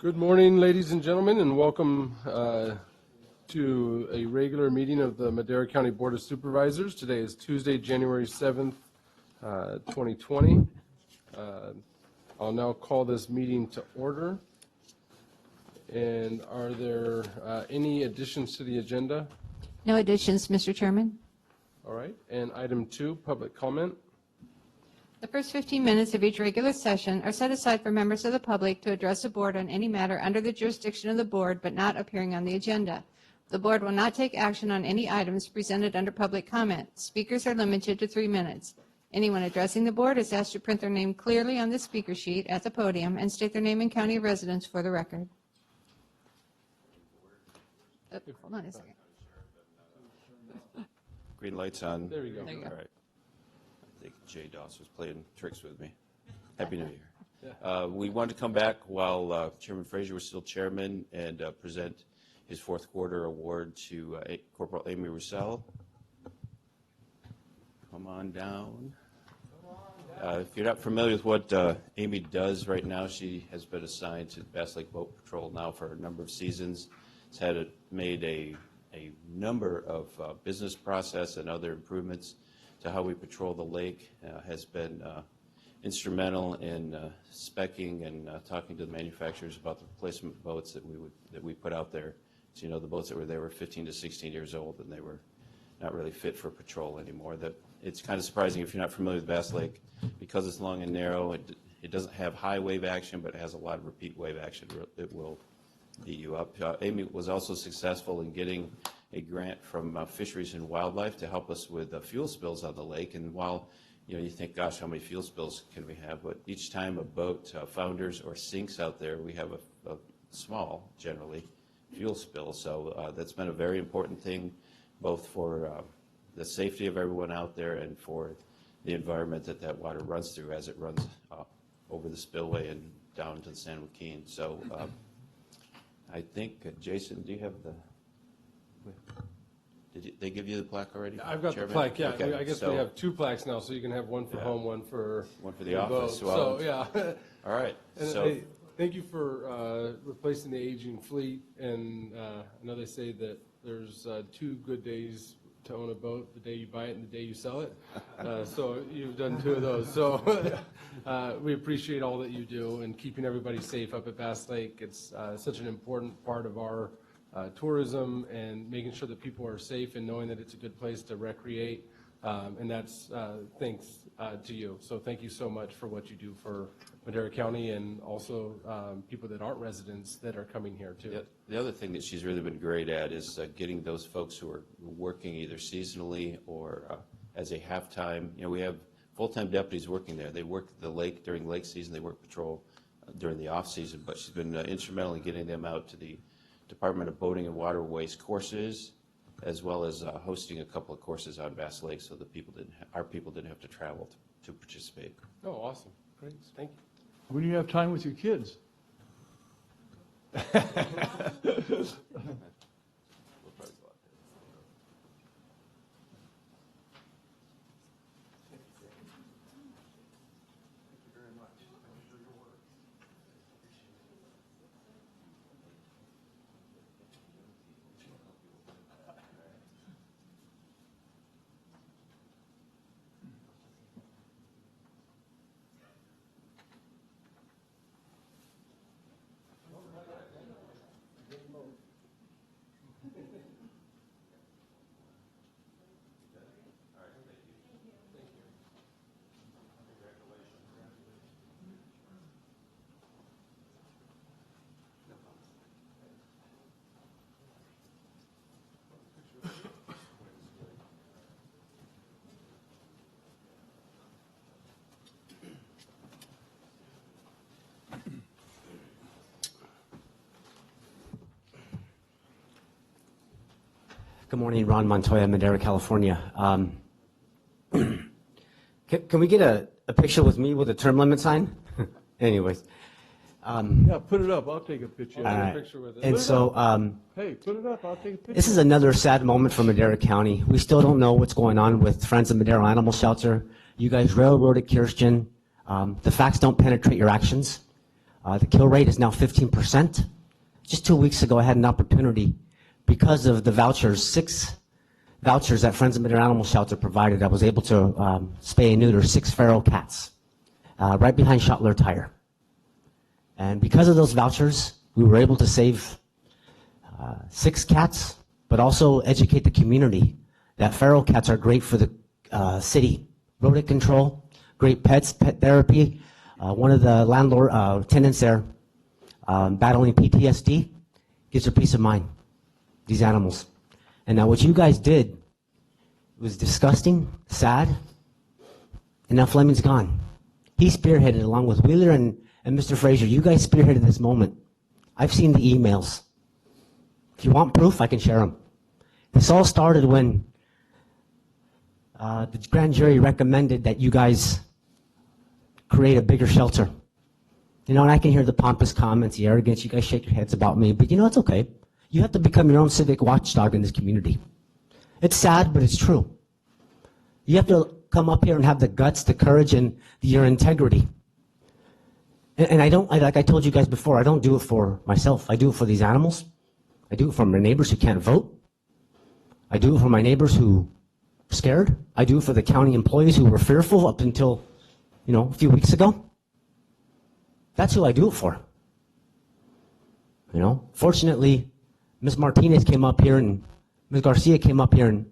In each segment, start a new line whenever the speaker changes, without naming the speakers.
Good morning, ladies and gentlemen, and welcome to a regular meeting of the Madera County Board of Supervisors. Today is Tuesday, January 7th, 2020. I'll now call this meeting to order. And are there any additions to the agenda?
No additions, Mr. Chairman.
All right. And item 2, public comment.
The first 15 minutes of each regular session are set aside for members of the public to address the board on any matter under the jurisdiction of the board but not appearing on the agenda. The board will not take action on any items presented under public comment. Speakers are limited to 3 minutes. Anyone addressing the board is asked to print their name clearly on the speaker sheet at the podium and state their name and county of residence for the record. Hold on a second.
Green light's on.
There we go.
There you go.
All right. I think Jay Doss was playing tricks with me. Happy New Year.
Yeah.
We wanted to come back while Chairman Frazier was still chairman and present his fourth quarter award to Corporal Amy Roussel. Come on down. If you're not familiar with what Amy does right now, she has been assigned to Bass Lake Boat Patrol now for a number of seasons. Has made a number of business process and other improvements to how we patrol the lake, has been instrumental in speccing and talking to the manufacturers about the replacement boats that we put out there. So, you know, the boats that were there were 15 to 16 years old and they were not really fit for patrol anymore. It's kind of surprising if you're not familiar with Bass Lake, because it's long and narrow. It doesn't have high wave action, but it has a lot of repeat wave action. It will beat you up. Amy was also successful in getting a grant from Fisheries and Wildlife to help us with fuel spills on the lake. And while you think, gosh, how many fuel spills can we have? But each time a boat founders or sinks out there, we have a small, generally, fuel spill. So that's been a very important thing, both for the safety of everyone out there and for the environment that water runs through as it runs over the spillway and down to the San Joaquin. So I think, Jason, do you have the... Did they give you the plaque already?
I've got
Chairman?
the plaque, yeah.
Okay,
I guess we have 2 plaques now, so you can have one for home, one for
the office.
So, yeah.
All right.
And,
So,
hey, thank you for replacing the aging fleet. And I know they say that there's 2 good days to own a boat: the day you buy it and the day you sell it. So you've done 2 of those. So we appreciate all that you do and keeping everybody safe up at Bass Lake. It's such an important part of our tourism and making sure that people are safe and knowing that it's a good place to recreate. And that's thanks to you. So thank you so much for what you do for Madera County and also people that aren't residents that are coming here too.
the other thing that she's really been great at is getting those folks who are working either seasonally or as a half-time. We have full-time deputies working there. They work the lake during lake season. They work patrol during the off-season. But she's been instrumental in getting them out to the Department of Boating and Waterways courses, as well as hosting a couple of courses on Bass Lake, so that our people didn't have to travel to participate.
Oh, awesome. Great. Thank you.
When do you have time with your kids?
Good morning, Ron Montoya, Madera, California. Can we get a picture with me with a term limit sign? Anyways.
Yeah, put it up. I'll take a picture.
I'll take a
Alright.
picture with it.
And so
Hey, put it up. I'll take a picture.
this is another sad moment for Madera County. We still don't know what's going on with Friends of Madera Animal Shelter. You guys railroaded Kirsten. The facts don't penetrate your actions. The kill rate is now 15%. Just 2 weeks ago, I had an opportunity because of the vouchers, 6 vouchers that Friends of Middle Animal Shelter provided. I was able to spay and neuter 6 feral cats right behind Schottler Tire. And because of those vouchers, we were able to save 6 cats, but also educate the community that feral cats are great for the city. Rodent control, great pets, pet therapy. One of the landlord tenants there battling PTSD gives her peace of mind, these animals. And now what you guys did was disgusting, sad, and now Fleming's gone. He spearheaded along with Wheeler and Mr. Frazier. You guys spearheaded this moment. I've seen the emails. If you want proof, I can share them. This all started when the grand jury recommended that you guys create a bigger shelter. You know, and I can hear the pompous comments, the arrogance, you guys shake your heads about me, but you know, it's okay. You have to become your own civic watchdog in this community. It's sad, but it's true. You have to come up here and have the guts, the courage, and your integrity. And like I told you guys before, I don't do it for myself. I do it for these animals. I do it for my neighbors who can't vote. I do it for my neighbors who are scared. I do it for the county employees who were fearful up until, you know, a few weeks ago. That's who I do it for. You know, fortunately, Ms. Martinez came up here and Ms. Garcia came up here and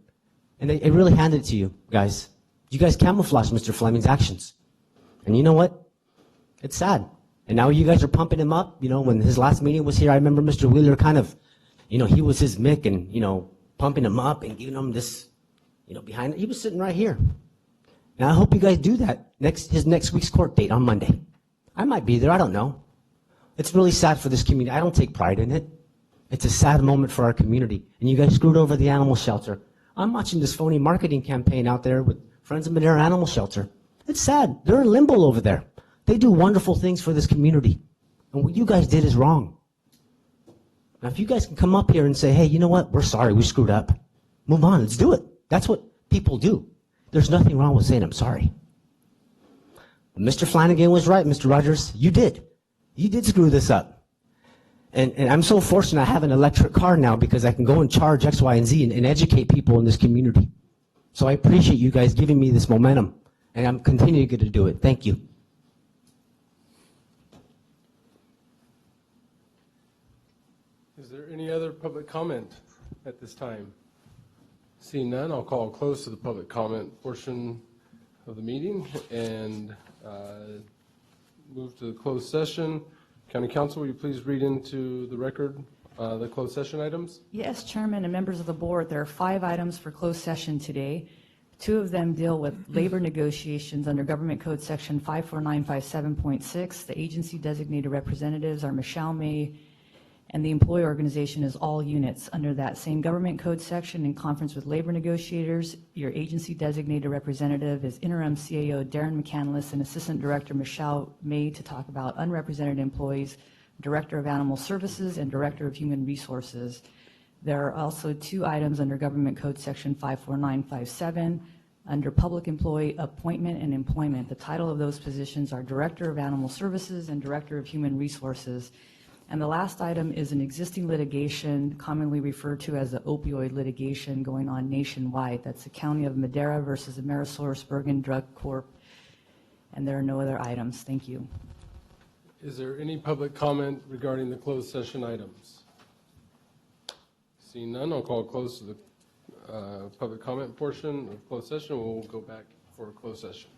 they really handed it to you guys. You guys camouflaged Mr. Fleming's actions. And you know what? It's sad. And now you guys are pumping him up. You know, when his last meeting was here, I remember Mr. Wheeler kind of, you know, he was his Mick and, you know, pumping him up and giving him this, you know, behind it. He was sitting right here. Now I hope you guys do that his next week's court date on Monday. I might be there, I don't know. It's really sad for this community. I don't take pride in it. It's a sad moment for our community. And you guys screwed over the animal shelter. I'm watching this phony marketing campaign out there with Friends of Madera Animal Shelter. It's sad. They're in limbo over there. They do wonderful things for this community. And what you guys did is wrong. Now, if you guys can come up here and say, hey, you know what? We're sorry. We screwed up. Move on. Let's do it. That's what people do. There's nothing wrong with saying I'm sorry. Mr. Flanagan was right, Mr. Rogers. You did. You did screw this up. And I'm so fortunate I have an electric car now because I can go and charge X, Y, and Z and educate people in this community. So I appreciate you guys giving me this momentum. And I'm continuing to do it. Thank you.
Is there any other public comment at this time? Seeing none, I'll call close to the public comment portion of the meeting and move to the closed session. County Council, will you please read into the record the closed session items?
Yes, Chairman and members of the board, there are 5 items for closed session today. 2 of them deal with labor negotiations under Government Code Section 54957.6. The agency designated representatives are Michelle May, and the employee organization is all units. Under that same Government Code section, in conference with labor negotiators, your agency designated representative is Interim CAO Darren McCandless and Assistant Director Michelle May to talk about unrepresented employees, Director of Animal Services, and Director of Human Resources. There are also 2 items under Government Code Section 54957 under Public Employee Appointment and Employment. The title of those positions are Director of Animal Services and Director of Human Resources. And the last item is an existing litigation commonly referred to as the opioid litigation going on nationwide. That's the County of Madera versus AmerisourceBergen Drug Corp. And there are no other items. Thank you.
Is there any public comment regarding the closed session items? Seeing none, I'll call close to the public comment portion of closed session. We'll go back for a closed session.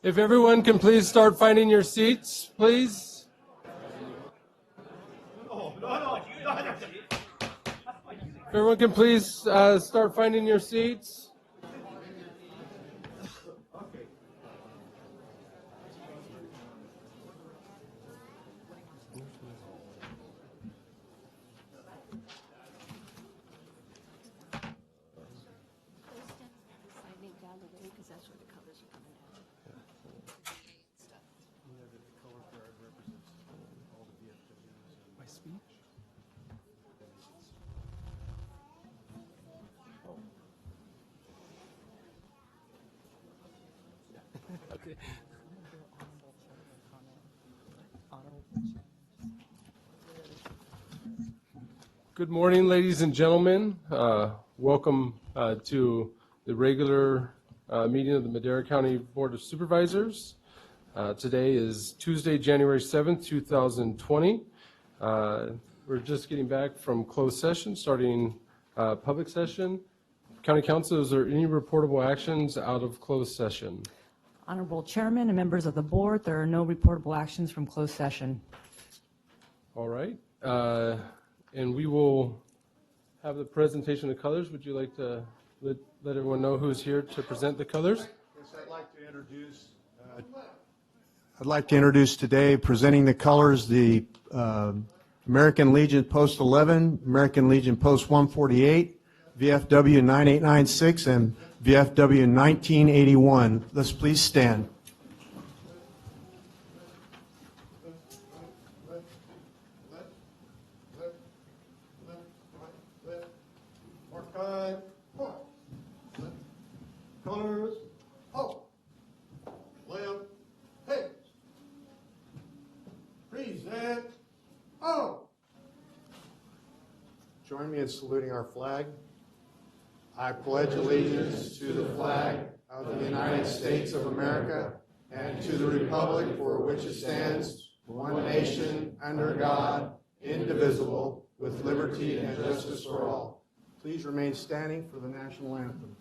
If everyone can please start finding your seats, please. If everyone can please start finding your seats. Good morning, ladies and gentlemen. Welcome to the regular meeting of the Madera County Board of Supervisors. Today is Tuesday, January 7th, 2020. We're just getting back from closed session, starting public session. County Council, is there any reportable actions out of closed session?
Honorable Chairman and members of the board, there are no reportable actions from closed session.
All right. And we will have the presentation of colors. Would you like to let everyone know who's here to present the colors?
Yes, I'd like to introduce today, presenting the colors, the American Legion Post 11, American Legion Post 148, VFW 9896, and VFW 1981. Let's please stand. Colors, ho, lamp, hey, present, oh. Join me in saluting our flag. I pledge allegiance to the flag of the United States of America and to the republic for which it stands, one nation, under God, indivisible, with liberty and justice for all. Please remain standing for the national anthem.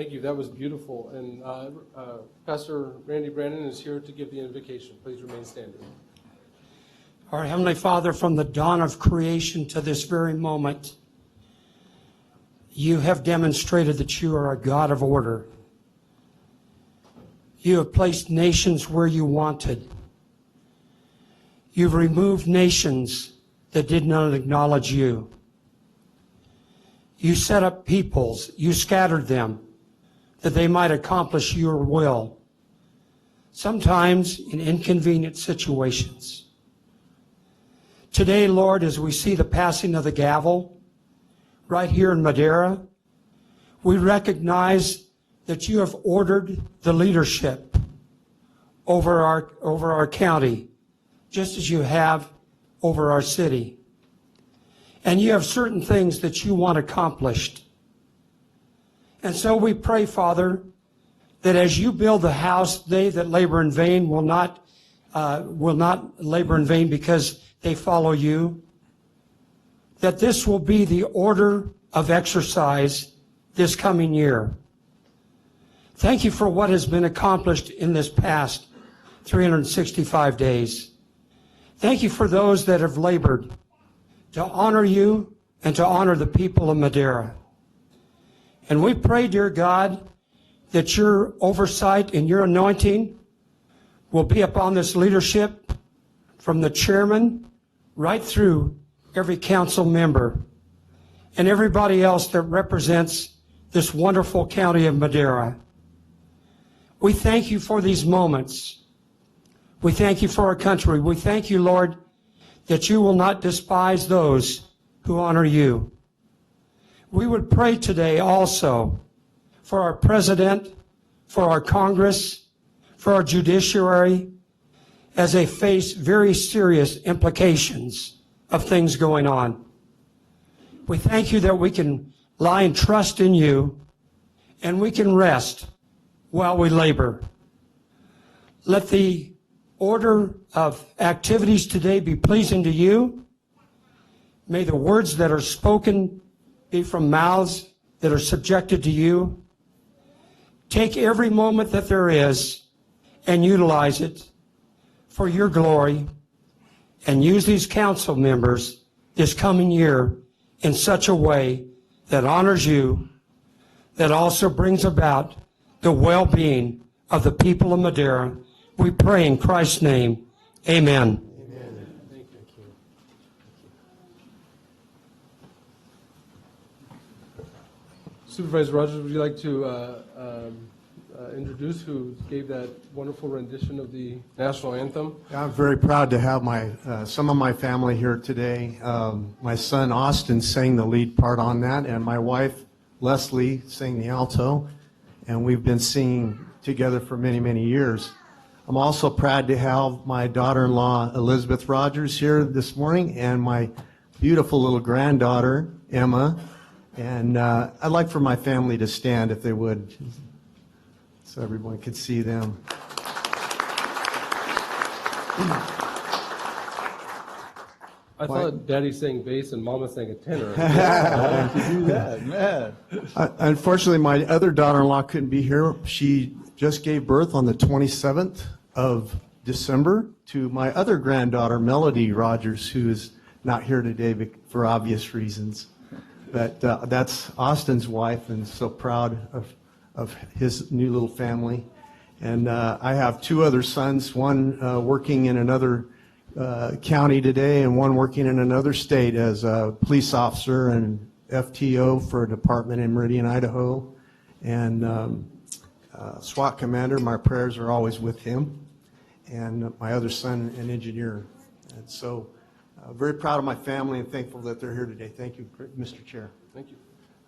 Thank you. That was beautiful. And Pastor Randy Brandon is here to give the invocation. Please remain standing.
Our Heavenly Father, from the dawn of creation to this very moment, you have demonstrated that you are a God of order. You have placed nations where you wanted. You've removed nations that did not acknowledge you. You set up peoples, you scattered them, that they might accomplish your will, sometimes in inconvenient situations. Today, Lord, as we see the passing of the gavel right here in Madera, we recognize that you have ordered the leadership over our county, just as you have over our city. And you have certain things that you want accomplished. And so we pray, Father, that as you build the house, they that labor in vain will not labor in vain because they follow you. That this will be the order of exercise this coming year. Thank you for what has been accomplished in this past 365 days. Thank you for those that have labored to honor you and to honor the people of Madera. And we pray, dear God, that your oversight and your anointing will be upon this leadership from the chairman right through every council member and everybody else that represents this wonderful county of Madera. We thank you for these moments. We thank you for our country. We thank you, Lord, that you will not despise those who honor you. We would pray today also for our president, for our Congress, for our judiciary, as they face very serious implications of things going on. We thank you that we can lie and trust in you, and we can rest while we labor. Let the order of activities today be pleasing to you. May the words that are spoken be from mouths that are subjected to you. Take every moment that there is and utilize it for your glory, and use these council members this coming year in such a way that honors you, that also brings about the well-being of the people of Madera. We pray in Christ's name. Amen.
Supervisor Rogers, would you like to introduce who gave that wonderful rendition of the national anthem?
I'm very proud to have some of my family here today. My son Austin sang the lead part on that, and my wife Leslie sang the alto, and we've been singing together for many, many years. I'm also proud to have my daughter-in-law Elizabeth Rogers here this morning, and my beautiful little granddaughter Emma. And I'd like for my family to stand, if they would, so everyone could see them.
I thought Daddy sang bass and Mama sang a tenor.
To do that, man.
Unfortunately, my other daughter-in-law couldn't be here. She just gave birth on the 27th of December to my other granddaughter, Melody Rogers, who is not here today for obvious reasons. But that's Austin's wife, and so proud of his new little family. And I have two other sons, one working in another county today and one working in another state as a police officer and FTO for a department in Meridian, Idaho. And SWAT commander, my prayers are always with him. And my other son, an engineer. And so very proud of my family and thankful that they're here today. Thank you, Mr. Chair.
Thank you.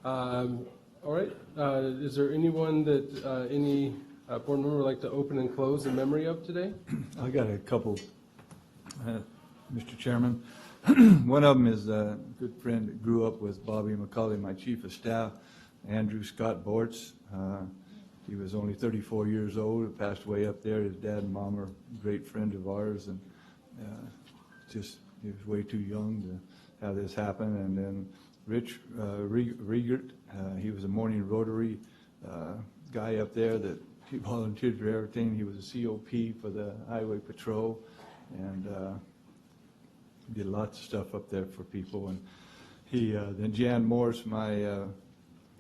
All right. Is there anyone that any board member would like to open and close in memory of today?
I got a couple, Mr. Chairman. One of them is a good friend that grew up with Bobby McCauley, my chief of staff, Andrew Scott Bortz. He was only 34 years old. He passed away up there. His dad and mom are a great friend of ours, and just he was way too young to have this happen. And then Rich Riegert, he was a morning Rotary guy up there that he volunteered for everything. He was a COP for the Highway Patrol, and did lots of stuff up there for people. And he, then Jan Morse, my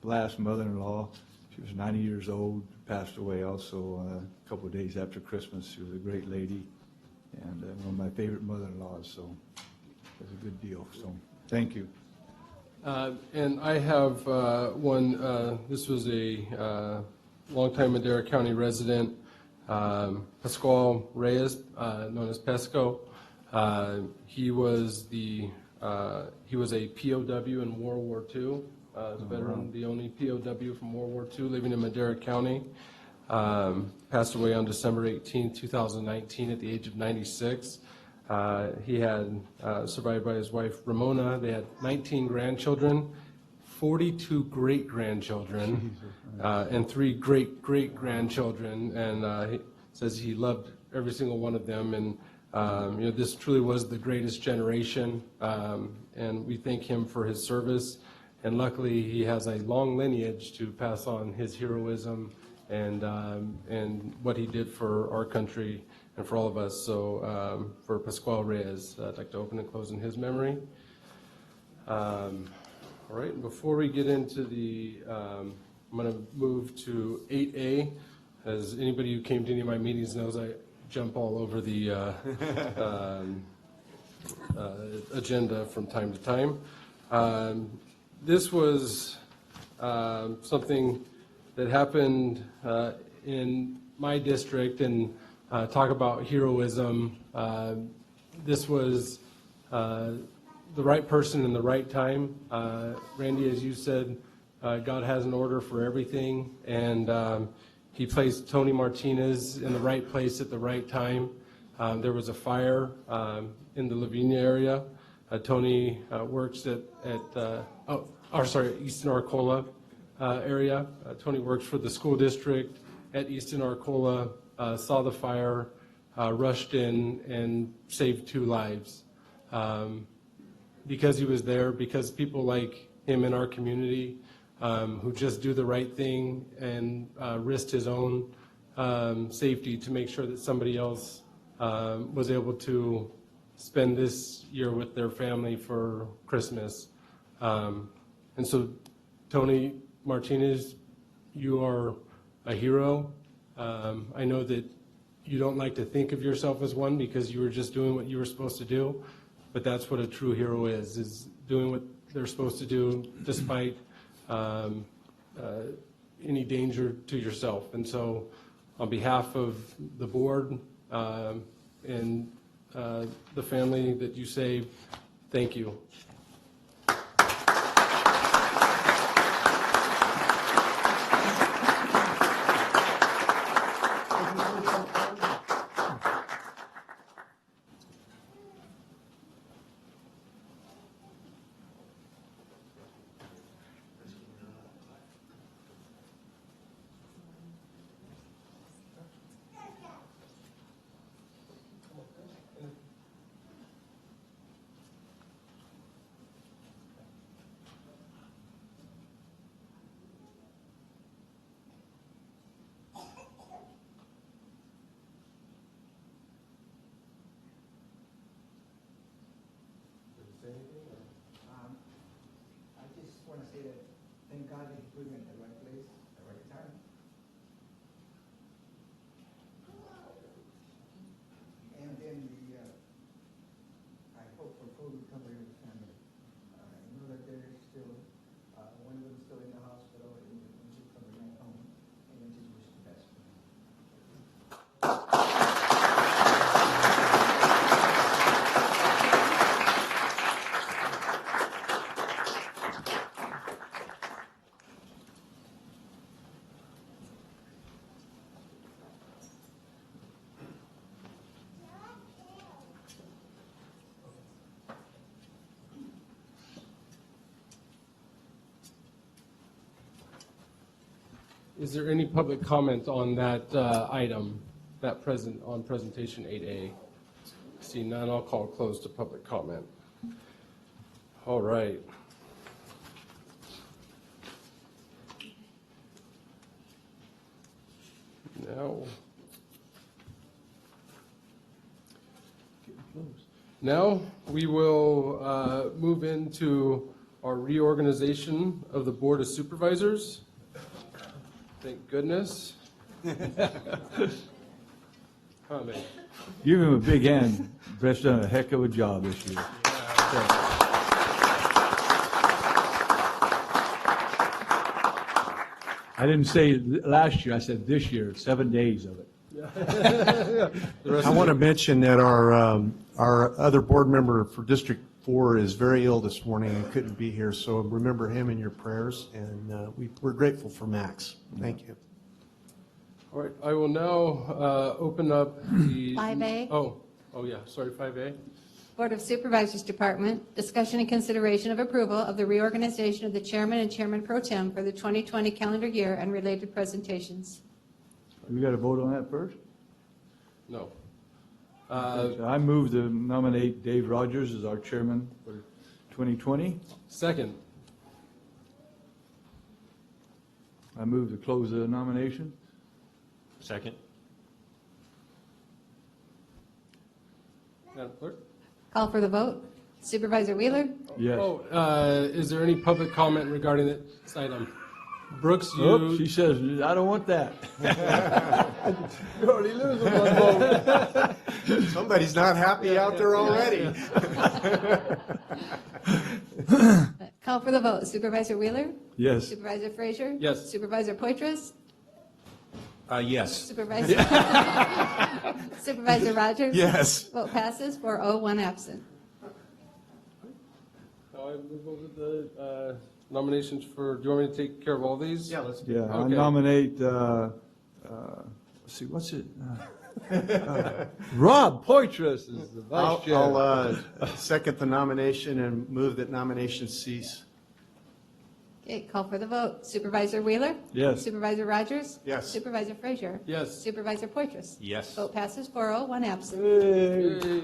last mother-in-law, she was 90 years old, passed away also a couple of days after Christmas. She was a great lady and one of my favorite mother-in-laws, so it was a good deal. So thank you.
And I have one, this was a longtime Madera County resident, Pascual Reyes, known as Pesco. He was a POW in World War II, the veteran, the only POW from World War II living in Madera County. Passed away on December 18, 2019 at the age of 96. He had survived by his wife Ramona. They had 19 grandchildren, 42 great-grandchildren, and 3 great-great-grandchildren. And he says he loved every single one of them. And you know, this truly was the greatest generation, and we thank him for his service. And luckily, he has a long lineage to pass on his heroism and what he did for our country and for all of us. So for Pascual Reyes, I'd like to open and close in his memory. All right, before we get into the, I'm going to move to 8A. As anybody who came to any of my meetings knows, I jump all over the agenda from time to time. This was something that happened in my district, and talk about heroism. This was the right person in the right time. Randy, as you said, God has an order for everything, and he placed Tony Martinez in the right place at the right time. There was a fire in the Lavinia area. Tony works at Easton Arcola area. Tony works for the school district at Easton Arcola, saw the fire, rushed in and saved 2 lives. Because he was there, because people like him in our community who just do the right thing and risked his own safety to make sure that somebody else was able to spend this year with their family for Christmas. And so, Tony Martinez, you are a hero. I know that you don't like to think of yourself as one because you were just doing what you were supposed to do, but that's what a true hero is doing what they're supposed to do despite any danger to yourself. And so on behalf of the board and the family that you saved, thank you.
I just want to say that thank God that He put me in the right place at the right time. And then I hope for full recovery of the family. I know that they're still, one of them still in the hospital and just coming back home. And I just wish the best for them.
Is there any public comment on that item, on presentation 8A? See none, I'll call close to public comment. All right. Now we will move into our reorganization of the Board of Supervisors. Thank goodness. Comment.
Give him a big hand. Brett's done a heck of a job this year. I didn't say last year, I said this year, 7 days of it.
I want to mention that our other board member for District 4 is very ill this morning and couldn't be here, so remember him in your prayers, and we're grateful for Max. Thank you.
All right, I will now open up the.
5A.
Oh, yeah, sorry, 5A.
Board of Supervisors Department, discussion and consideration of approval of the reorganization of the chairman and chairman pro tem for the 2020 calendar year and related presentations.
We got to vote on that first?
No.
I move to nominate Dave Rogers as our chairman for 2020.
Second.
I move to close the nomination.
Second.
Madam Clerk?
Call for the vote. Supervisor Wheeler?
Yes.
Oh, is there any public comment regarding this item? Brooks, you.
Oh, she says, I don't want that.
You already lose one vote.
Somebody's not happy out there already.
Call for the vote. Supervisor Wheeler?
Yes.
Supervisor Frazier?
Yes.
Supervisor Poitras?
Yes.
Supervisor Supervisor Rogers?
Yes.
Vote passes 4-0, 1 absent.
Now I move over the nominations for, do you want me to take care of all these?
Yeah, let's do
Yeah, I
Okay.
nominate, let's see, what's it? Rob Poitras is the vice chair.
I'll second the nomination and move that nomination cease.
Okay, call for the vote. Supervisor Wheeler?
Yes.
Supervisor Rogers?
Yes.
Supervisor Frazier?
Yes.
Supervisor Poitras?
Yes.
Vote passes 4-0, 1 absent.
Yay.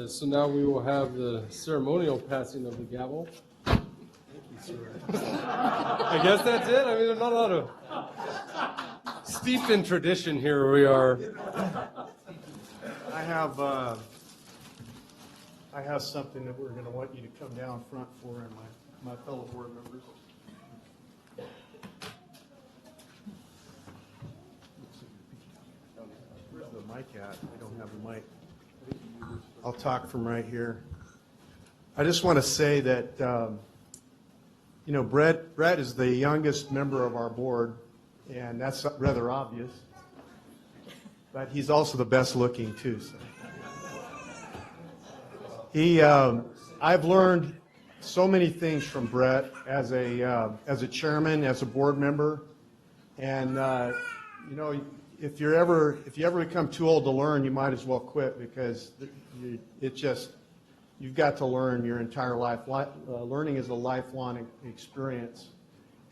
So now we will have the ceremonial passing of the gavel. Thank you, sir. I guess that's it. I mean, there's not a lot of steeped in tradition here. We are.
I have something that we're going to want you to come down front for, and my fellow board members. Where's the mic at? I don't have the mic. I'll talk from right here. I just want to say that, Brett is the youngest member of our board, and that's rather obvious. But he's also the best looking too. So. I've learned so many things from Brett as a chairman, as a board member, and if you ever become too old to learn, you might as well quit, because you've got to learn your entire life. Learning is a lifelong experience,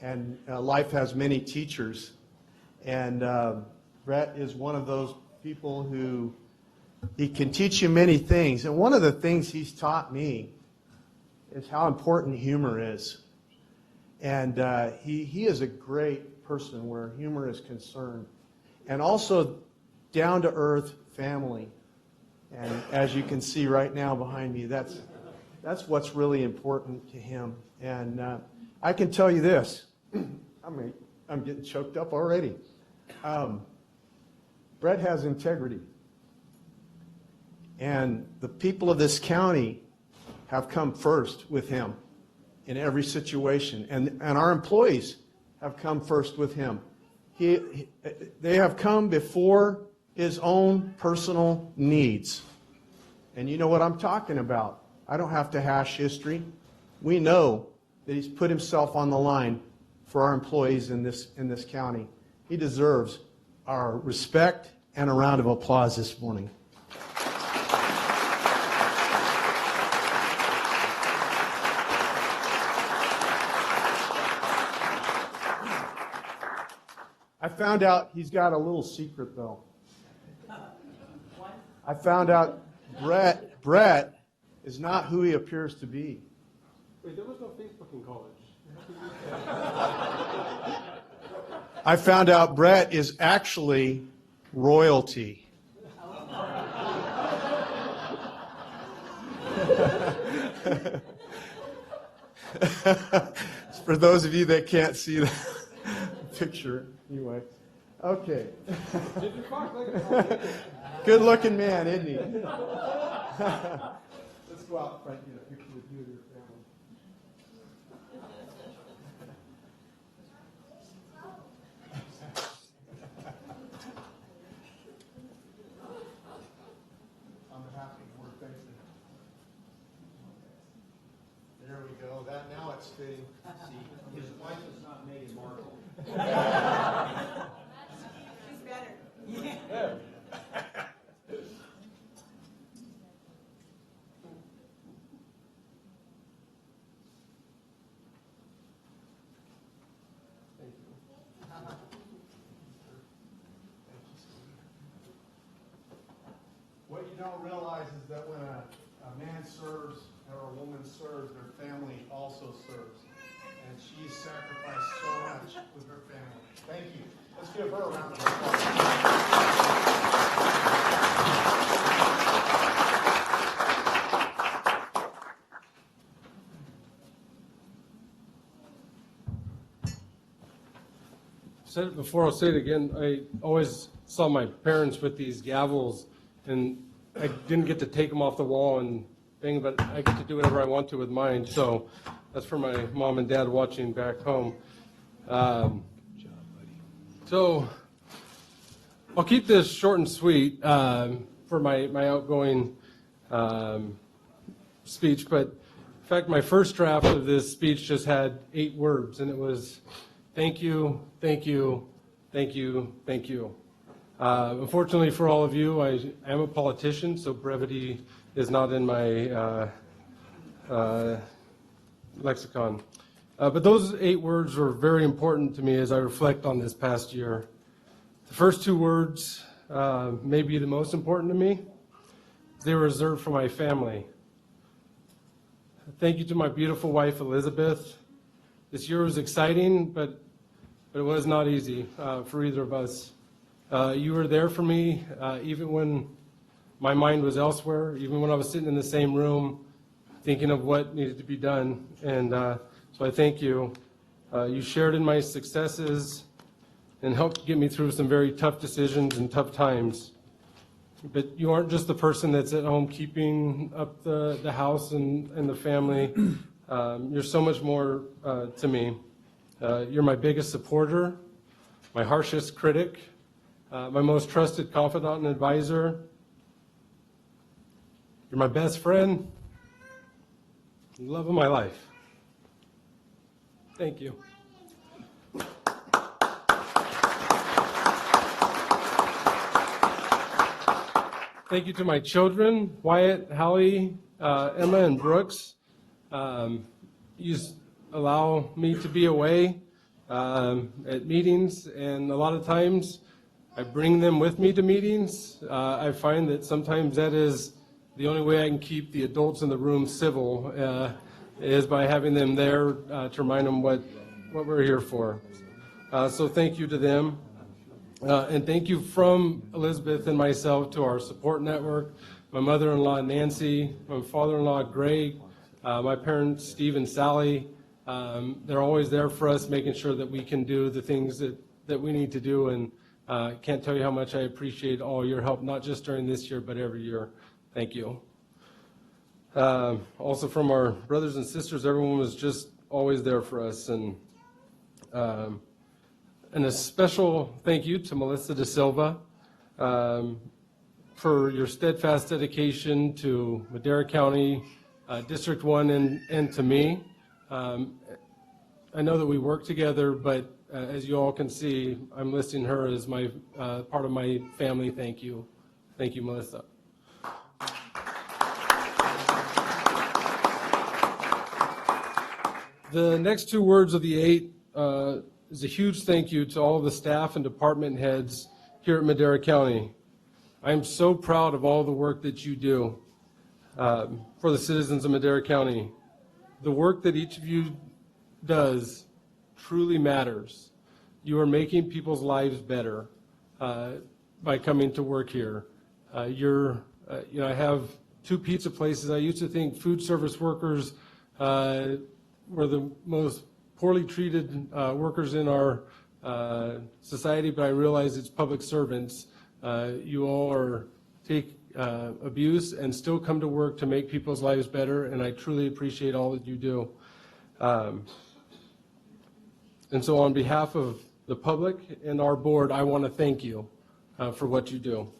and life has many teachers, and Brett is one of those people who he can teach you many things. And one of the things he's taught me is how important humor is. And he is a great person where humor is concerned. And also down-to-earth family. And as you can see right now behind me, that's what's really important to him. And I can tell you this. I'm getting choked up already. Brett has integrity. And the people of this county have come first with him in every situation. And our employees have come first with him. They have come before his own personal needs. And you know what I'm talking about. I don't have to hash history. We know that he's put himself on the line for our employees in this county. He deserves our respect and a round of applause this morning. I found out he's got a little secret, though. I found out Brett is not who he appears to be.
Wait, there was no Facebook in college.
I found out Brett is actually royalty. For those of you that can't see the picture, anyway. Okay. Good looking man, isn't he? Let's go out front and get a picture with you and your family. On behalf of the board, thank you. There we go. That now it's fitting. See, his wife is not Meghan Markle. What you don't realize is that when a man serves or a woman serves, their family also serves. And she's sacrificed so much with her family. Thank you. Let's give her a round of applause.
Said it before, I'll say it again. I always saw my parents with these gavels, and I didn't get to take them off the wall and thing, but I get to do whatever I want to with mine. So that's for my mom and dad watching back home. So I'll keep this short and sweet for my outgoing speech, but in fact, my first draft of this speech just had 8 words, and it was thank you, thank you, thank you, thank you. Unfortunately for all of you, I am a politician, so brevity is not in my lexicon. But those 8 words were very important to me as I reflect on this past year. The first 2 words may be the most important to me. They were reserved for my family. Thank you to my beautiful wife, Elizabeth. This year was exciting, but it was not easy for either of us. You were there for me even when my mind was elsewhere, even when I was sitting in the same room thinking of what needed to be done. And so I thank you. You shared in my successes and helped get me through some very tough decisions and tough times. But you aren't just the person that's at home keeping up the house and the family. You're so much more to me. You're my biggest supporter, my harshest critic, my most trusted confidant and advisor. You're my best friend, the love of my life. Thank you. Thank you to my children, Wyatt, Hallie, Emma, and Brooks. You allow me to be away at meetings, and a lot of times I bring them with me to meetings. I find that sometimes that is the only way I can keep the adults in the room civil, is by having them there to remind them what we're here for. So thank you to them. And thank you from Elizabeth and myself to our support network, my mother-in-law, Nancy, my father-in-law, Greg, my parents, Steve and Sally. They're always there for us, making sure that we can do the things that we need to do. And can't tell you how much I appreciate all your help, not just during this year, but every year. Thank you. Also from our brothers and sisters, everyone was just always there for us. And a special thank you to Melissa Da Silva for your steadfast dedication to Madera County, District 1, and to me. I know that we work together, but as you all can see, I'm listing her as my part of my family. Thank you. Thank you, Melissa. The next 2 words of the 8 is a huge thank you to all the staff and department heads here at Madera County. I am so proud of all the work that you do for the citizens of Madera County. the work that each of you does truly matters. You are making people's lives better by coming to work here. I have 2 pizza places. I used to think food service workers were the most poorly treated workers in our society, but I realize it's public servants. You all take abuse and still come to work to make people's lives better, and I truly appreciate all that you do. And so on behalf of the public and our board, I want to thank you for what you do.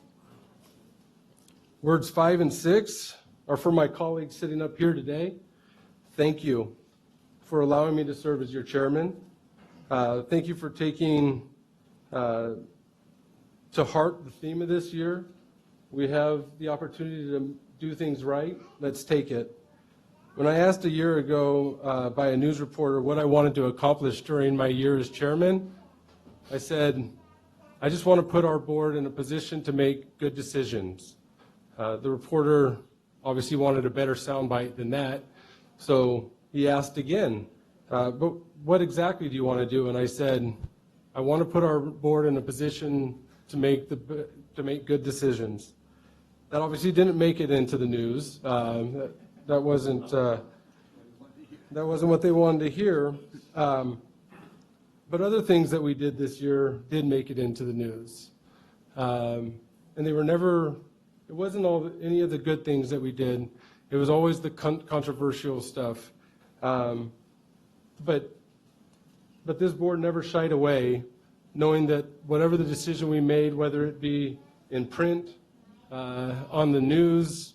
Words 5 and 6 are for my colleagues sitting up here today. Thank you for allowing me to serve as your chairman. Thank you for taking to heart the theme of this year. We have the opportunity to do things right. Let's take it. When I asked a year ago by a news reporter what I wanted to accomplish during my year as chairman, I said, I just want to put our board in a position to make good decisions. The reporter obviously wanted a better soundbite than that, so he asked again, but what exactly do you want to do? And I said, I want to put our board in a position to make good decisions. That obviously didn't make it into the news. That wasn't what they wanted to hear. But other things that we did this year did make it into the news. And they were never, it wasn't any of the good things that we did. It was always the controversial stuff. But this board never shied away, knowing that whatever the decision we made, whether it be in print, on the news,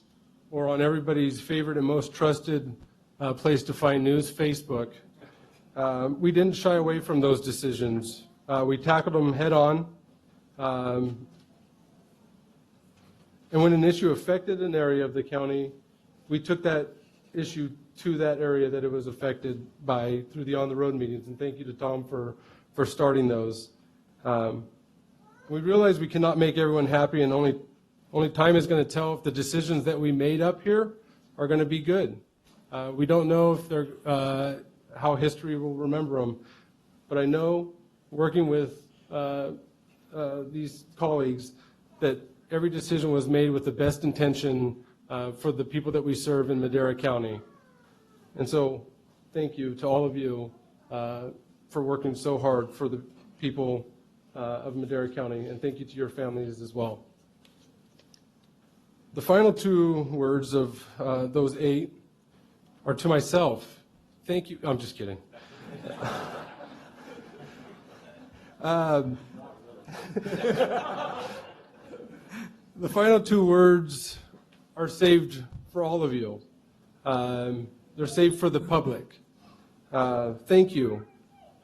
or on everybody's favorite and most trusted place to find news, Facebook, we didn't shy away from those decisions. We tackled them head on. And when an issue affected an area of the county, we took that issue to that area that it was affected by through the on-the-road meetings. And thank you to Tom for starting those. We realized we cannot make everyone happy, and only time is going to tell if the decisions that we made up here are going to be good. We don't know if they're how history will remember them, but I know, working with these colleagues, that every decision was made with the best intention for the people that we serve in Madera County. And so, thank you to all of you for working so hard for the people of Madera County, and thank you to your families as well. The final 2 words of those 8 are to myself. Thank you. I'm just kidding. The final 2 words are saved for all of you. They're saved for the public. Thank you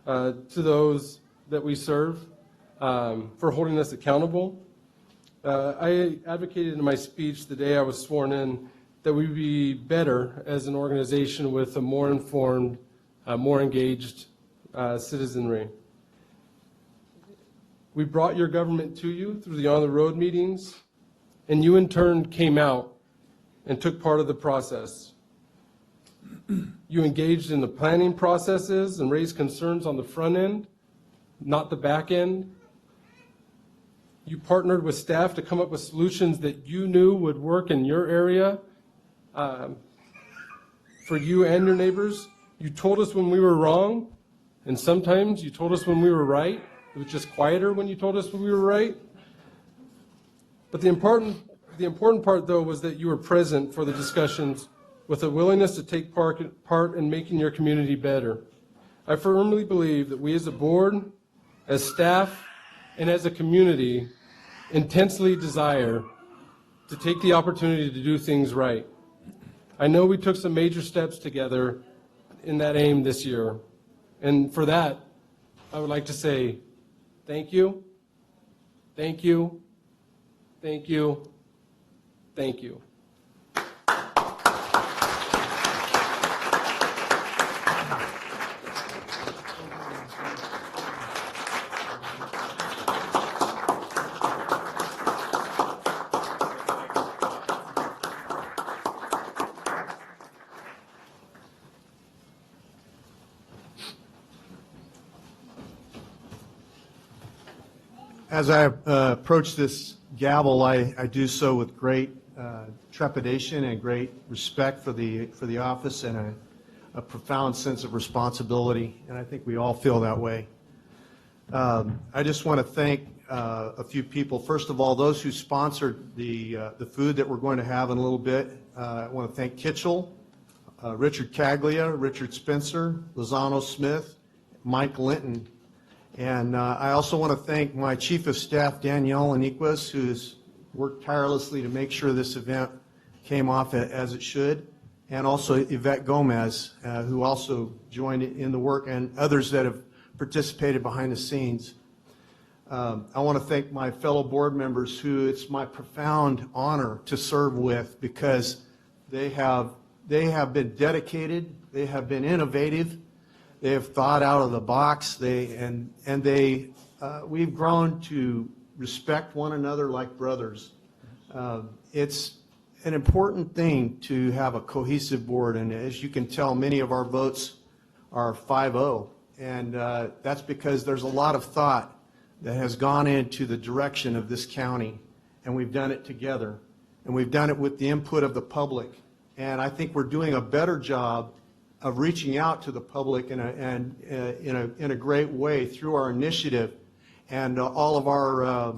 to those that we serve for holding us accountable. I advocated in my speech the day I was sworn in that we be better as an organization with a more informed, more engaged citizenry. We brought your government to you through the on-the-road meetings, and you in turn came out and took part of the process. You engaged in the planning processes and raised concerns on the front end, not the back end. You partnered with staff to come up with solutions that you knew would work in your area for you and your neighbors. You told us when we were wrong, and sometimes you told us when we were right. It was just quieter when you told us when we were right. But the important part, though, was that you were present for the discussions with a willingness to take part in making your community better. I firmly believe that we as a board, as staff, and as a community intensely desire to take the opportunity to do things right. I know we took some major steps together in that aim this year, and for that, I would like to say thank you, thank you, thank you, thank you.
As I approach this gavel, I do so with great trepidation and great respect for the office and a profound sense of responsibility, and I think we all feel that way. I just want to thank a few people. First of all, those who sponsored the food that we're going to have in a little bit. I want to thank Kitchell, Richard Caglia, Richard Spencer, Lozano Smith, Mike Linton. And I also want to thank my Chief of Staff, Danielle Aniquas, who's worked tirelessly to make sure this event came off as it should, and also Yvette Gomez, who also joined in the work, and others that have participated behind the scenes. I want to thank my fellow board members who it's my profound honor to serve with, because they have been dedicated, they have been innovative, they have thought out of the box, we've grown to respect one another like brothers. It's an important thing to have a cohesive board, and as you can tell, many of our votes are 5-0, and that's because there's a lot of thought that has gone into the direction of this county, and we've done it together, and we've done it with the input of the public, and I think we're doing a better job of reaching out to the public in a great way through our initiative, and all of our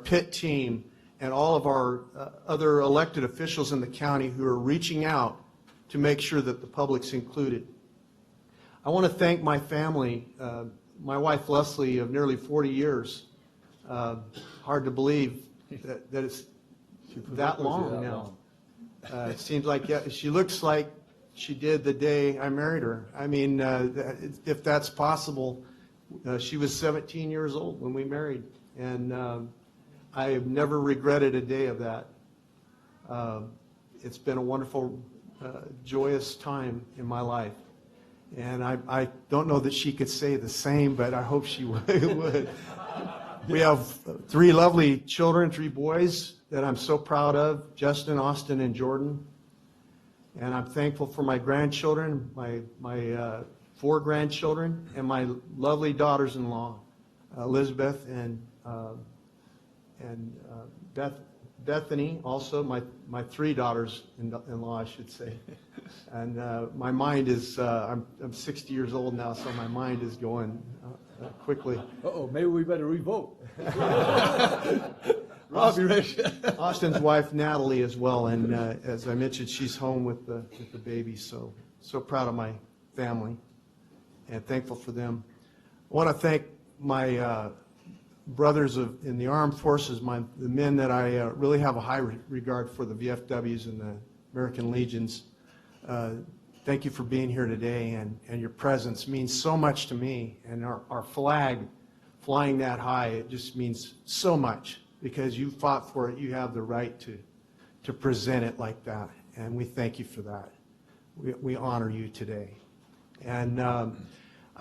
pit team and all of our other elected officials in the county who are reaching out to make sure that the public's included. I want to thank my family, my wife Leslie of nearly 40 years. Hard to believe that it's that long now. It seems like, yeah, she looks like she did the day I married her. I mean, if that's possible, she was 17 years old when we married, and I have never regretted a day of that. It's been a wonderful, joyous time in my life, and I don't know that she could say the same, but I hope she would. We have 3 lovely children, 3 boys that I'm so proud of, Justin, Austin, and Jordan. And I'm thankful for my grandchildren, my 4 grandchildren, and my lovely daughters-in-law, Elizabeth and Bethany, also my 3 daughters-in-law, I should say. And my mind is, I'm 60 years old now, so my mind is going quickly.
Uh-oh, maybe we better revote. Rob, you ready?
Austin's wife, Natalie, as well, and as I mentioned, she's home with the baby, so proud of my family and thankful for them. I want to thank my brothers in the armed forces, the men that I really have a high regard for, the VFWs and the American Legions. Thank you for being here today, and your presence means so much to me, and our flag flying that high, it just means so much, because you fought for it. You have the right to present it like that, and we thank you for that. We honor you today. And I'm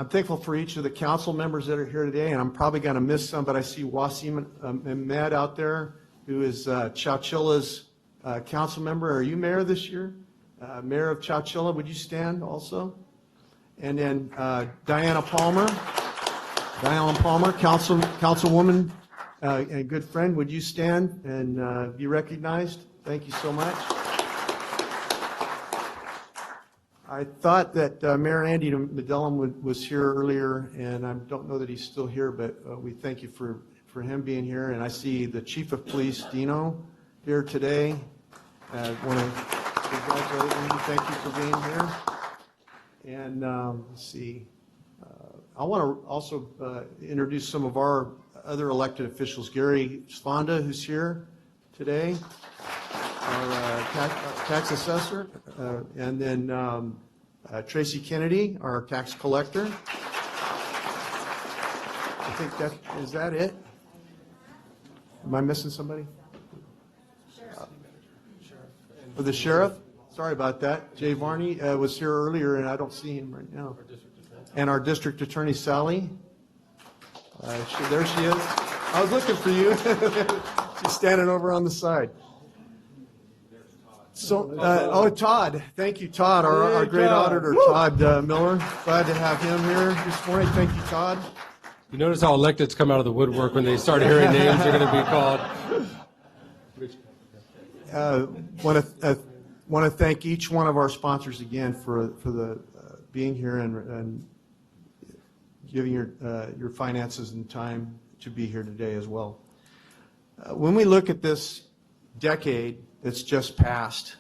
thankful for each of the council members that are here today, and I'm probably going to miss some, but I see Wasim Ahmed out there, who is Chowchilla's council member. Are you mayor this year? Mayor of Chowchilla, would you stand also? And then Diana Palmer, councilwoman, and a good friend, would you stand and be recognized? Thank you so much. I thought that Mayor Andy Medellin was here earlier, and I don't know that he's still here, but we thank you for him being here. And I see the Chief of Police, Dino, here today. I want to congratulate you. Thank you for being here. And let's see. I want to also introduce some of our other elected officials. Gary Sfonda, who's here today, our tax assessor, and then Tracy Kennedy, our tax collector. I think is that it? Am I missing somebody? For the sheriff? Sorry about that. Jay Varney was here earlier, and I don't see him right now. And our district attorney, Sally. There she is. I was looking for you. She's standing over on the side. So, Todd. Thank you, Todd, our great auditor, Todd Miller. Glad to have him here this morning. Thank you, Todd.
You notice how electeds come out of the woodwork when they start hearing names they're going to be called.
Want to thank each one of our sponsors again for the being here and giving your finances and time to be here today as well. When we look at this decade that's just passed,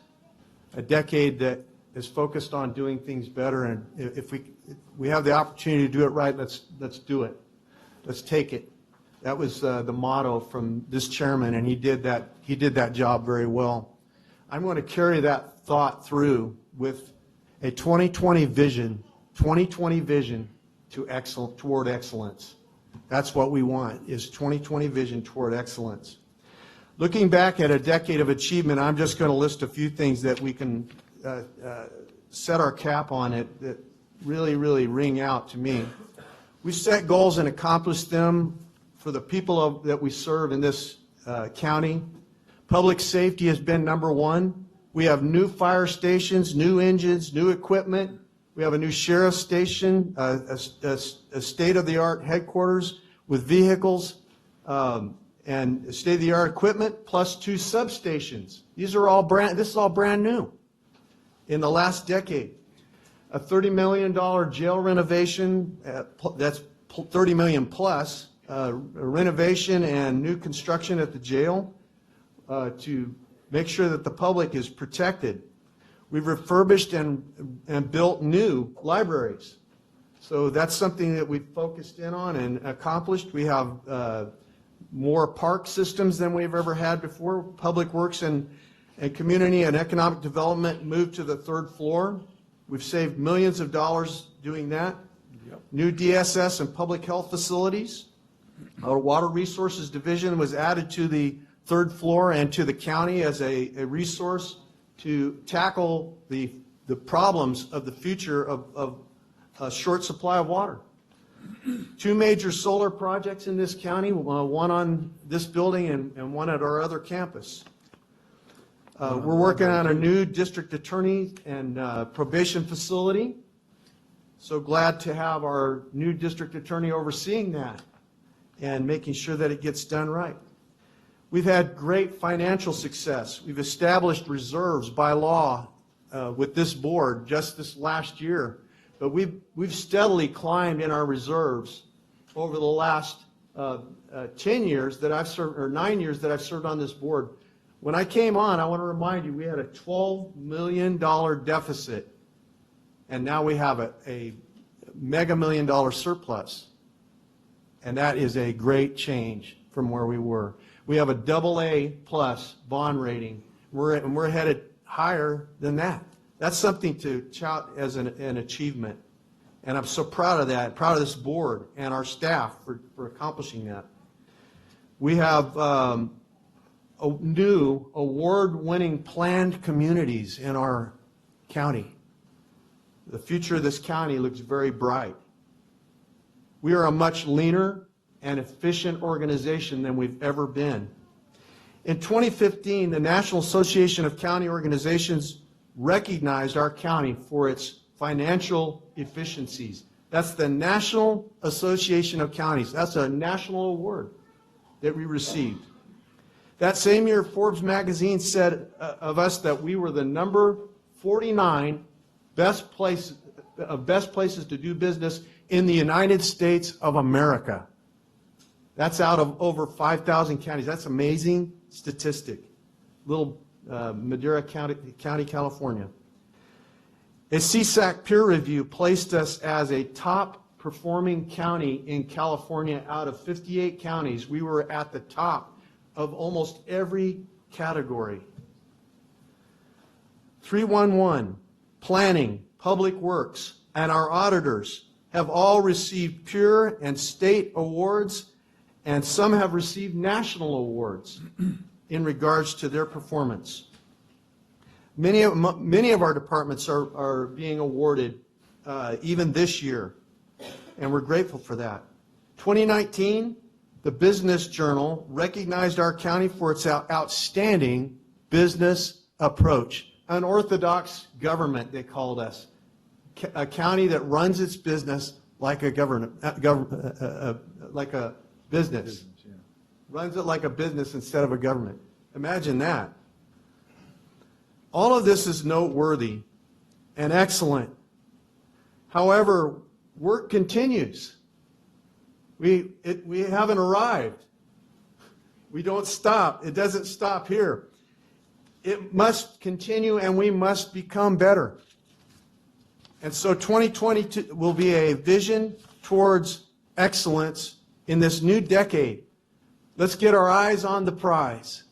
a decade that is focused on doing things better, and if we have the opportunity to do it right, let's do it. Let's take it. That was the motto from this chairman, and he did that job very well. I'm going to carry that thought through with a 2020 vision toward excellence. That's what we want, is 2020 vision toward excellence. Looking back at a decade of achievement, I'm just going to list a few things that we can set our cap on it that really, really ring out to me. We set goals and accomplished them for the people that we serve in this county. Public safety has been number one. We have new fire stations, new engines, new equipment. We have a new sheriff's station, a state-of-the-art headquarters with vehicles and state-of-the-art equipment, plus 2 substations. This is all brand new in the last decade. A $30 million jail renovation, that's $30 million plus, renovation and new construction at the jail to make sure that the public is protected. We've refurbished and built new libraries. So that's something that we've focused in on and accomplished. We have more park systems than we've ever had before. Public Works and Community and Economic Development moved to the 3rd floor. We've saved millions of dollars doing that. Yep. New DSS and public health facilities. Our Water Resources Division was added to the 3rd floor and to the county as a resource to tackle the problems of the future of a short supply of water. 2 major solar projects in this county, one on this building and one at our other campus. We're working on a new district attorney and probation facility. So glad to have our new district attorney overseeing that and making sure that it gets done right. We've had great financial success. We've established reserves by law with this board just this last year. But we've steadily climbed in our reserves over the last 10 years that I've served, or 9 years that I've served on this board. When I came on, I want to remind you, we had a $12 million deficit, and now we have a mega $1 million surplus. And that is a great change from where we were. We have a AA plus bond rating. We're headed higher than that. That's something to tout as an achievement. And I'm so proud of that, proud of this board and our staff for accomplishing that. We have new award-winning planned communities in our county. The future of this county looks very bright. We are a much leaner and efficient organization than we've ever been. In 2015, the National Association of County Organizations recognized our county for its financial efficiencies. That's the National Association of Counties. That's a national award that we received. That same year, Forbes magazine said of us that we were the number 49 best places to do business in the United States of America. That's out of over 5,000 counties. That's an amazing statistic. Little Madera County, California. A CSAC peer review placed us as a top performing county in California. Out of 58 counties, we were at the top of almost every category. 311, Planning, Public Works, and our auditors have all received peer and state awards, and some have received national awards in regards to their performance. Many of our departments are being awarded even this year, and we're grateful for that. 2019, the Business Journal recognized our county for its outstanding business approach. Unorthodox government, they called us. A county that runs its business like a like a business. Runs it like a business instead of a government. Imagine that. All of this is noteworthy and excellent. However, work continues. We haven't arrived. We don't stop. It doesn't stop here. It must continue, and we must become better. And so 2022 will be a vision towards excellence in this new decade. Let's get our eyes on the prize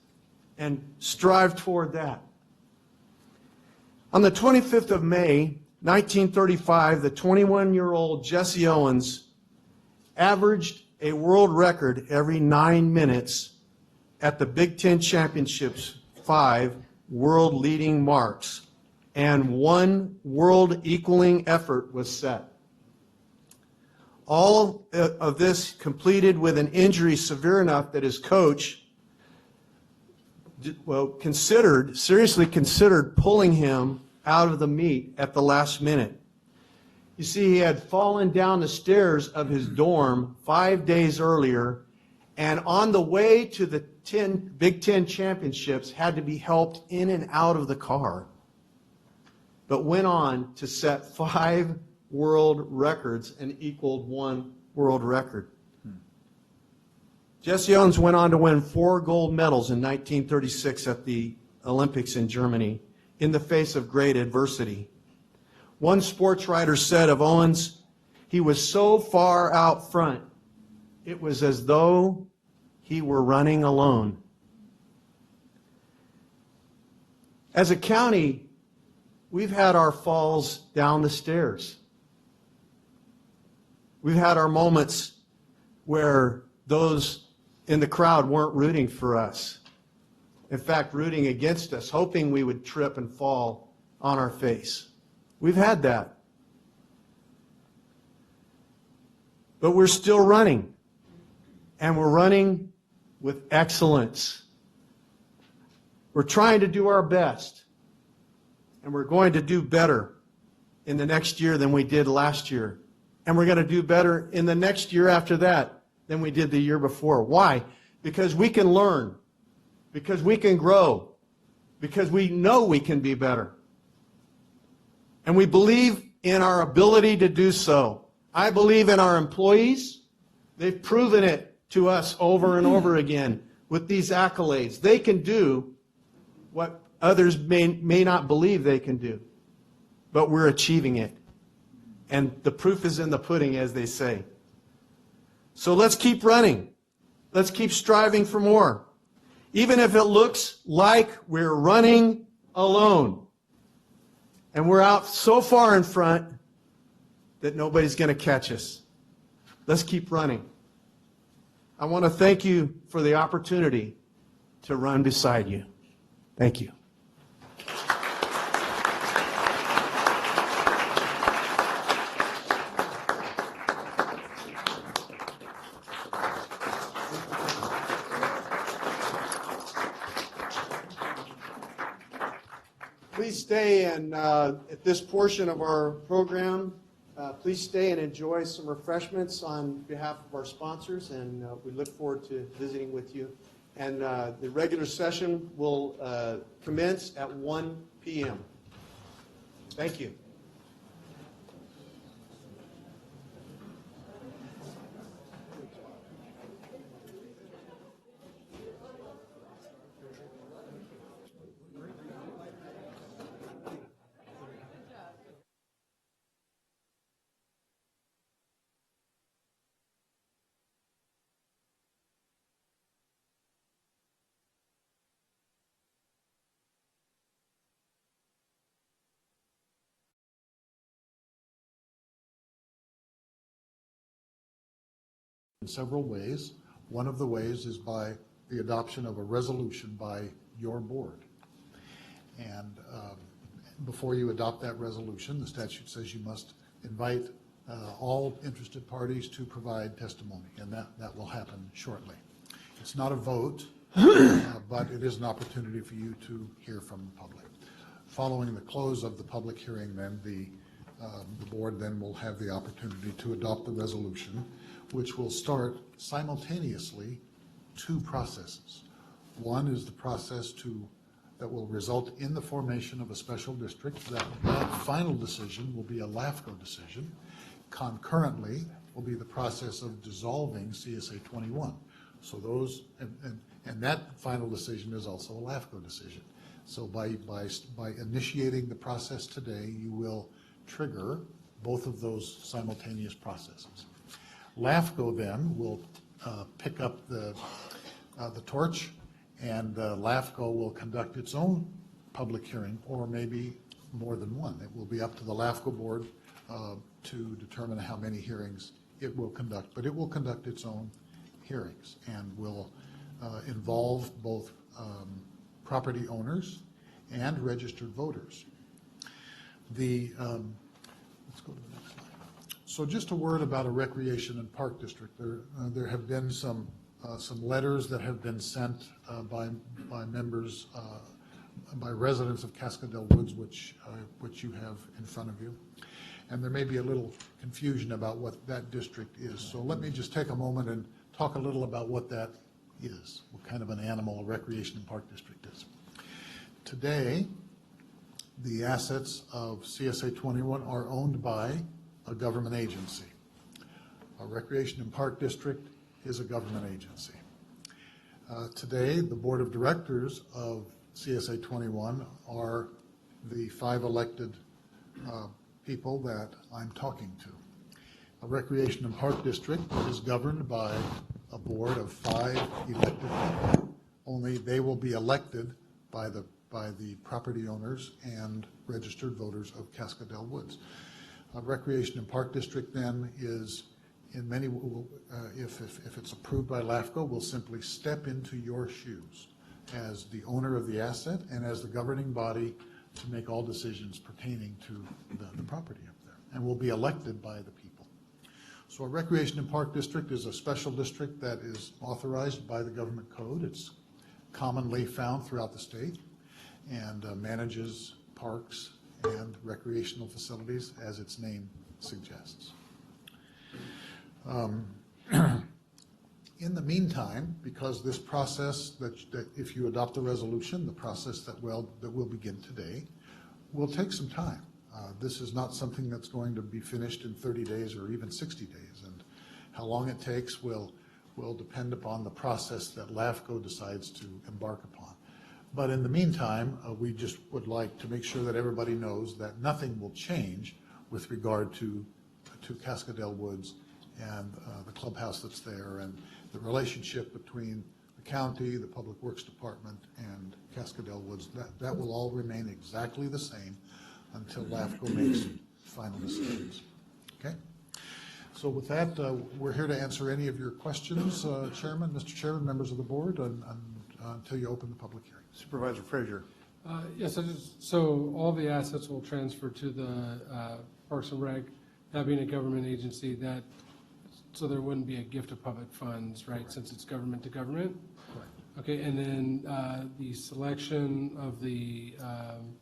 and strive toward that. On the 25th of May, 1935, the 21-year-old Jesse Owens averaged a world record every 9 minutes at the Big Ten Championships 5 world leading marks, and 1 world equaling effort was set. All of this completed with an injury severe enough that his coach seriously considered pulling him out of the meet at the last minute. You see, he had fallen down the stairs of his dorm 5 days earlier, and on the way to the Big Ten Championships had to be helped in and out of the car, but went on to set 5 world records and equaled 1 world record. Jesse Owens went on to win 4 gold medals in 1936 at the Olympics in Germany in the face of great adversity. One sports writer said of Owens, he was so far out front, it was as though he were running alone. As a county, we've had our falls down the stairs. We've had our moments where those in the crowd weren't rooting for us. In fact, rooting against us, hoping we would trip and fall on our face. We've had that. But we're still running. And we're running with excellence. We're trying to do our best. And we're going to do better in the next year than we did last year. And we're going to do better in the next year after that than we did the year before. Why? Because we can learn. Because we can grow. Because we know we can be better. And we believe in our ability to do so. I believe in our employees. They've proven it to us over and over again with these accolades. They can do what others may not believe they can do. But we're achieving it. And the proof is in the pudding, as they say. So let's keep running. Let's keep striving for more. Even if it looks like we're running alone. And we're out so far in front that nobody's going to catch us. Let's keep running. I want to thank you for the opportunity to run beside you. Thank you. Please stay and at this portion of our program, please stay and enjoy some refreshments on behalf of our sponsors, and we look forward to visiting with you. And the regular session will commence at 1 p.m. Thank you.
In several ways. One of the ways is by the adoption of a resolution by your board. And before you adopt that resolution, the statute says you must invite all interested parties to provide testimony, and that will happen shortly. It's not a vote, but it is an opportunity for you to hear from the public. Following the close of the public hearing, then the the board then will have the opportunity to adopt the resolution, which will start simultaneously two processes. One is the process that will result in the formation of a special district. That final decision will be a LAFCO decision. Concurrently will be the process of dissolving CSA 21. So those, and that final decision is also a LAFCO decision. So by initiating the process today, you will trigger both of those simultaneous processes. LAFCO then will pick up the torch, and LAFCO will conduct its own public hearing, or maybe more than one. It will be up to the LAFCO board to determine how many hearings it will conduct, but it will conduct its own hearings and will involve both property owners and registered voters. Let's go to the next slide. So just a word about a recreation and park district. There have been some letters that have been sent by members, by residents of Cascadel Woods, which you have in front of you. And there may be a little confusion about what that district is. So let me just take a moment and talk a little about what that is, what kind of an animal a recreation and park district is. Today, the assets of CSA 21 are owned by a government agency. A recreation and park district is a government agency. Today, the board of directors of CSA 21 are the 5 elected people that I'm talking to. A recreation and park district is governed by a board of 5 elected people. Only they will be elected by the property owners and registered voters of Cascadel Woods. A recreation and park district then is, in many, if it's approved by LAFCO, will simply step into your shoes as the owner of the asset and as the governing body to make all decisions pertaining to the property up there, and will be elected by the people. So a recreation and park district is a special district that is authorized by the government code. It's commonly found throughout the state and manages parks and recreational facilities as its name suggests. In the meantime, because this process that if you adopt the resolution, the process that will begin today will take some time. This is not something that's going to be finished in 30 days or even 60 days, and how long it takes will depend upon the process that LAFCO decides to embark upon. But in the meantime, we just would like to make sure that everybody knows that nothing will change with regard to Cascadel Woods and the clubhouse that's there, and the relationship between the county, the Public Works Department, and Cascadel Woods. That will all remain exactly the same until LAFCO makes final decisions. Okay? So with that, we're here to answer any of your questions, Chairman, Mr. Chairman, members of the board, until you open the public hearing.
Supervisor Frazier.
Yes, so all the assets will transfer to the Parks and Rec, that being a government agency, so there wouldn't be a gift of public funds, right, since it's government to government?
Correct.
Okay, and then the selection of the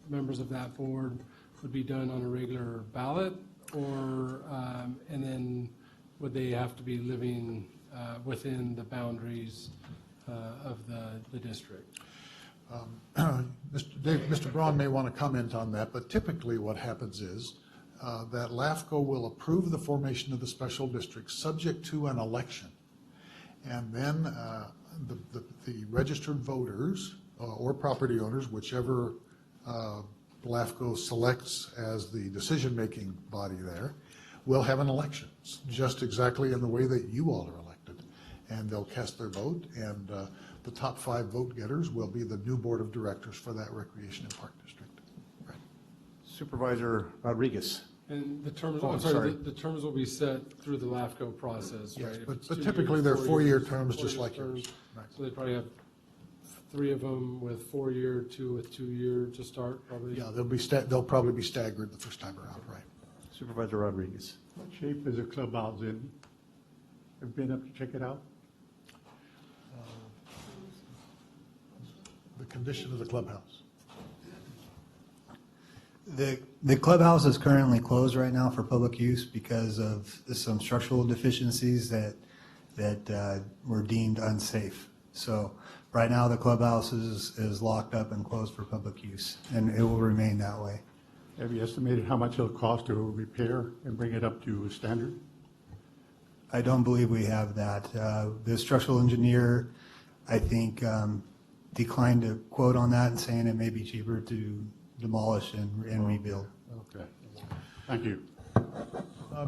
members of that board would be done on a regular ballot, or, and then would they have to be living within the boundaries of the district?
Mr. Braun may want to comment on that, but typically what happens is that LAFCO will approve the formation of the special district subject to an election. And then the registered voters or property owners, whichever LAFCO selects as the decision-making body there, will have an election, just exactly in the way that you all are elected. And they'll cast their vote, and the top 5 vote getters will be the new board of directors for that recreation and park district. Right.
Supervisor Rodriguez.
And the terms,
Oh,
I'm
I'm
sorry,
sorry.
the terms will be set through the LAFCO process, right?
Yes,
If
but
it's 2
typically
years,
they're
4
4-year
years,
terms,
4
just
year
like yours.
terms.
Right.
So they probably have 3 of them with 4-year, 2 with 2-year to start, probably.
Yeah, they'll probably be staggered the first time around, right?
Supervisor Rodriguez.
What shape is the clubhouse in? Have you been up to check it out?
The condition of the clubhouse.
The clubhouse is currently closed right now for public use because of some structural deficiencies that were deemed unsafe. So right now, the clubhouse is locked up and closed for public use, and it will remain that way.
Have you estimated how much it'll cost to repair and bring it up to standard?
I don't believe we have that. The structural engineer, I think, declined to quote on that and saying it may be cheaper to demolish and rebuild.
Okay, thank you.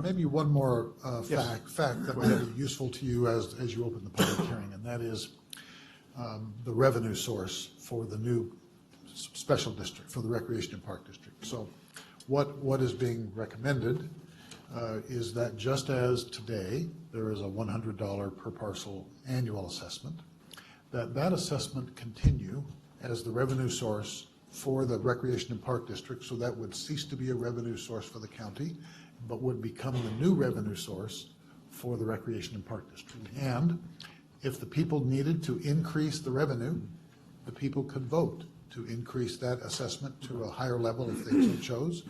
Maybe one more
Yes.
fact that might be useful to you as you open the public hearing, and that is the revenue source for the new special district, for the Recreation and Park District. So what is being recommended is that just as today, there is a $100 per parcel annual assessment, that assessment continue as the revenue source for the Recreation and Park District, so that would cease to be a revenue source for the county, but would become the new revenue source for the Recreation and Park District. And if the people needed to increase the revenue, the people could vote to increase that assessment to a higher level if they so chose,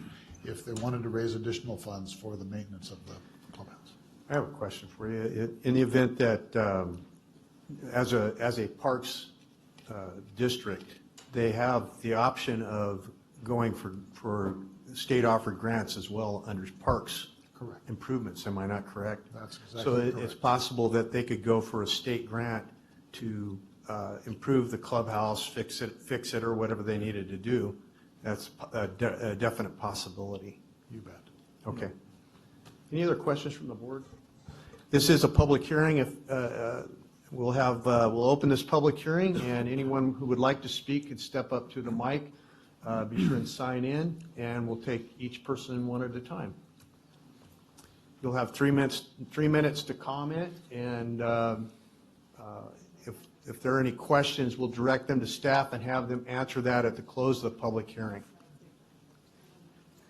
if they wanted to raise additional funds for the maintenance of the clubhouse.
I have a question for you. In the event that, as a parks district, they have the option of going for state-offered grants as well under parks
Correct.
improvements, am I not correct?
That's exactly
So
correct.
it's possible that they could go for a state grant to improve the clubhouse, fix it, or whatever they needed to do. That's a definite possibility.
You bet.
Okay. Any other questions from the board? This is a public hearing. If we'll open this public hearing, and anyone who would like to speak can step up to the mic. Be sure and sign in, and we'll take each person one at a time. You'll have 3 minutes to comment, and if there are any questions, we'll direct them to staff and have them answer that at the close of the public hearing.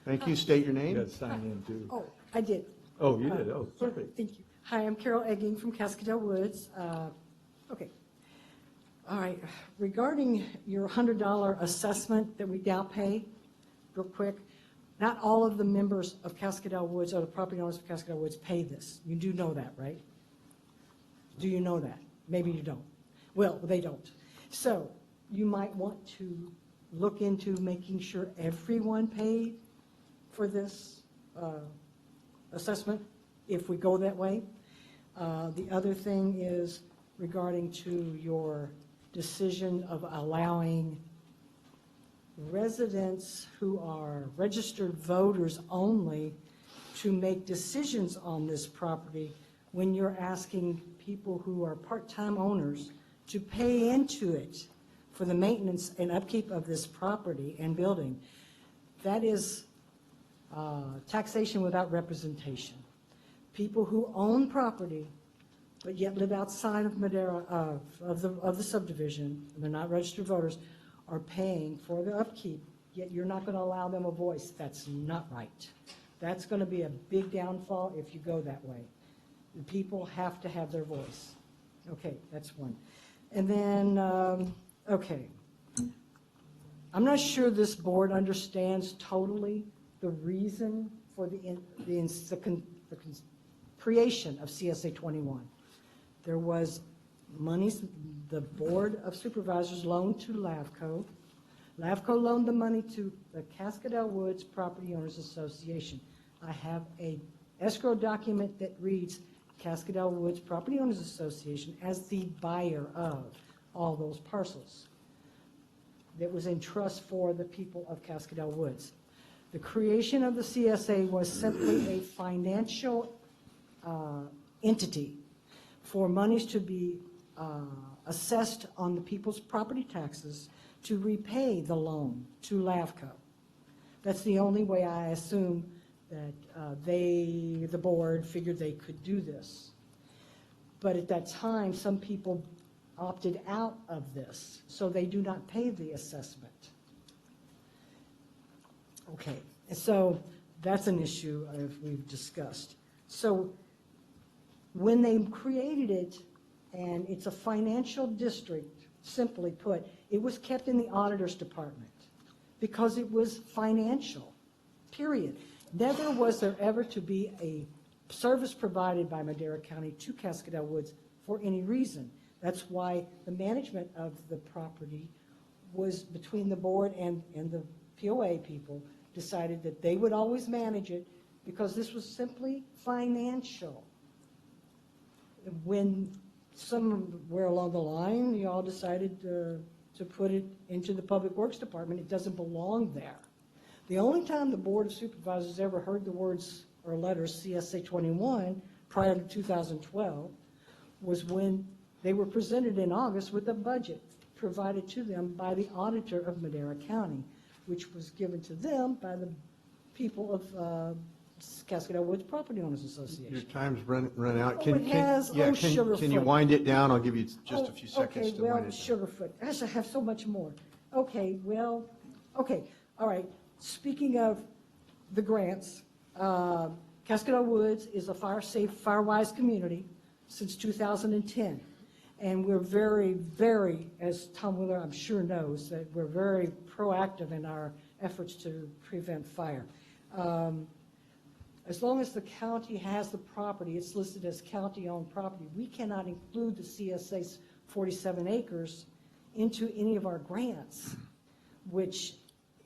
Thank you. State your
You
name.
got to sign in too.
Oh, I did.
Oh, you did? Oh, perfect.
Thank you. Hi, I'm Carol Egging from Cascadel Woods. Okay. All right. Regarding your $100 assessment that we now pay, real quick, not all of the members of Cascadel Woods or the property owners of Cascadel Woods pay this. You do know that, right? Do you know that? Maybe you don't. Well, they don't. So you might want to look into making sure everyone paid for this assessment if we go that way. The other thing is regarding to your decision of allowing residents who are registered voters only to make decisions on this property when you're asking people who are part-time owners to pay into it for the maintenance and upkeep of this property and building. That is taxation without representation. People who own property but yet live outside of Madera, of the subdivision, and they're not registered voters, are paying for the upkeep, yet you're not going to allow them a voice. That's not right. That's going to be a big downfall if you go that way. The people have to have their voice. Okay, that's one. And then, okay. I'm not sure this board understands totally the reason for the creation of CSA 21. There was monies, the Board of Supervisors loaned to LAVCO. LAVCO loaned the money to the Cascadel Woods Property Owners Association. I have a escrow document that reads Cascadel Woods Property Owners Association as the buyer of all those parcels. That was in trust for the people of Cascadel Woods. The creation of the CSA was simply a financial entity for monies to be assessed on the people's property taxes to repay the loan to LAVCO. That's the only way I assume that the board figured they could do this. But at that time, some people opted out of this, so they do not pay the assessment. Okay, so that's an issue we've discussed. So when they created it, and it's a financial district, simply put, it was kept in the auditor's department because it was financial. period. Never was there ever to be a service provided by Madera County to Cascadel Woods for any reason. That's why the management of the property was between the board and the POA people decided that they would always manage it because this was simply financial. When somewhere along the line, you all decided to put it into the Public Works Department, it doesn't belong there. The only time the Board of Supervisors ever heard the words or letters CSA 21 prior to 2012 was when they were presented in August with a budget provided to them by the auditor of Madera County, which was given to them by the people of Cascadel Woods Property Owners Association.
Your time's run out.
Oh, it has?
Yeah,
Oh,
can you
Sugarfoot.
wind it down? I'll give you just a few seconds
Okay,
to
well,
wind it down.
Sugarfoot, gosh, I have so much more. Okay, well, okay, all right. Speaking of the grants, Cascadel Woods is a fire-safe, fire-wise community since 2010. And we're very, very, as Tom Wheeler I'm sure knows, that we're very proactive in our efforts to prevent fire. As long as the county has the property, it's listed as county-owned property, we cannot include the CSA's 47 acres into any of our grants, which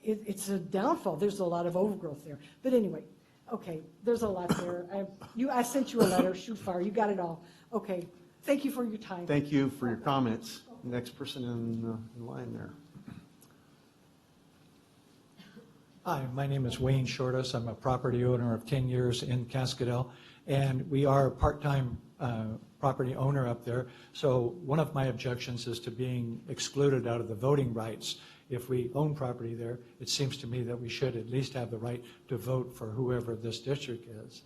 it's a downfall. There's a lot of overgrowth there. But anyway, okay, there's a lot there. I sent you a letter, shoot fire, you got it all. Okay, thank you for your time.
Thank you for your comments. Next person in line there.
Hi, my name is Wayne Shortus. I'm a property owner of 10 years in Cascadel, and we are a part-time property owner up there. So one of my objections is to being excluded out of the voting rights. If we own property there, it seems to me that we should at least have the right to vote for whoever this district is.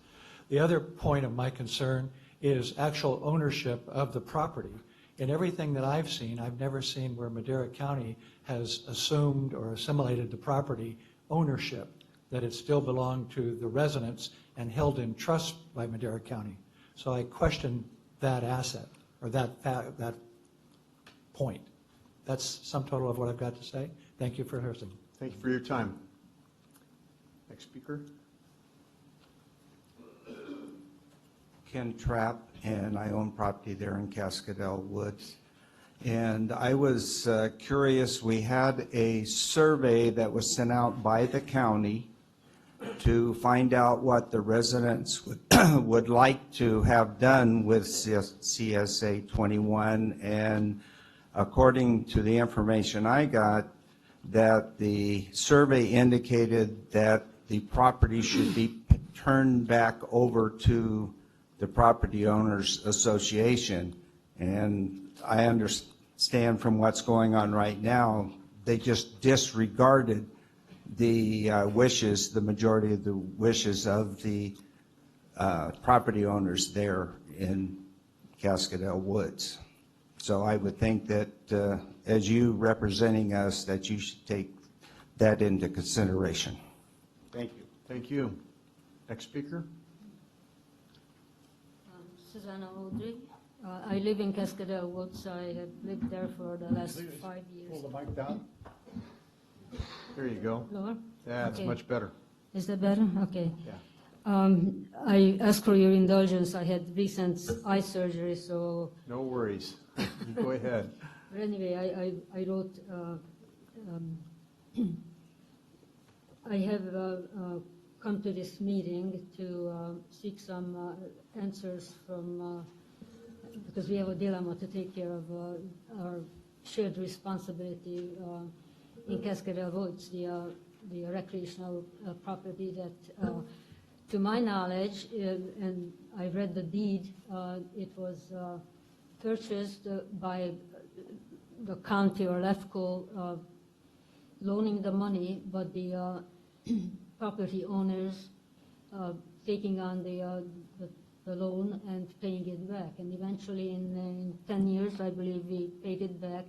The other point of my concern is actual ownership of the property. In everything that I've seen, I've never seen where Madera County has assumed or assimilated the property ownership, that it still belonged to the residents and held in trust by Madera County. So I question that asset, or that point. That's sum total of what I've got to say. Thank you for listening.
Thank you for your time. Next speaker.
Ken Trapp, and I own property there in Cascadel Woods. And I was curious, we had a survey that was sent out by the county to find out what the residents would like to have done with CSA 21. And according to the information I got, that the survey indicated that the property should be turned back over to the Property Owners Association. And I understand from what's going on right now, they just disregarded the wishes, the majority of the wishes of the property owners there in Cascadel Woods. So I would think that as you representing us, that you should take that into consideration.
Thank you. Thank you. Next speaker.
Susanna Audrey. I live in Cascadel Woods. I have lived there for the last 5 years.
Pull the mic down. There you go.
Lower?
That's
Okay.
much better.
Is that better? Okay.
Yeah.
I ask for your indulgence. I had recent eye surgery, so.
No worries. Go ahead.
But anyway, I wrote, I have come to this meeting to seek some answers from, because we have a dilemma to take care of our shared responsibility in Cascadel Woods, the recreational property that, to my knowledge, and I read the deed, it was purchased by the county or LEFCO loaning the money, but the property owners taking on the loan and paying it back. And eventually in 10 years, I believe we paid it back.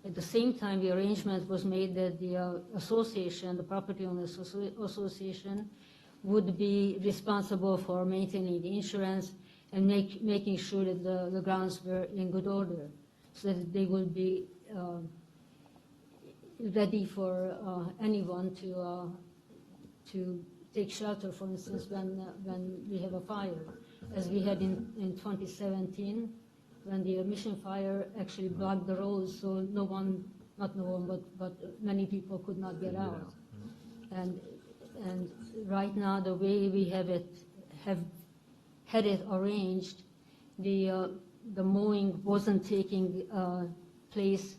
At the same time, the arrangement was made that the association, the Property Owners Association, would be responsible for maintaining the insurance and making sure that the grounds were in good order, so that they would be ready for anyone to take shelter, for instance, when we have a fire, as we had in 2017, when the mission fire actually blocked the roads, so no one, not no one, but many people could not get out. And right now, the way we have had it arranged, the mowing wasn't taking place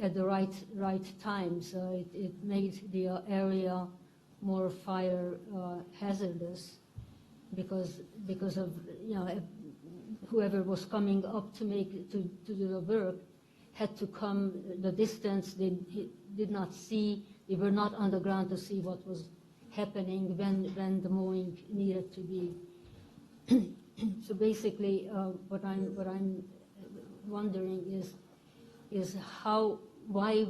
at the right time, so it made the area more fire hazardous because of, you know, whoever was coming up to do the work had to come the distance. They did not see, they were not on the ground to see what was happening when the mowing needed to be. So basically, what I'm wondering is why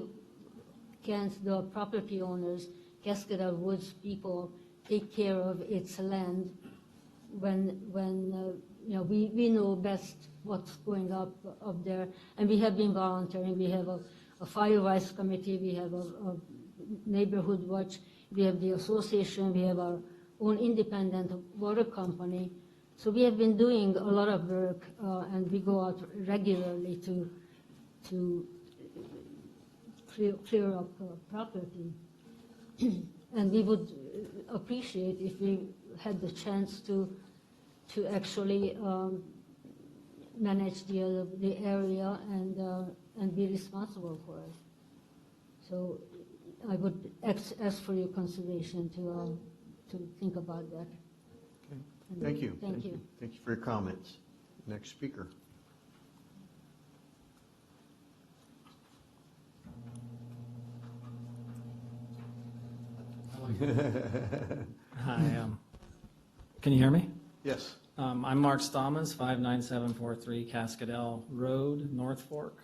can't the property owners, Cascadel Woods people, take care of its land when you know, we know best what's going up there, and we have been volunteering. We have a fire rights committee, we have a neighborhood watch, we have the association, we have our own independent water company. So we have been doing a lot of work, and we go out regularly to clear up property. And we would appreciate if we had the chance to actually manage the area and be responsible for it. So I would ask for your consideration to think about that.
Okay. Thank you.
Thank you.
Thank you for your comments. Next speaker.
Hi, can you hear me?
Yes.
I'm Mark Stamans, 59743 Cascadel Road, North Fork.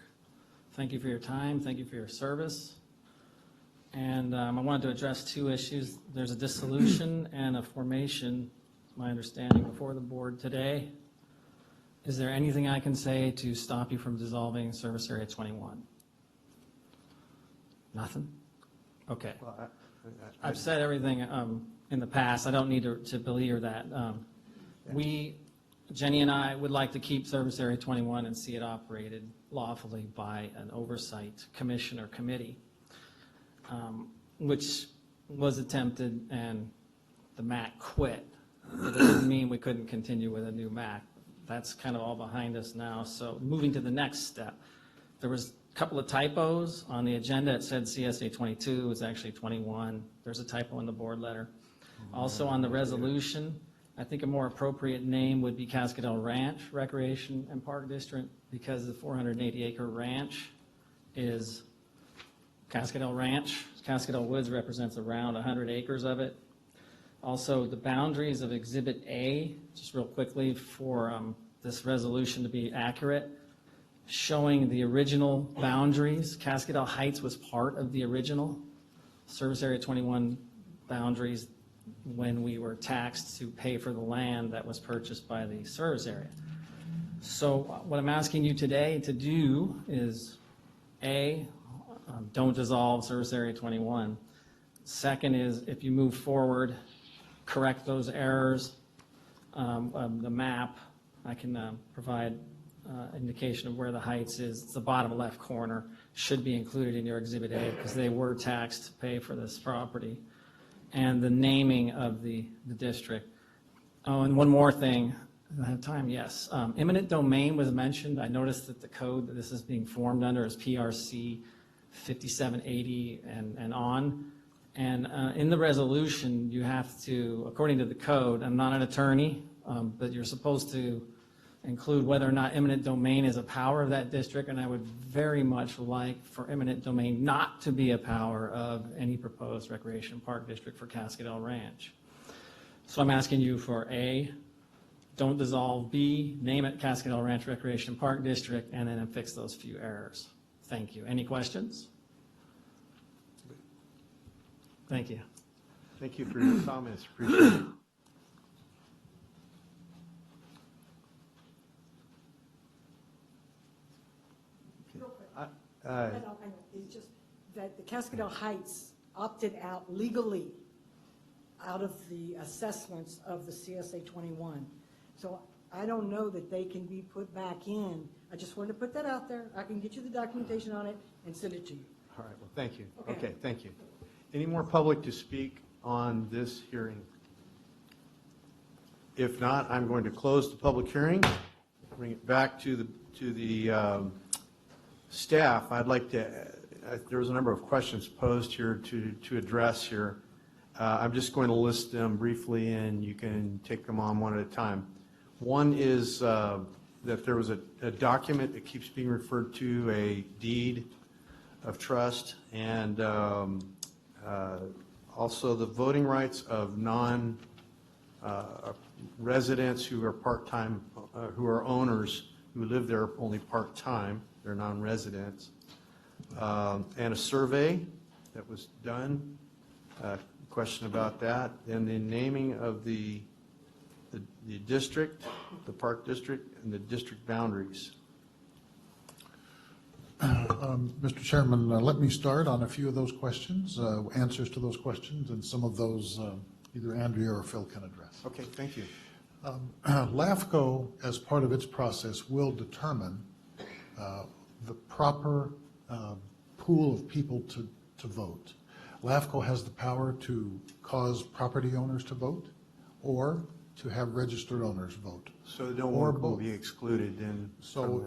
Thank you for your time. Thank you for your service. And I wanted to address two issues. There's a dissolution and a formation, my understanding, before the board today. Is there anything I can say to stop you from dissolving Service Area 21? Nothing? Okay.
Well,
I've said everything in the past. I don't need to belabor that. Jenny and I would like to keep Service Area 21 and see it operated lawfully by an oversight commission or committee, which was attempted, and the MAC quit. It doesn't mean we couldn't continue with a new MAC. That's kind of all behind us now. So moving to the next step, there was a couple of typos on the agenda. It said CSA 22, it was actually 21. There's a typo in the board letter. Also on the resolution, I think a more appropriate name would be Cascadel Ranch Recreation and Park District, because the 480-acre ranch is Cascadel Ranch. Cascadel Woods represents around 100 acres of it. Also, the boundaries of Exhibit A, just real quickly for this resolution to be accurate, showing the original boundaries. Cascadel Heights was part of the original Service Area 21 boundaries when we were taxed to pay for the land that was purchased by the service area. So what I'm asking you today to do is, A, don't dissolve Service Area 21. Second is, if you move forward, correct those errors. The map, I can provide indication of where the heights is. It's the bottom left corner, should be included in your Exhibit A because they were taxed to pay for this property. And the naming of the district. Oh, and one more thing. Do I have time? Yes. Eminent domain was mentioned. I noticed that the code that this is being formed under is PRC 5780 and on. And in the resolution, you have to, according to the code, I'm not an attorney, but you're supposed to include whether or not eminent domain is a power of that district, and I would very much like for eminent domain not to be a power of any proposed recreation park district for Cascadel Ranch. So I'm asking you for A, don't dissolve, B, name it Cascadel Ranch Recreation Park District, and then fix those few errors. Thank you. Any questions? Thank you.
Thank you for your comments. Appreciate it.
I know. It's just that the Cascadel Heights opted out legally out of the assessments of the CSA 21. So I don't know that they can be put back in. I just wanted to put that out there. I can get you the documentation on it and send it to you.
All right, well, thank you.
Okay.
Okay, thank you. Any more public to speak on this hearing? If not, I'm going to close the public hearing, bring it back to the staff. I'd like to, there was a number of questions posed here to address here. I'm just going to list them briefly, and you can take them on one at a time. One is that there was a document that keeps being referred to, a deed of trust, and also the voting rights of non-residents who are part-time, who are owners, who live there only part-time, they're non-residents, and a survey that was done, question about that, and the naming of the district, the park district, and the district boundaries.
Mr. Chairman, let me start on a few of those questions, answers to those questions, and some of those either Andrea or Phil can address.
Okay, thank you.
LAFCO, as part of its process, will determine the proper pool of people to vote. LAFCO has the power to cause property owners to vote or to have registered owners vote.
So no one will be excluded then?
So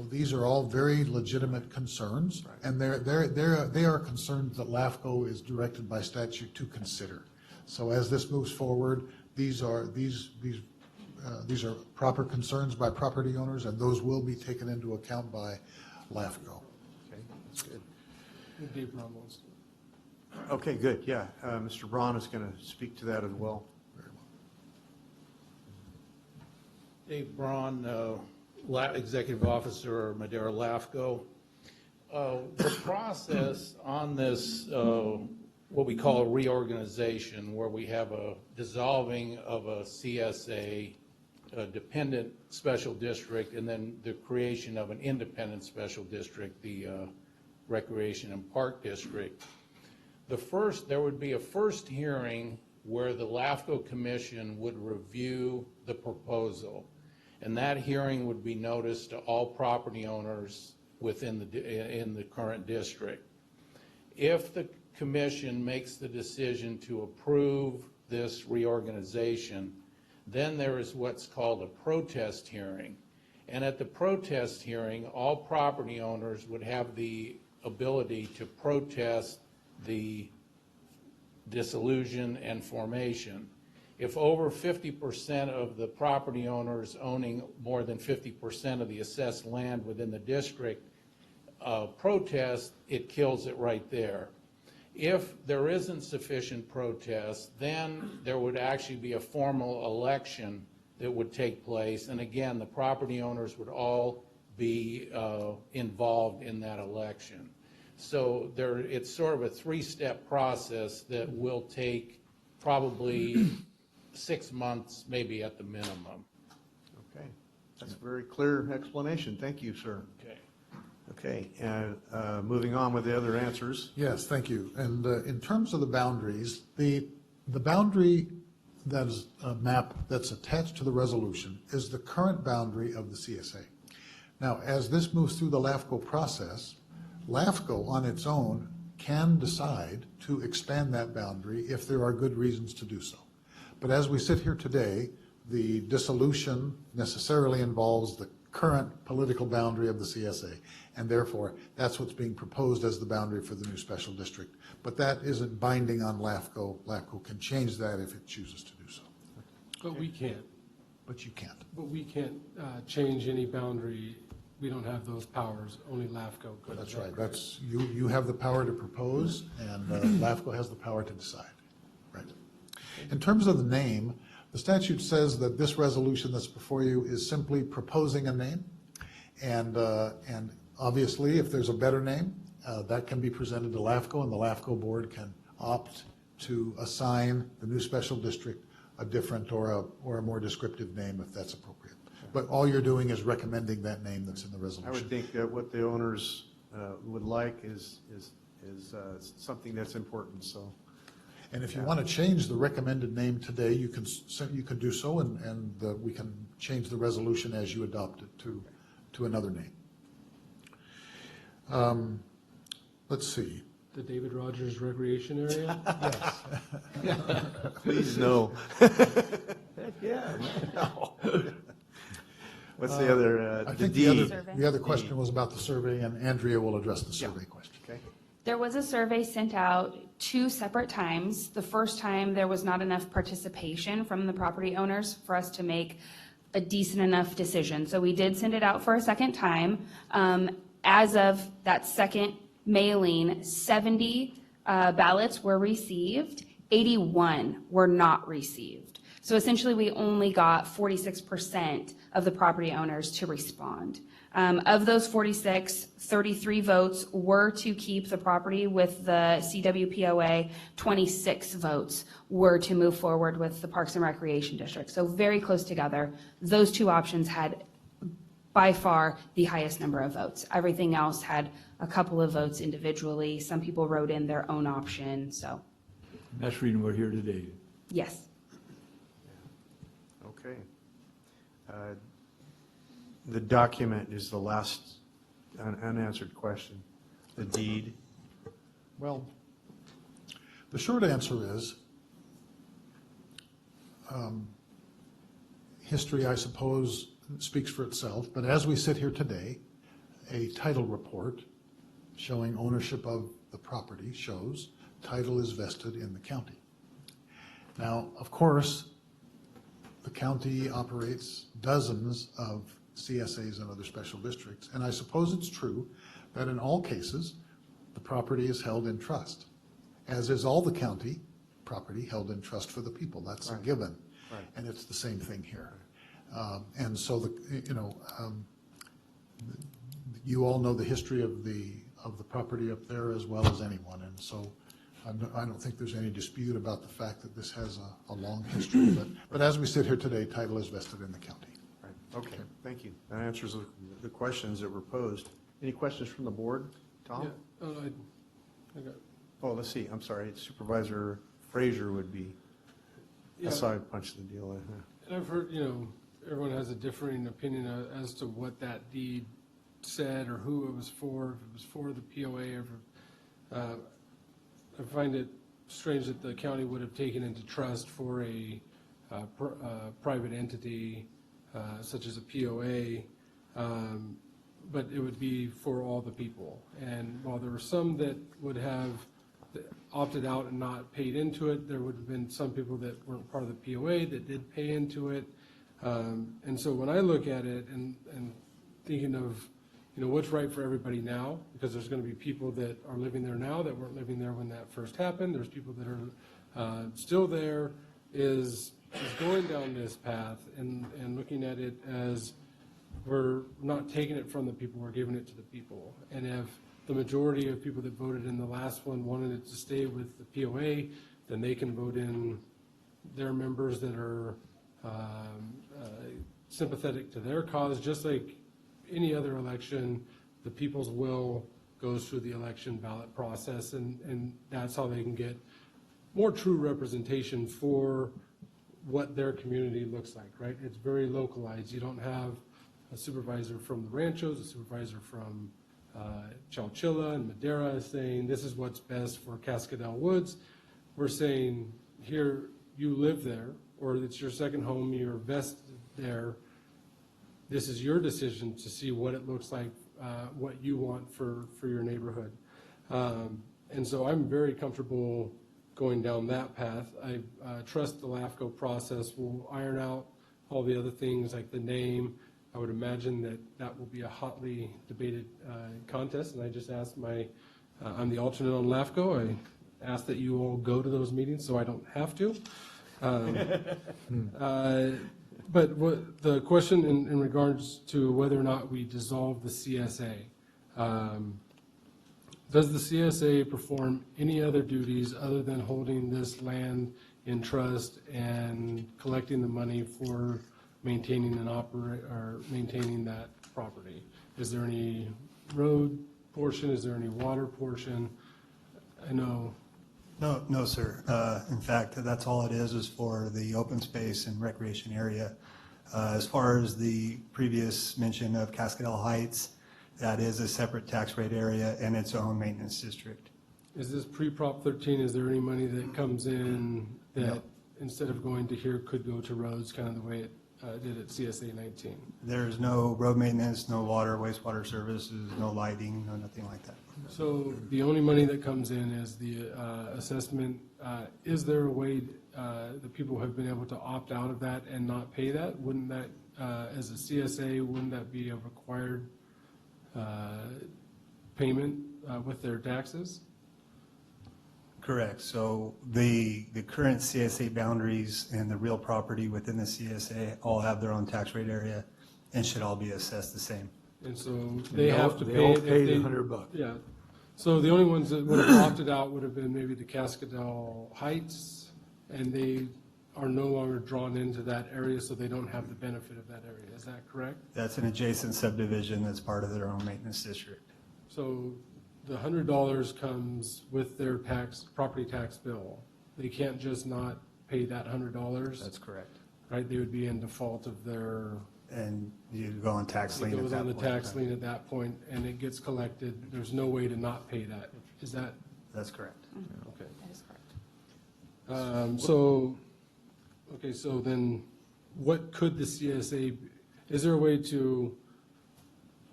these are all very legitimate concerns, and they are concerns that LAFCO is directed by statute to consider. So as this moves forward, these are proper concerns by property owners, and those will be taken into account by LAFCO.
Okay, that's good.
Dave Brown wants to.
Okay, good, yeah. Mr. Braun is going to speak to that as well.
Dave Braun, Executive Officer, Madera LAFCO. The process on this, what we call a reorganization, where we have a dissolving of a CSA, a dependent special district, and then the creation of an independent special district, the Recreation and Park District. There would be a first hearing where the LAFCO Commission would review the proposal. And that hearing would be noticed to all property owners within in the current district. If the commission makes the decision to approve this reorganization, then there is what's called a protest hearing. And at the protest hearing, all property owners would have the ability to protest the dissolution and formation. If over 50% of the property owners owning more than 50% of the assessed land within the district protest, it kills it right there. If there isn't sufficient protest, then there would actually be a formal election that would take place. And again, the property owners would all be involved in that election. So it's sort of a three-step process that will take probably 6 months, maybe at the minimum.
Okay, that's a very clear explanation. Thank you, sir.
Okay.
Okay, and moving on with the other answers.
Yes, thank you. And in terms of the boundaries, the boundary that is a map that's attached to the resolution is the current boundary of the CSA. Now, as this moves through the LAFCO process, LAFCO on its own can decide to expand that boundary if there are good reasons to do so. But as we sit here today, the dissolution necessarily involves the current political boundary of the CSA, and therefore that's what's being proposed as the boundary for the new special district. But that isn't binding on LAFCO. LAFCO can change that if it chooses to do so.
But we can't.
But you can't.
But we can't change any boundary. We don't have those powers. Only LAFCO could.
That's right. That's you have the power to propose, and LAFCO has the power to decide. Right. In terms of the name, the statute says that this resolution that's before you is simply proposing a name, and obviously, if there's a better name, that can be presented to LAFCO, and the LAFCO board can opt to assign the new special district a different or a more descriptive name if that's appropriate. But all you're doing is recommending that name that's in the resolution.
I would think that what the owners would like is something that's important, so.
And if you want to change the recommended name today, you can do so, and we can change the resolution as you adopt it to another name. Let's see.
The David Rogers Recreation Area?
Yes.
Please, no. Heck, yeah, no. What's the other,
I
the
think
deed?
the other question was about the survey, and Andrea will address the survey question.
Okay.
There was a survey sent out 2 separate times. The first time, there was not enough participation from the property owners for us to make a decent enough decision. So we did send it out for a second time. As of that second mailing, 70 ballots were received, 81 were not received. So essentially, we only got 46% of the property owners to respond. Of those 46, 33 votes were to keep the property with the CWPOA, 26 votes were to move forward with the Parks and Recreation District. So very close together. Those 2 options had by far the highest number of votes. Everything else had a couple of votes individually. Some people wrote in their own option, so.
That's the reason we're here today.
Yes.
Okay. The document is the last unanswered question. The deed.
Well, the short answer is, history, I suppose, speaks for itself, but as we sit here today, a title report showing ownership of the property shows title is vested in the county. Now, of course, the county operates dozens of CSAs and other special districts, and I suppose it's true that in all cases, the property is held in trust, as is all the county property held in trust for the people. That's a given.
Right.
And it's the same thing here. And so, you all know the history of the property up there as well as anyone, and so I don't think there's any dispute about the fact that this has a long history, but as we sit here today, title is vested in the county.
Right. Okay, thank you. That answers the questions that were posed. Any questions from the board? Tom?
Yeah, I got.
Oh, let's see, I'm sorry, Supervisor Frazier would be, that's how I punched the deal.
And I've heard, everyone has a differing opinion as to what that deed said or who it was for, if it was for the POA or, I find it strange that the county would have taken into trust for a private entity such as a POA, but it would be for all the people. And while there were some that would have opted out and not paid into it, there would have been some people that weren't part of the POA that did pay into it. And so when I look at it and thinking of, what's right for everybody now, because there's going to be people that are living there now that weren't living there when that first happened. There's people that are still there, is going down this path and looking at it as we're not taking it from the people, we're giving it to the people. And if the majority of people that voted in the last one wanted it to stay with the POA, then they can vote in their members that are sympathetic to their cause, just like any other election. The people's will goes through the election ballot process, and that's how they can get more true representation for what their community looks like, right? It's very localized. You don't have a supervisor from the Ranchos, a supervisor from Chowchilla and Madera saying this is what's best for Cascadel Woods. We're saying here, you live there, or it's your second home, you're vested there. This is your decision to see what it looks like, what you want for your neighborhood. And so I'm very comfortable going down that path. I trust the LAFCO process will iron out all the other things like the name. I would imagine that will be a hotly debated contest, and I just asked I'm the alternate on LAFCO. I ask that you all go to those meetings so I don't have to. But the question in regards to whether or not we dissolve the CSA, does the CSA perform any other duties other than holding this land in trust and collecting the money for maintaining maintaining that property? Is there any road portion? Is there any water portion? I know
No, sir. In fact, that's all it is for the open space and recreation area. As far as the previous mention of Cascadel Heights, that is a separate tax rate area and its own maintenance district.
Is this pre-Prop 13, is there any money that comes in that
No.
instead of going to here could go to roads, kind of the way it did at CSA 19?
There's no road maintenance, no water, wastewater services, no lighting, no nothing like that.
So the only money that comes in is the assessment. Is there a way that people have been able to opt out of that and not pay that? Wouldn't that, as a CSA, wouldn't that be a required payment with their taxes?
Correct. So the current CSA boundaries and the real property within the CSA all have their own tax rate area and should all be assessed the same.
And so they have to
They
pay.
all
if
pay
they-
the $100.
Yeah. So the only ones that would have opted out would have been maybe the Cascadel Heights, and they are no longer drawn into that area, so they don't have the benefit of that area. Is that correct?
That's an adjacent subdivision that's part of their own maintenance district.
So the $100 comes with their property tax bill. They can't just not pay that $100?
That's correct.
Right, they would be in default of their.
And you go on tax lien
It
at
goes
that
on the
point.
tax lien at that point, and it gets collected. There's no way to not pay that. Is that?
That's correct.
Okay.
That is correct.
So then what could the CSA, is there a way to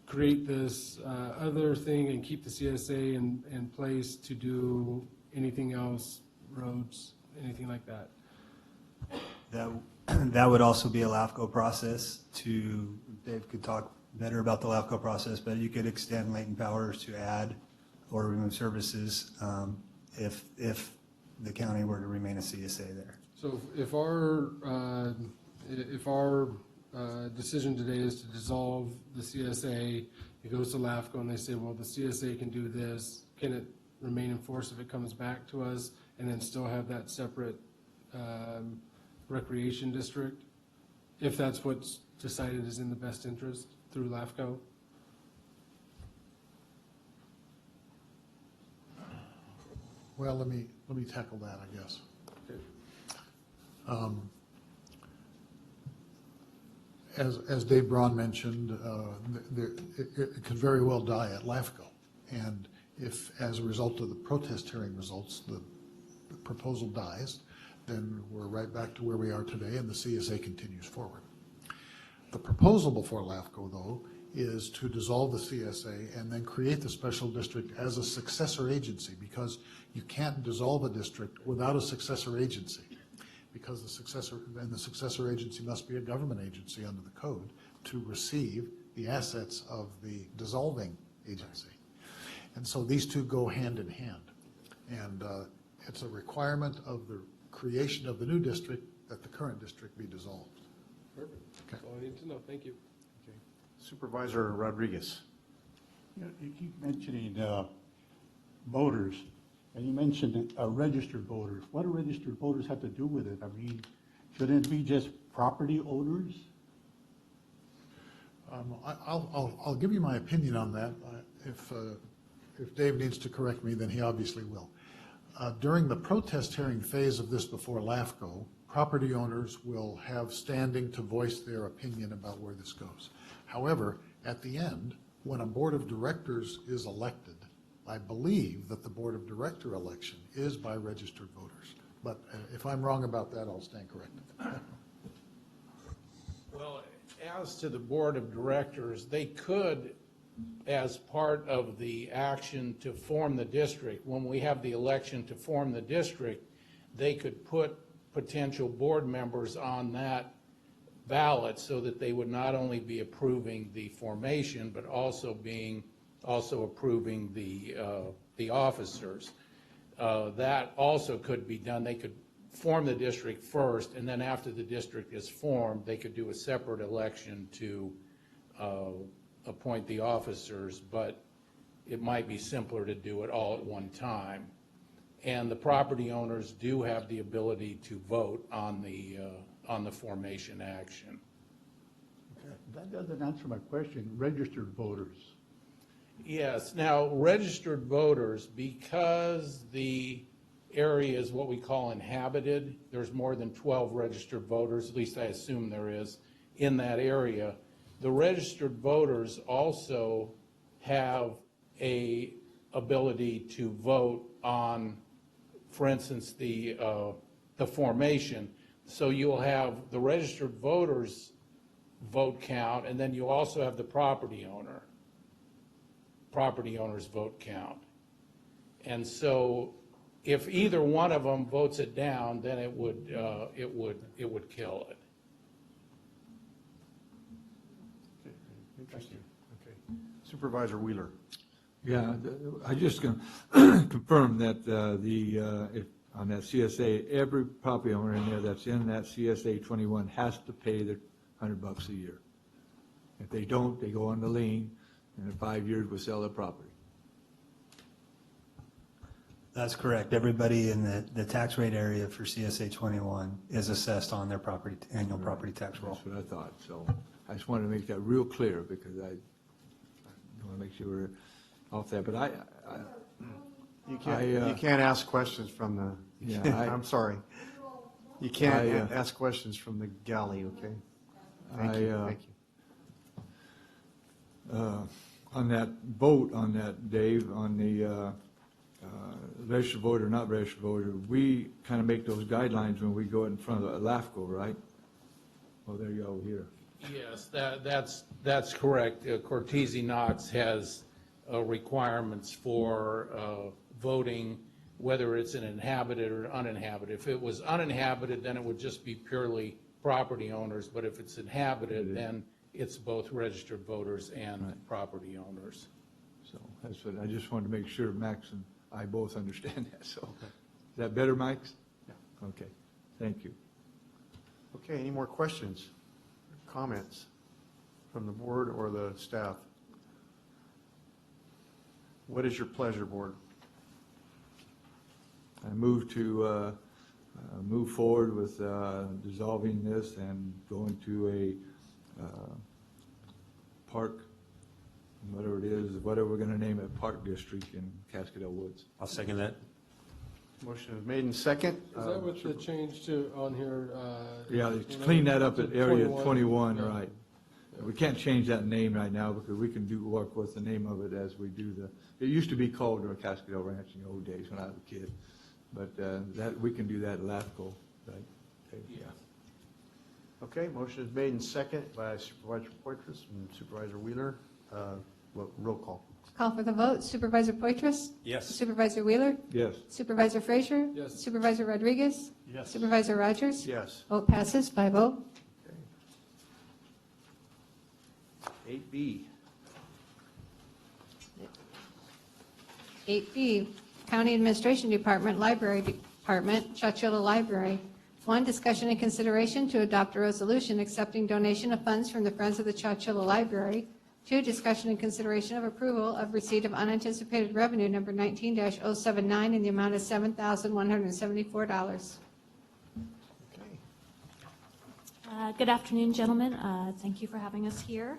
create this other thing and keep the CSA in place to do anything else, roads, anything like that?
That would also be a LAFCO process to, Dave could talk better about the LAFCO process, but you could extend latent powers to add or remove services if the county were to remain a CSA there.
So if our decision today is to dissolve the CSA, it goes to LAFCO and they say, well, the CSA can do this, can it remain in force if it comes back to us and then still have that separate recreation district, if that's what's decided is in the best interest through LAFCO?
Well, let me tackle that, I guess. As Dave Braun mentioned, it could very well die at LAFCO. And if, as a result of the protest hearing results, the proposal dies, then we're right back to where we are today and the CSA continues forward. The proposal before LAFCO, though, is to dissolve the CSA and then create the special district as a successor agency, because you can't dissolve a district without a successor agency, because the successor agency must be a government agency under the code to receive the assets of the dissolving agency. And so these two go hand in hand. And it's a requirement of the creation of the new district that the current district be dissolved.
Perfect. That's all I need to know. Thank you.
Supervisor Rodriguez. You keep mentioning voters, and you mentioned registered voters. What do registered voters have to do with it? I mean, shouldn't it be just property owners?
I'll give you my opinion on that. If Dave needs to correct me, then he obviously will. During the protest hearing phase of this before LAFCO, property owners will have standing to voice their opinion about where this goes. However, at the end, when a board of directors is elected, I believe that the board of director election is by registered voters. But if I'm wrong about that, I'll stand corrected.
Well, as to the board of directors, they could, as part of the action to form the district, when we have the election to form the district, they could put potential board members on that ballot so that they would not only be approving the formation, but also approving the officers. That also could be done. They could form the district first, and then after the district is formed, they could do a separate election to appoint the officers, but it might be simpler to do it all at one time. And the property owners do have the ability to vote on the formation action.
That doesn't answer my question, registered voters.
Yes, now registered voters, because the area is what we call inhabited. There's more than 12 registered voters, at least I assume there is, in that area. The registered voters also have a ability to vote on, for instance, the formation. So you'll have the registered voters vote count, and then you also have the property owner's vote count. And so if either one of them votes it down, then it would kill it.
Interesting. Okay. Supervisor Wheeler.
Yeah, I just can confirm that if on that CSA, every property owner in there that's in that CSA 21 has to pay their $100 a year. If they don't, they go on the lien, and in 5 years, we'll sell their property.
That's correct. Everybody in the tax rate area for CSA 21 is assessed on their annual property tax roll.
That's what I thought. So I just wanted to make that real clear because I want to make sure we're off that. But
You can't ask questions from the, I'm sorry. You can't ask questions from the galley, okay? Thank you.
On that vote on that, Dave, on the registered voter, not registered voter, we kind of make those guidelines when we go in front of LAFCO, right? Oh, there you go, here.
Yes, that's correct. Cortese Knox has requirements for voting, whether it's an inhabited or uninhabited. If it was uninhabited, then it would just be purely property owners, but if it's inhabited, then it's both registered voters and property owners.
So that's what, I just wanted to make sure Max and I both understand that, so. Is that better, Max? Yeah. Okay, thank you.
Okay, any more questions, comments from the board or the staff? What is your pleasure, board?
I move to move forward with dissolving this and going to a park, whatever it is, whatever we're going to name it, park district in Cascadel Woods.
I'll second that.
Motion is made in second.
Is that what the change to on here?
Yeah, they clean that up at area 21,
yeah.
right. We can't change that name right now because we can work with the name of it as we do it used to be called the Cascadel Ranch in the old days when I was a kid. But that we can do that at LAFCO, right? Okay.
Yeah.
Okay, motion is made in second by Supervisor Poitras and Supervisor Wheeler. Roll call.
Call for the vote. Supervisor Poitras?
Yes.
Supervisor Wheeler?
Yes.
Supervisor Frazier?
Yes.
Supervisor Rodriguez?
Yes.
Supervisor Rogers?
Yes.
Vote passes 5-0.
8B.
8B, County Administration Department, Library Department, Chowchilla Library. 1, discussion and consideration to adopt a resolution accepting donation of funds from the Friends of the Chowchilla Library. 2, discussion and consideration of approval of receipt of unanticipated revenue number 19-079 in the amount of $7,174.
Good afternoon, gentlemen. Thank you for having us here.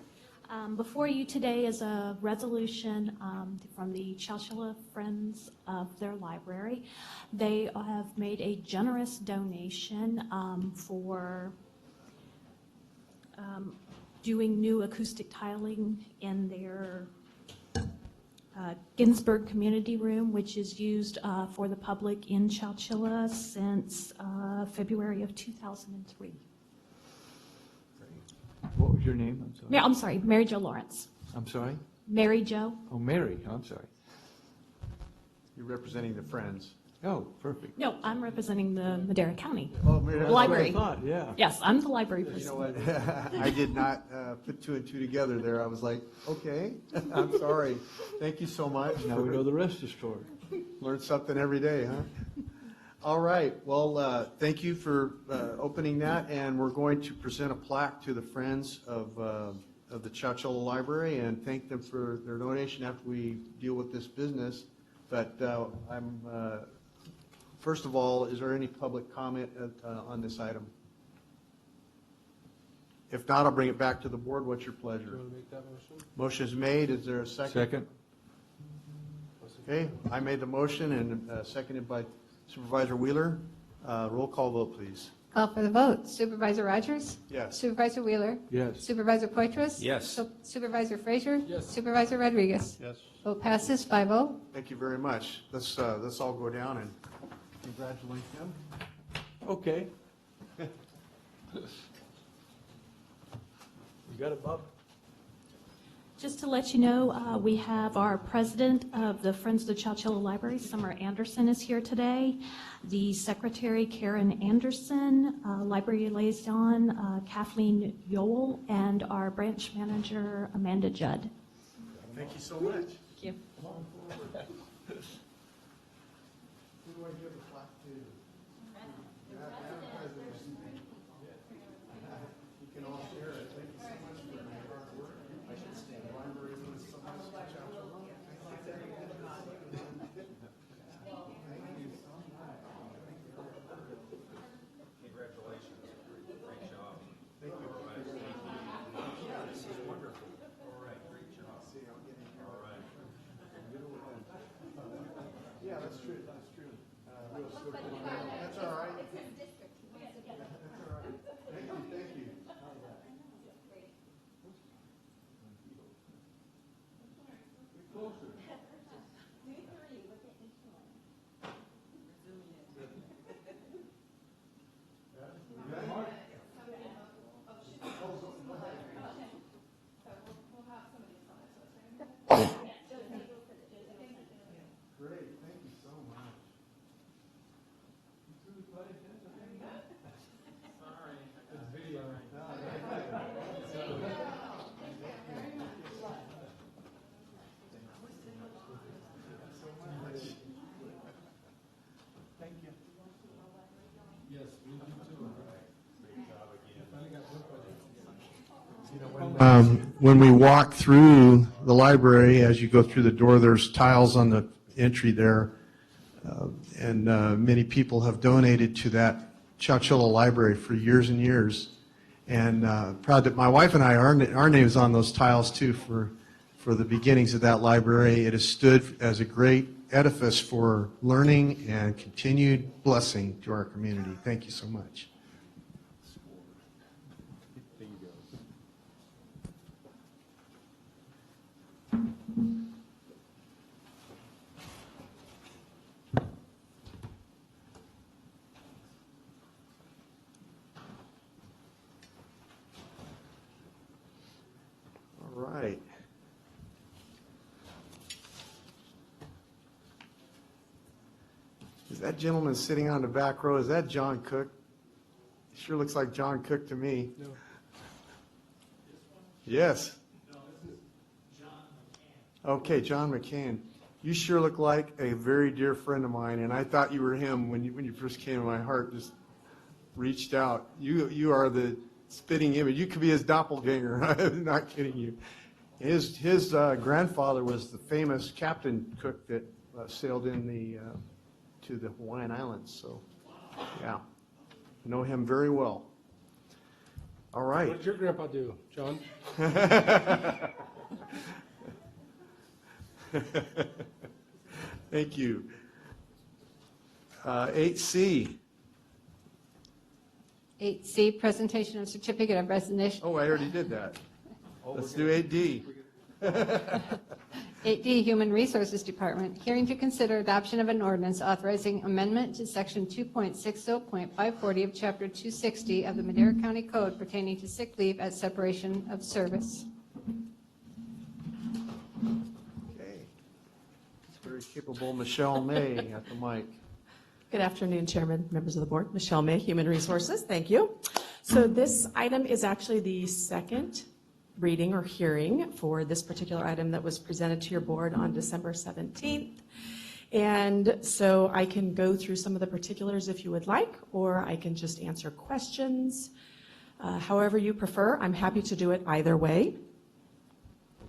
Before you today is a resolution from the Chowchilla Friends of their library. They have made a generous donation for doing new acoustic tiling in their Ginsburg Community Room, which is used for the public in Chowchilla since February of 2003.
What was your name? I'm sorry.
I'm sorry, Mary Jo Lawrence.
I'm sorry?
Mary Jo.
Oh, Mary. I'm sorry.
You're representing the Friends.
Oh, perfect.
No, I'm representing the Madera County
Mary, that's
Library.
what I thought,
yeah.
Yes, I'm the library person.
You know what? I did not put two and two together there. I was like, okay, I'm sorry. Thank you so much.
Now we know the rest of the story.
Learn something every day, huh? All right. Well, thank you for opening that, and we're going to present a plaque to the Friends of the Chowchilla Library and thank them for their donation after we deal with this business. But first of all, is there any public comment on this item? If not, I'll bring it back to the board. What's your pleasure?
You want to make that motion?
Motion is made. Is there a second?
Second.
Okay, I made the motion and seconded by Supervisor Wheeler, roll call vote, please.
Call for the vote. Supervisor Rogers?
Yes.
Supervisor Wheeler?
Yes.
Supervisor Poitras?
Yes.
Supervisor Frazier?
Yes.
Supervisor Rodriguez?
Yes.
Vote passes 5-0.
Thank you very much. Let's all go down and congratulate them.
Okay. You got it, Bob?
Just to let you know, we have our president of the Friends of the Chowchilla Library, Summer Anderson, is here today. The secretary, Karen Anderson, library liaison, Kathleen Yoel, and our branch manager, Amanda Judd.
Thank you so much.
Thank you.
Come on forward. Who do I give the plaque to? Madam President. You can all share it. Thank you so much for your hard work. I should stand. The library means so much to Chowchilla. Thank you so much. Congratulations. Great job. Thank you. Yeah, this is wonderful. All right, great job. See, I'm getting here. All right. Yeah, that's true. That's true. That's all right. It's his district. That's all right. Thank you. Thank you. Closer. Great, thank you so much. Thank you.
Yes, we do too.
Great job again.
Finally got one project.
When we walk through the library, as you go through the door, there's tiles on the entry there. And many people have donated to that Chowchilla Library for years and years. And proud that my wife and I, our name is on those tiles too for the beginnings of that library. It has stood as a great edifice for learning and continued blessing to our community. Thank you so much. All right. Is that gentleman sitting on the back row, is that John Cook? He sure looks like John Cook to me.
No.
Yes. Okay, John McCann. You sure look like a very dear friend of mine, and I thought you were him when you first came. My heart just reached out. You are the spitting image. You could be his doppelganger. I'm not kidding you. His grandfather was the famous Captain Cook that sailed in to the Hawaiian Islands. So, yeah, know him very well. All right.
What did your grandpa do, John?
Thank you. 8C.
8C, presentation of certificate of resignation.
Oh, I already did that. Let's do 8D.
8D, Human Resources Department, hearing to consider adoption of an ordinance authorizing amendment to section 2.60.540 of chapter 260 of the Madera County Code pertaining to sick leave at separation of service.
Okay. It's very capable Michelle May at the mic.
Good afternoon, Chairman, members of the board. Michelle May, Human Resources. Thank you. So this item is actually the second reading or hearing for this particular item that was presented to your board on December 17th. And so I can go through some of the particulars if you would like, or I can just answer questions. However you prefer, I'm happy to do it either way.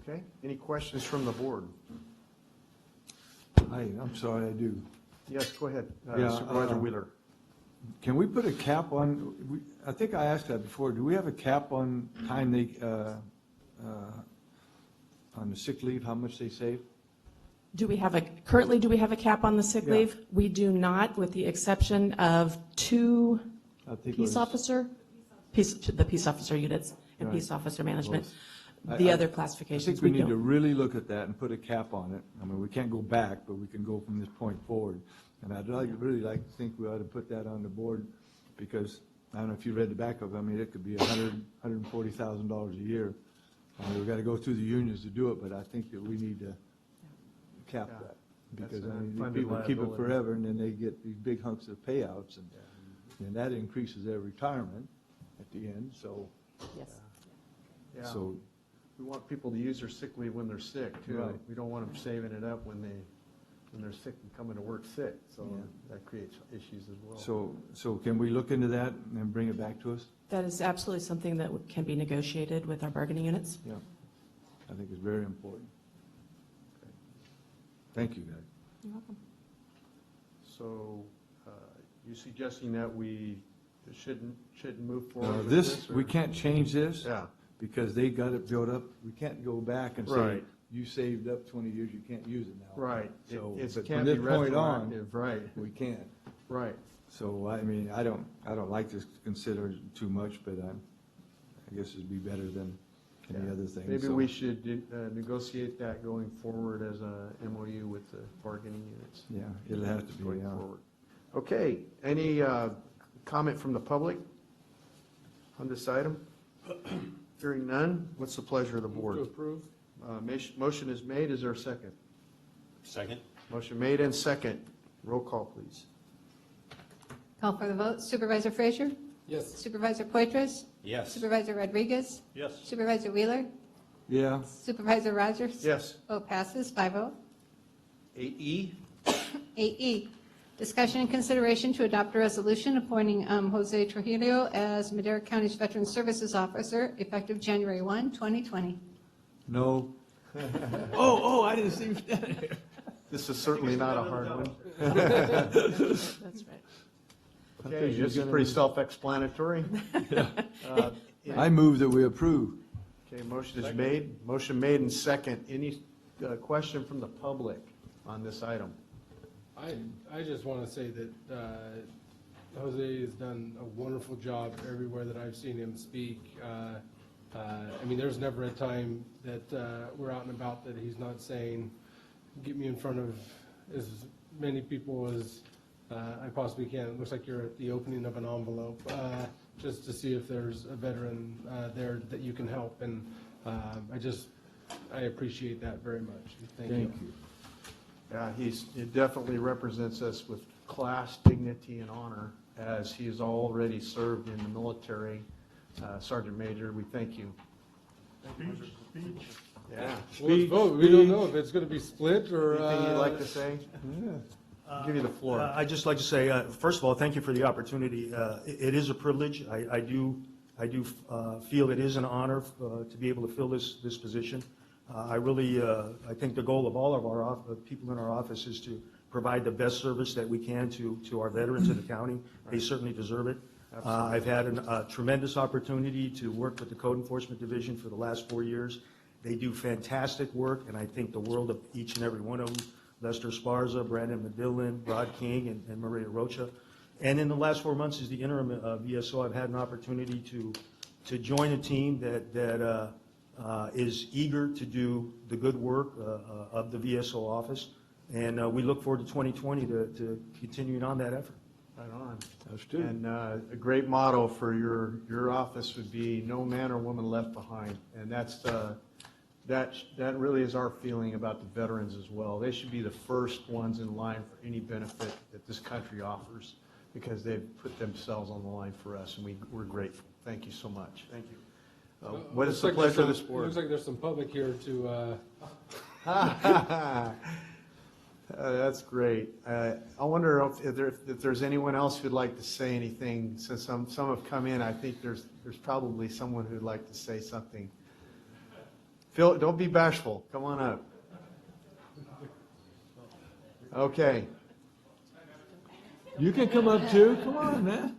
Okay. Any questions from the board?
I'm sorry, I do.
Yes, go ahead.
Yeah,
Supervisor Wheeler.
Can we put a cap on, I think I asked that before, do we have a cap on time they, on the sick leave, how much they save?
Currently, do we have a cap on the sick
Yeah.
leave? We do not, with the exception of two
I think it
peace
was-
officer, the peace officer units and
Right.
peace officer management.
I-
The
I-
other
I
classifications,
think we need to really look at that and put a cap on it. I mean, we can't go back, but we can go from this point forward. And really like to think we ought to put that on the board, because I don't know if you read the back of it, I mean, it could be $140,000 a year. I mean, we've got to go through the unions to do it, but I think that we need to cap
Yeah.
that. Because,
That's
I
an
mean, these
unfunded
people keep it
liability.
forever, and then they get these big hunks of payouts, and that increases their retirement at the end, so.
Yes.
Yeah.
So,
We want people to use their sick leave when they're sick, too.
Right.
We don't want them saving it up when they're sick and coming to work sick, so that creates issues as well.
so can we look into that and bring it back to us?
That is absolutely something that can be negotiated with our bargaining units.
Yeah, I think it's very important. Thank you, guys.
You're welcome.
So, you suggesting that we shouldn't move forward with
This,
or-
we can't change this.
Yeah.
Because they got it built up. We can't go back and say,
Right.
you saved up 20 years, you can't use it now.
Right.
So,
It
but
can't
from
be
this point on,
retroactive, right.
we can't.
Right.
So, I mean, I don't like to consider it too much, but I guess it'd be better than any other thing.
Maybe
So-
we should negotiate that going forward as a MOU with the bargaining units.
Yeah, it'll have to be,
Going
yeah.
forward. Okay, any comment from the public on this item? Hearing none, what's the pleasure of the board?
To approve?
Motion is made, is there a second?
Second.
Motion made and second. Roll call, please.
Call for the vote. Supervisor Frazier?
Yes.
Supervisor Poitras?
Yes.
Supervisor Rodriguez?
Yes.
Supervisor Wheeler?
Yeah,
Supervisor Rogers?
Yes.
Vote passes 5-0.
8E,
8E, discussion and consideration to adopt a resolution appointing Jose Trujillo as Madera County's Veteran Services Officer effective January 1, 2020.
no. Oh, I didn't see you standing there.
this is certainly not a hard one.
That's right.
Okay, this is pretty self-explanatory.
I move that we approve.
Okay, motion is made, motion made and second. Any question from the public on this item?
I just want to say that Jose has done a wonderful job everywhere that I've seen him speak. I mean, there's never a time that we're out and about that he's not saying, get me in front of as many people as I possibly can. It looks like you're at the opening of an envelope, just to see if there's a veteran there that you can help. And I appreciate that very much. Thank you.
Yeah, it definitely represents us with class, dignity, and honor, as he has already served in the military. Sergeant Major, we thank you. Yeah.
Well, let's vote. We don't know if it's going to be split or.
Anything you'd like to say? I'll give you the floor.
I'd just like to say, first of all, thank you for the opportunity. It is a privilege. I do feel it is an honor to be able to fill this position. I think the goal of all of our people in our office is to provide the best service that we can to our veterans in the county. They certainly deserve it. I've had a tremendous opportunity to work with the Code Enforcement Division for the last 4 years. They do fantastic work, and I think the world of each and every one of them. Lester Sparza, Brandon Medillin, Rod King, and Maria Rocha. And in the last 4 months as the interim VSO, I've had an opportunity to join a team that is eager to do the good work of the VSO office. And we look forward to 2020 to continuing on that effort.
Right on.
That's true.
And a great motto for your office would be "No man or woman left behind," and that really is our feeling about the veterans as well. They should be the first ones in line for any benefit that this country offers, because they've put themselves on the line for us, and we're grateful. Thank you so much.
Thank you.
What is the pleasure of this
It
board?
looks like there's some public here to.
That's great. I wonder if there's anyone else who'd like to say anything. Since some have come in, I think there's probably someone who'd like to say something. Phil, don't be bashful. Come on up. Okay.
You can come up too. Come on, man.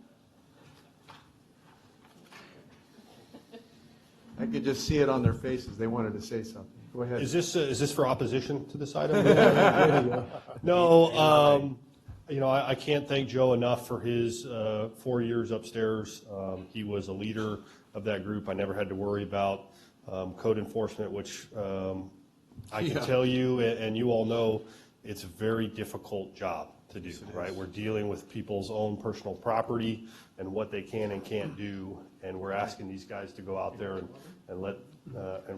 I could just see it on their faces. They wanted to say something.
Go ahead.
Is this for opposition to this item?
There you go.
No, I can't thank Joe enough for his 4 years upstairs. He was a leader of that group. I never had to worry about code enforcement, which I can tell you, and you all know, it's a very difficult job to do, right? We're dealing with people's own personal property and what they can and can't do, and we're asking these guys to go out there and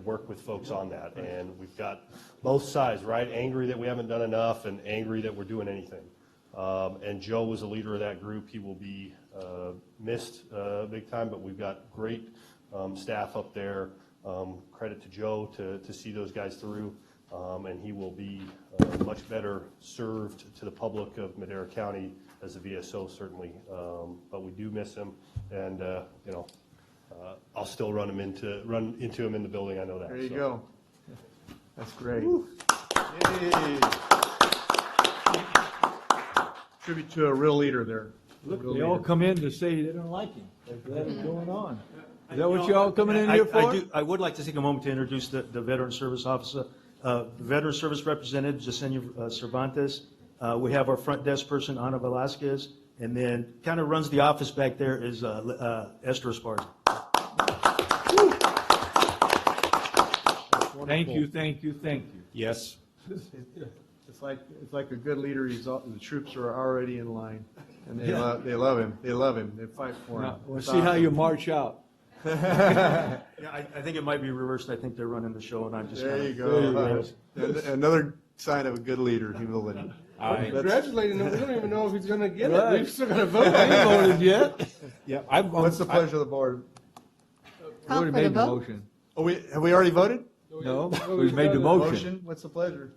work with folks on that. And we've got both sides, right? Angry that we haven't done enough and angry that we're doing anything. And Joe was a leader of that group. He will be missed big time, but we've got great staff up there. Credit to Joe to see those guys through, and he will be much better served to the public of Madera County as a VSO, certainly. But we do miss him, and I'll still run into him in the building. I know that.
There you
so.
go. That's great. Yay. Tribute to a real leader there.
Look,
Real
they all
leader.
come in to say they don't like him. That is going on. Is that what you all coming in here for?
I would like to take a moment to introduce the Veteran Service Officer, Veteran Service Representative Yesenia Cervantes. We have our front desk person, Ana Velasquez, and then kind of runs the office back there is Esther Esparza.
Thank you, thank you, thank you.
Yes.
It's like a good leader. The troops are already in line, and they love him. They love him. They fight for him.
Now, we'll
It's
see how
awesome.
you march out.
Yeah, I think it might be reversed. I think they're running the show, and I'm just
There
kinda-
you go. Another sign of a good leader, humility.
Congratulating him. We don't even know if he's going to get
Right.
it. We've still got to vote.
I ain't voted yet.
Yeah,
What's the pleasure of the board?
We already made the motion.
Oh, have we already voted?
No, we made the motion.
What's the pleasure?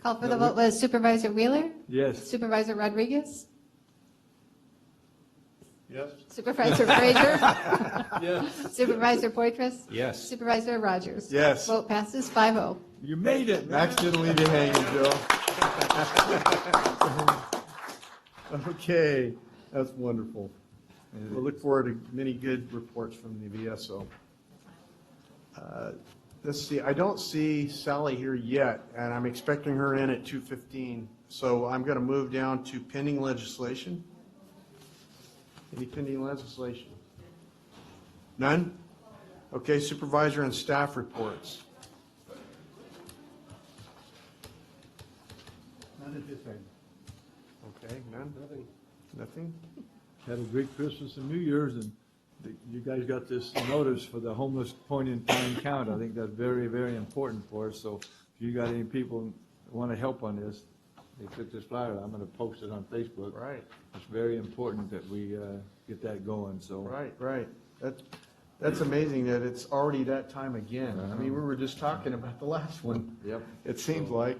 Call for the vote was Supervisor Wheeler,
Yes.
Supervisor Rodriguez,
Yes.
Supervisor Frazier,
Yes.
Supervisor Poitras,
Yes.
Supervisor Rogers.
Yes.
Vote passes 5-0.
You made it, man.
Max didn't leave you hanging, Joe. Okay, that's wonderful. We'll look forward to many good reports from the VSO. Let's see, I don't see Sally here yet, and I'm expecting her in at 2:15. So I'm going to move down to pending legislation. Any pending legislation? None? Okay, supervisor and staff reports.
None at this time.
Okay, none? Nothing?
Had a great Christmas and New Year's, and you guys got this notice for the homeless point-in-time count. I think that's very, very important for us. So if you got any people that want to help on this, they took this flyer. I'm going to post it on Facebook.
Right.
It's very important that we get that going, so.
Right. That's amazing that it's already that time again. I mean, we were just talking about the last one.
Yep.
It seems like.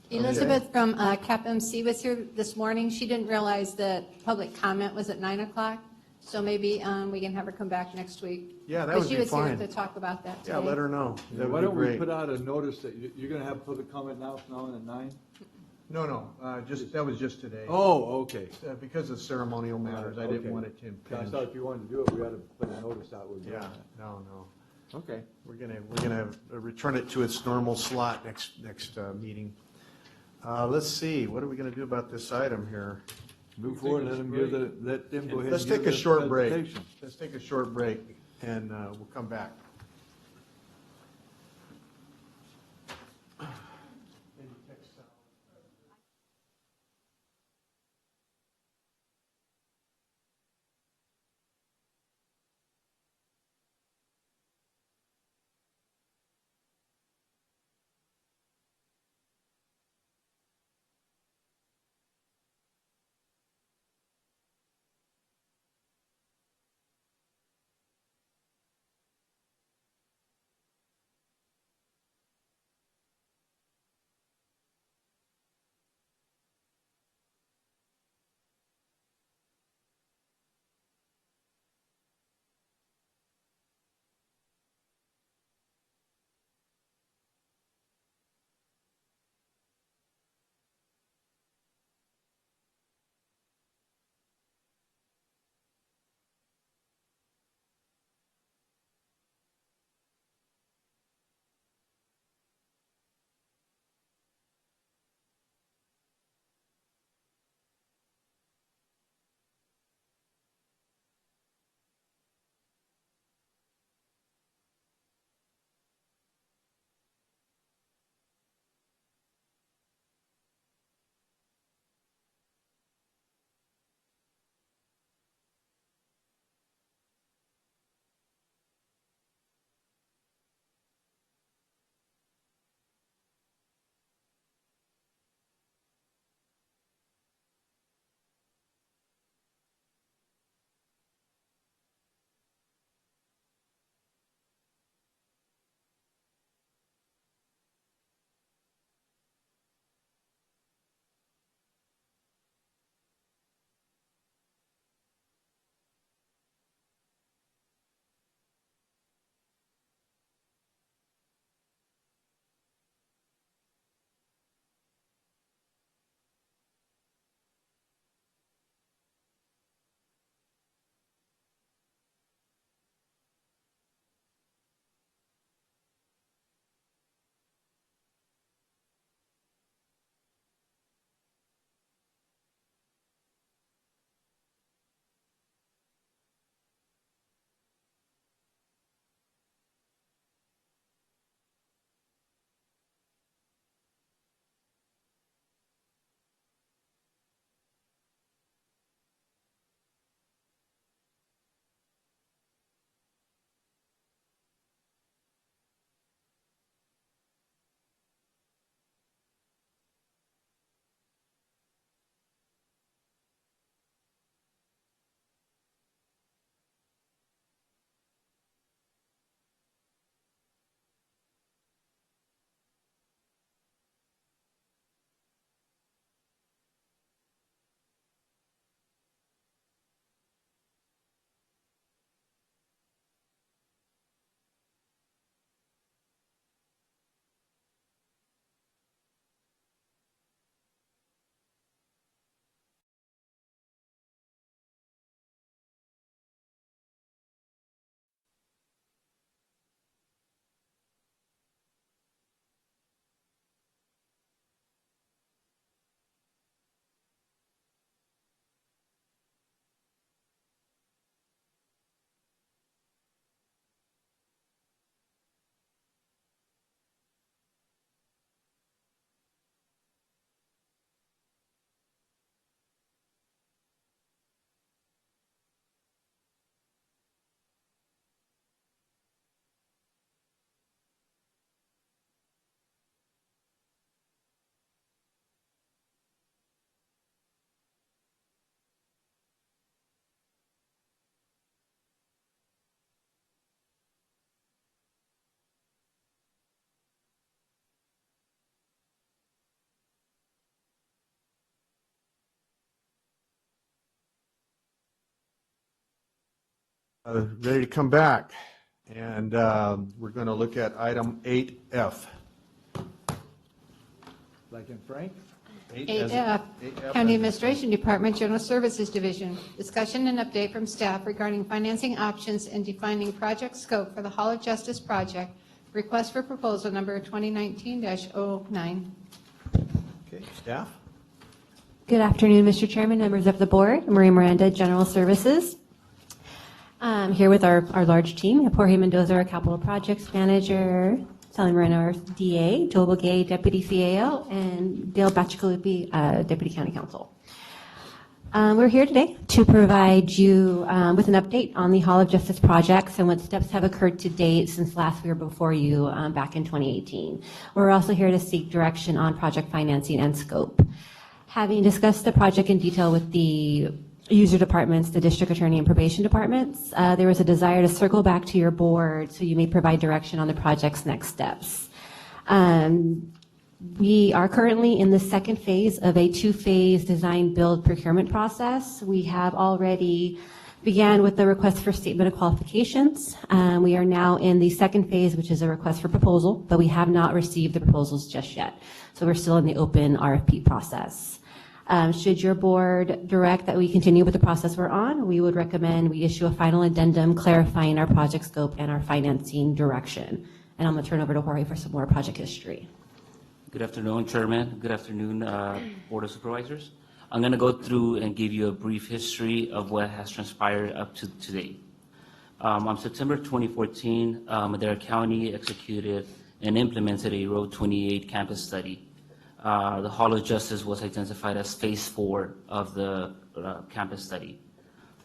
Elizabeth from CAPMC was here this morning. She didn't realize that public comment was at 9 o'clock, so maybe we can have her come back next week.
Yeah, that
But
would be
she was
fine.
here to talk about that today.
Yeah, let her know. That
Why
would be
don't we
great.
put out a notice that you're going to have public comment now at 9?
No, that was just today.
Oh, okay.
Because of ceremonial matters, I didn't
Okay.
want it to
I
impinge.
thought if you wanted to do it, we ought to put a notice out with
Yeah,
that.
no.
Okay.
We're gonna return it to its normal slot next meeting. Let's see, what are we gonna do about this item here?
Move forward, let them go ahead.
Let's
and give
take a
their
short break.
presentation.
Let's take a short break, and we'll come back. Ready to come back, and we're going to look at item 8F.
Like in Frank?
8F, County Administration Department, General Services Division. Discussion and update from staff regarding financing options and defining project scope for the Hall of Justice project. Request for proposal number 2019-09.
Okay, staff?
Good afternoon, Mr. Chairman, members of the board. Marie Miranda, General Services. Here with our large team, Jorge Mendoza, our Capital Projects Manager, Sally Moreno, our DA, Joel Begay, Deputy CAO, and Dale Bacigalupi, Deputy County Counsel. We're here today to provide you with an update on the Hall of Justice projects and what steps have occurred to date since last we were before you back in 2018. We're also here to seek direction on project financing and scope. Having discussed the project in detail with the user departments, the district attorney and probation departments, there was a desire to circle back to your board so you may provide direction on the project's next steps. We are currently in the second phase of a two-phase design build procurement process. We have already began with the request for statement of qualifications. We are now in the second phase, which is a request for proposal, but we have not received the proposals just yet. So we're still in the open RFP process. Should your board direct that we continue with the process we're on, we would recommend we issue a final addendum clarifying our project scope and our financing direction. And I'm going to turn over to Jorge for some more project history.
Good afternoon, Chairman. Good afternoon, Board of Supervisors. I'm going to go through and give you a brief history of what has transpired up to today. On September 2014, Madera County executed and implemented a Road 28 campus study. The Hall of Justice was identified as phase 4 of the campus study.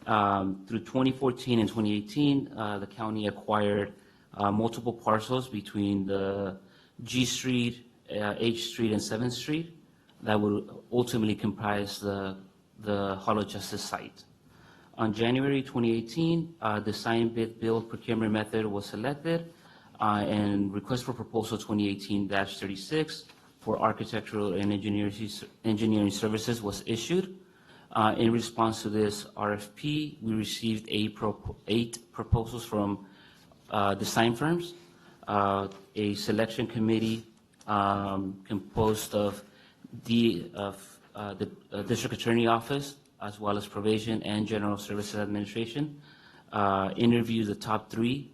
Through 2014 and 2018, the county acquired multiple parcels between the G Street, H Street, and 7th Street that would ultimately comprise the Hall of Justice site. On January 2018, the design bid build procurement method was selected, and request for proposal 2018-36 for architectural and engineering services was issued. In response to this RFP, we received 8 proposals from design firms, a selection committee composed of the District Attorney Office, as well as Probation and General Services Administration, interviewed the top 3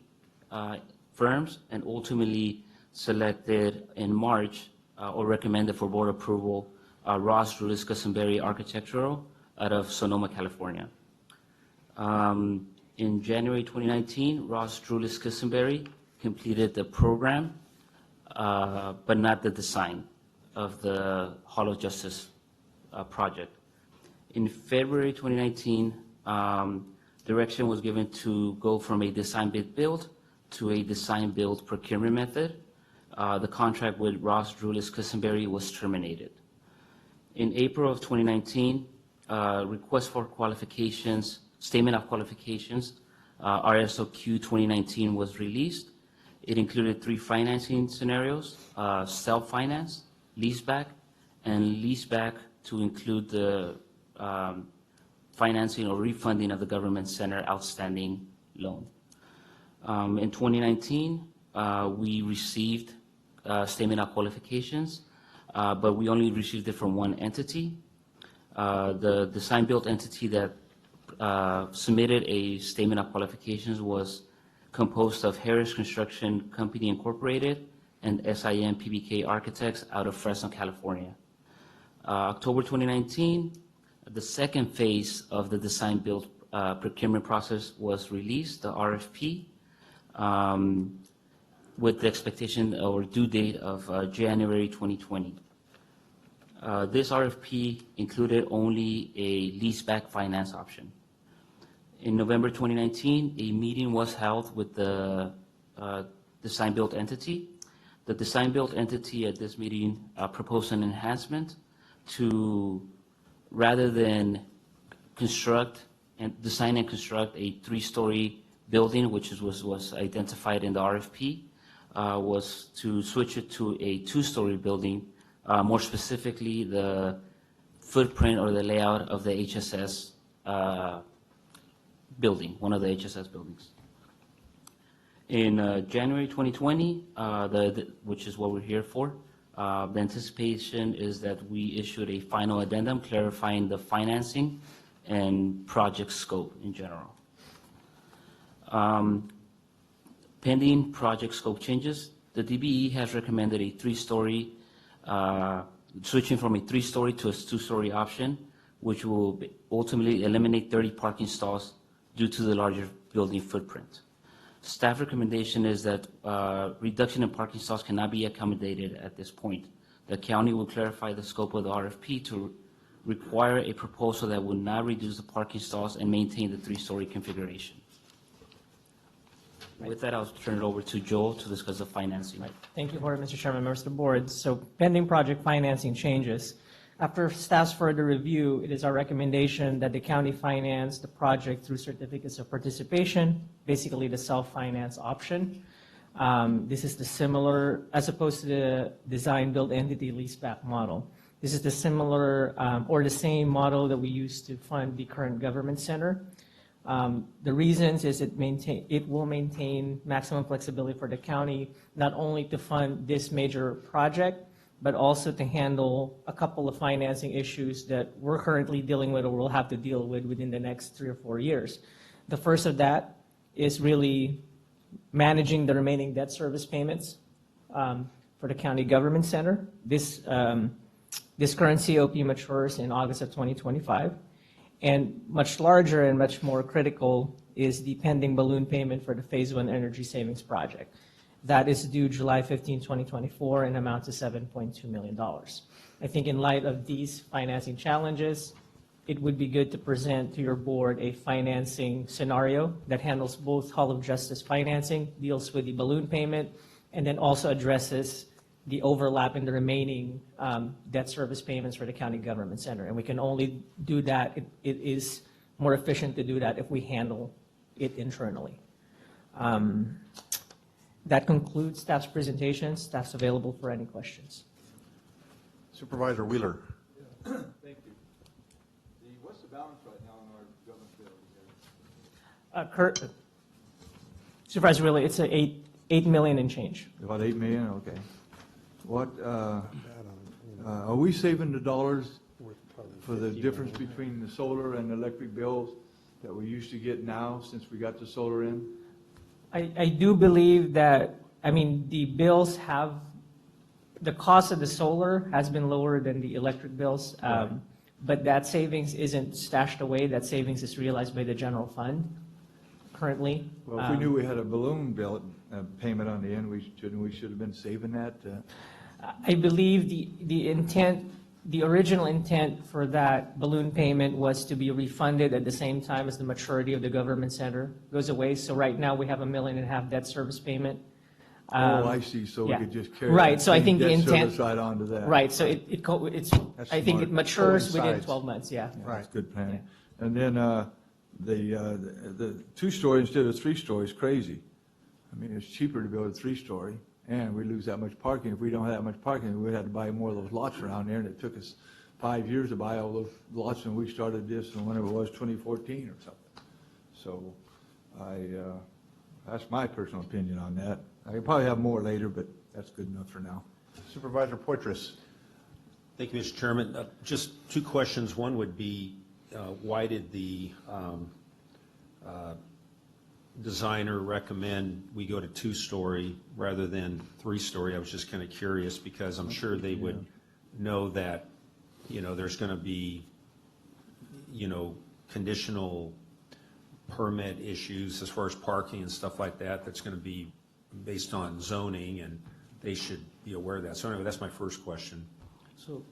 firms, and ultimately selected in March or recommended for board approval Ross Drulis Cussenberry Architectural out of Sonoma, California. In January 2019, Ross Drulis Cussenberry completed the program, but not the design of the Hall of Justice project. In February 2019, direction was given to go from a design bid build to a design build procurement method. The contract with Ross Drulis Cussenberry was terminated. In April of 2019, request for qualifications, statement of qualifications, RSOQ 2019 was released. It included 3 financing scenarios, self-finance, leaseback, and leaseback to include the financing or refunding of the government center outstanding loan. In 2019, we received statement of qualifications, but we only received it from one entity. The design build entity that submitted a statement of qualifications was composed of Harris Construction Company Incorporated and SIM PBK Architects out of Fresno, California. October 2019, the second phase of the design build procurement process was released, the RFP, with the expectation or due date of January 2020. This RFP included only a leaseback finance option. In November 2019, a meeting was held with the design build entity. The design build entity at this meeting proposed an enhancement to, rather than construct and design and construct a 3-story building, which was identified in the RFP, was to switch it to a 2-story building, more specifically the footprint or the layout of the HSS building, one of the HSS buildings. In January 2020, which is what we're here for, the anticipation is that we issued a final addendum clarifying the financing and project scope in general. Pending project scope changes, the DBE has recommended a three-story, switching from a three-story to a two-story option, which will ultimately eliminate 30 parking stalls due to the larger building footprint. Staff recommendation is that reduction in parking stalls cannot be accommodated at this point. The county will clarify the scope of the RFP to require a proposal that will not reduce the parking stalls and maintain the three-story configuration. With that, I'll turn it over to Joel to discuss the financing.
Thank you, Board, Mr. Chairman, members of the board. So pending project financing changes. After staff's further review, it is our recommendation that the county finance the project through certificates of participation, basically the self-finance option. This is the similar, as opposed to the design-build entity leaseback model. This is the similar or the same model that we use to fund the current government center. The reasons is it will maintain maximum flexibility for the county, not only to fund this major project, but also to handle a couple of financing issues that we're currently dealing with or will have to deal with within the next 3 or 4 years. The first of that is really managing the remaining debt service payments for the county government center. This current COP matures in August of 2025. And much larger and much more critical is the pending balloon payment for the Phase 1 Energy Savings Project. That is due July 15, 2024, and amounts to $7.2 million. I think in light of these financing challenges, it would be good to present to your board a financing scenario that handles both Hall of Justice financing, deals with the balloon payment, and then also addresses the overlap in the remaining debt service payments for the county government center. And we can only do that, it is more efficient to do that if we handle it internally. That concludes staff's presentation. Staff's available for any questions.
Supervisor Wheeler.
Thank you. What's the balance right now in our government bill?
Supervisor Wheeler, it's a $8 million and change.
About 8 million, okay. What, are we saving the dollars for the difference between the solar and electric bills that we used to get now since we got the solar in?
I do believe that, I mean, the bills have, the cost of the solar has been lower than the electric bills, but that savings isn't stashed away. That savings is realized by the general fund currently.
Well, if we knew we had a balloon bill payment on the end, we should have been saving that.
I believe the intent, the original intent for that balloon payment was to be refunded at the same time as the maturity of the government center goes away. So right now we have $1.5 million debt service payment.
I see. So we could just carry
right.
that
So I think the intent
side onto that.
Right. So it's I think it matures within 12 months. Yeah.
Right. That's good planning. Yeah. And then the 2-story instead of 3-story is crazy. I mean, it's cheaper to build a 3-story, and we lose that much parking. If we don't have that much parking, we'd have to buy more of those lots around there, and it took us 5 years to buy all those lots, and we started this in whenever it was 2014 or something. So that's my personal opinion on that. I can probably have more later, but that's good enough for now.
Supervisor Poitras.
Thank you, Mr. Chairman. Just 2 questions. One would be, why did the designer recommend we go to 2-story rather than 3-story? I was just kind of curious because I'm sure they would know that, there's going to be, conditional permit issues as far as parking and stuff like that. That's going to be based on zoning, and they should be aware of that. So anyway, that's my first question.
So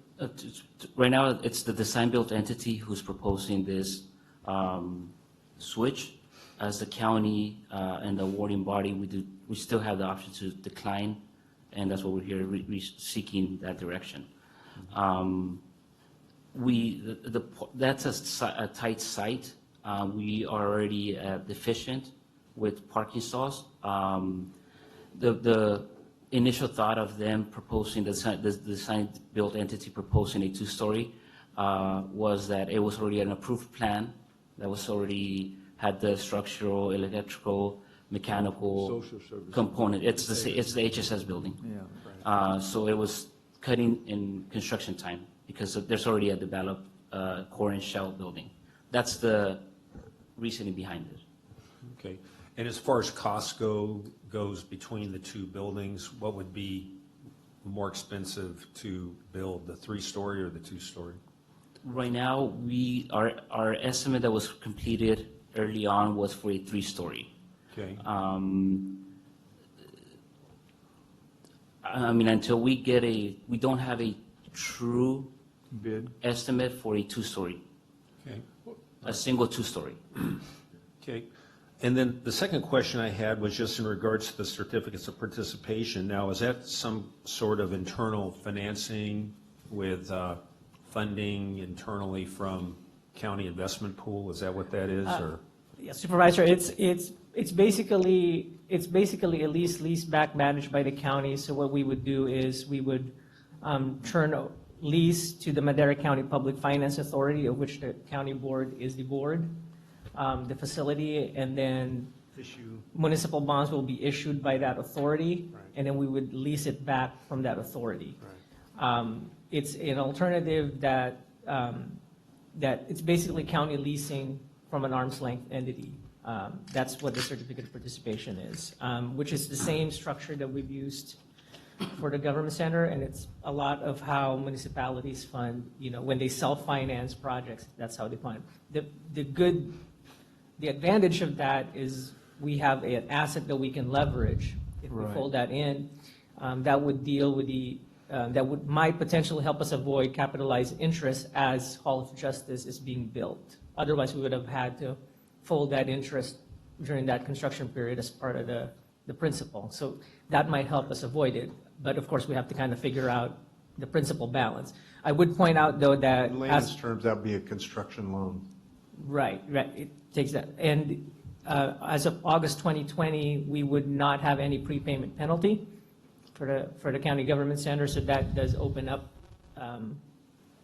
right now, it's the design-built entity who's proposing this switch. As the county and the awarding body, we still have the option to decline, and that's what we're here seeking that direction. That's a tight site. We are already deficient with parking stalls. The initial thought of them proposing the design-built entity proposing a 2-story was that it was already an approved plan that was already had the structural, electrical, mechanical
Social services.
component. It's the HSS building.
Yeah.
So it was cutting in construction time because there's already a developed core and shell building. That's the reasoning behind it.
Okay. And as far as cost goes between the two buildings, what would be more expensive to build, the 3-story or the 2-story?
Right now, our estimate that was completed early on was for a 3-story.
Okay.
I mean, until we get we don't have a true
Bid.
estimate for a 2-story,
Okay.
a single 2-story.
Okay. And then the second question I had was just in regards to the certificates of participation. Now, is that some sort of internal financing with funding internally from county investment pool? Is that what that is, or?
Yeah, Supervisor, it's basically a lease back managed by the county. So what we would do is we would turn a lease to the Madera County Public Finance Authority, of which the county board is the board, the facility, and then municipal bonds will be issued by that authority, and then we would lease it back from that authority. It's an alternative that it's basically county leasing from an arm's length entity. That's what the certificate of participation is, which is the same structure that we've used for the government center, and it's a lot of how municipalities fund, when they self-finance projects, that's how they fund. The advantage of that is we have an asset that we can leverage. If we fold that in, that would deal with might potentially help us avoid capitalized interest as Hall of Justice is being built. Otherwise, we would have had to fold that interest during that construction period as part of the principal. So that might help us avoid it. But of course, we have to kind of figure out the principal balance. I would point out, though, that
In layman's terms, that would be a construction loan.
Right. It takes that. And as of August 2020, we would not have any prepayment penalty for the county government center. So that does open up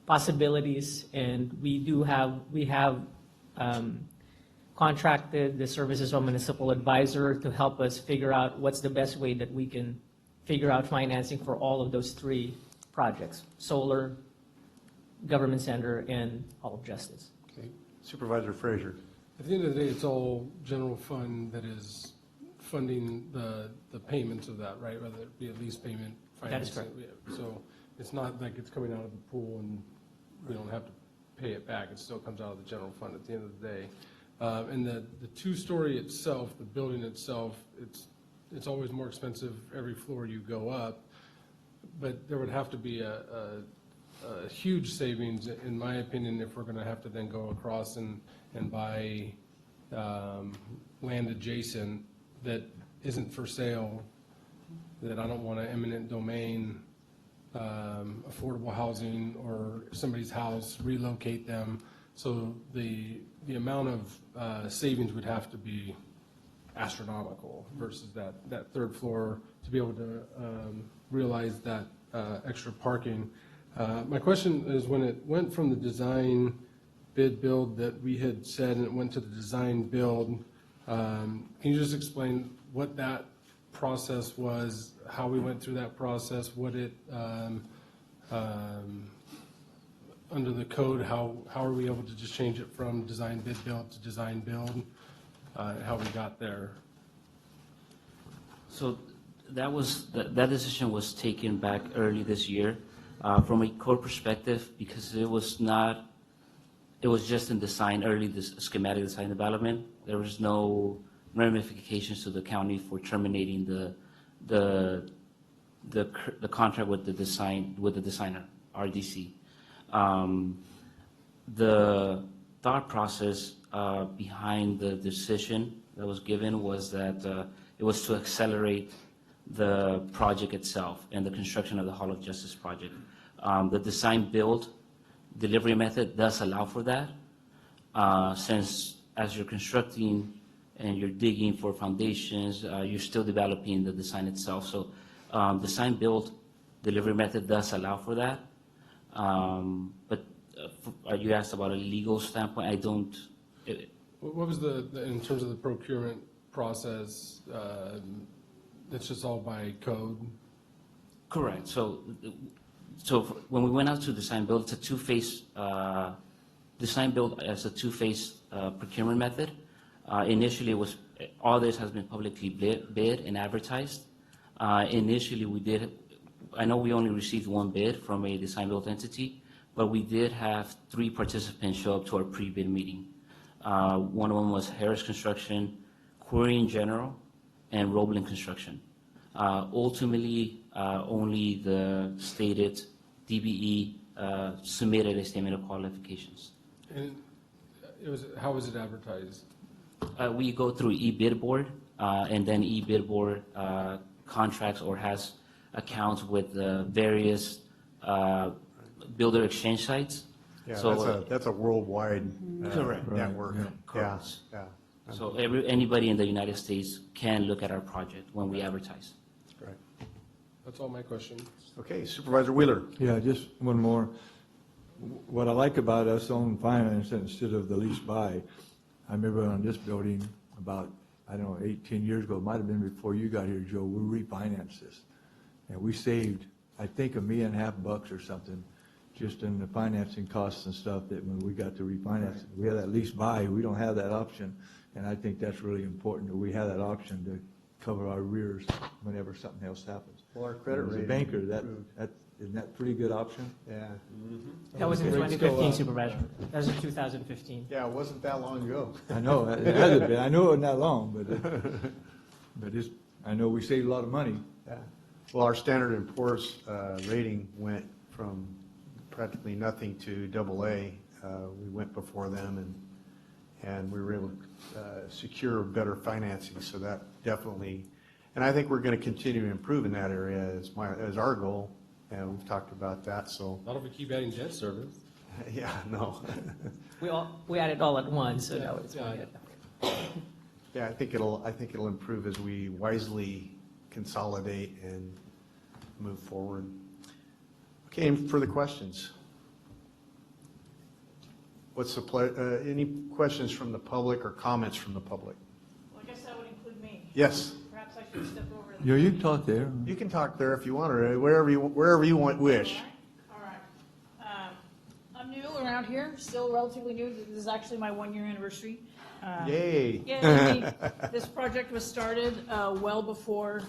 possibilities. And we have contracted the services of a municipal advisor to help us figure out what's the best way that we can figure out financing for all of those 3 projects: solar, government center, and Hall of Justice.
Okay. Supervisor Frazier.
At the end of the day, it's all general fund that is funding the payments of that, right? Whether it be a lease payment,
That is
financing.
correct.
So it's not like it's coming out of the pool and we don't have to pay it back. It still comes out of the general fund at the end of the day. And the 2-story itself, the building itself, it's always more expensive every floor you go up. But there would have to be a huge savings, in my opinion, if we're going to have to then go across and buy land adjacent that isn't for sale, that I don't want an eminent domain, affordable housing, or somebody's house, relocate them. So the amount of savings would have to be astronomical versus that 3rd floor to be able to realize that extra parking. My question is, when it went from the design bid build that we had said and it went to the design build, can you just explain what that process was, how we went through that process, what it, under the code, how are we able to just change it from design bid build to design build, how we got there?
So that decision was taken back early this year from a code perspective, because it was just in design, schematic design development. There was no ramifications to the county for terminating the contract with the designer, RDC. The thought process behind the decision that was given was that it was to accelerate the project itself and the construction of the Hall of Justice project. The design build delivery method does allow for that, since as you're constructing and you're digging for foundations, you're still developing the design itself. So design build delivery method does allow for that. But you asked about a legal standpoint.
What was in terms of the procurement process, that's just all by code?
Correct. So when we went out to design build, it's a two-phase, design build as a two-phase procurement method. Initially, all this has been publicly bid and advertised. Initially, I know we only received one bid from a design build entity, but we did have 3 participants show up to our pre-bid meeting. One of them was Harris Construction, Quarry in General, and Roblin Construction. Ultimately, only the stated DBE submitted a statement of qualifications.
And how was it advertised?
We go through eBid board, and then eBid board contracts or has accounts with the various builder exchange sites.
Yeah,
So
that's a worldwide
correct
network.
Correct.
Yeah.
So anybody in the United States can look at our project when we advertise.
Right.
That's all my question.
Okay, Supervisor Wheeler.
Yeah, just one more. What I like about us owning finance instead of the lease buy, I remember on this building about, I don't know, 8-10 years ago, it might have been before you got here, Joe, we refinanced this. And we saved, I think, $1.5 million or something, just in the financing costs and stuff, that when we got to refinance, we had that lease buy, we don't have that option. And I think that's really important, that we have that option to cover our rears whenever something else happens.
Well, our credit
As a
rating
banker,
improved.
isn't that a pretty good option?
Yeah.
That was in
Okay.
2015, Supervisor. That was in 2015.
Yeah, it wasn't that long ago.
I know, it hasn't been, I know it wasn't that long, but it's, I know we saved a lot of money.
Yeah. Well, our Standard & Poor's rating went from practically nothing to AA. We went before them, and we were able to secure better financing, so that definitely, and I think we're going to continue to improve in that area as our goal, and we've talked about that, so.
Not if we keep adding debt service.
Yeah, no.
We had it all at once, so now it's
Yeah.
good.
Yeah, I think it'll improve as we wisely consolidate and move forward. Okay, any further questions? Any questions from the public or comments from the public?
Well, I guess that would include me.
Yes.
Perhaps I should step over.
Yeah, you can talk there.
You can talk there if you want, or wherever you wish.
All right. I'm new around here, still relatively new. This is actually my 1-year anniversary.
Yay.
Yeah, this project was started well before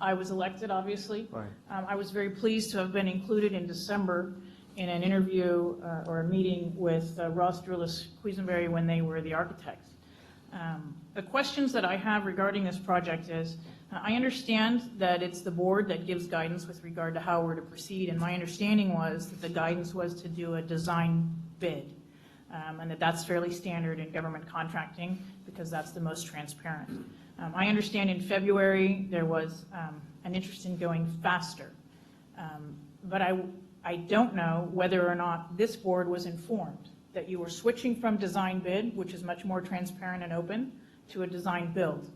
I was elected, obviously.
Right.
I was very pleased to have been included in December in an interview or a meeting with Ross Drulis Quisenberry when they were the architects. The questions that I have regarding this project is, I understand that it's the board that gives guidance with regard to how we're to proceed, and my understanding was that the guidance was to do a design bid, and that's fairly standard in government contracting because that's the most transparent. I understand in February there was an interest in going faster, but I don't know whether or not this board was informed that you were switching from design bid, which is much more transparent and open, to a design build.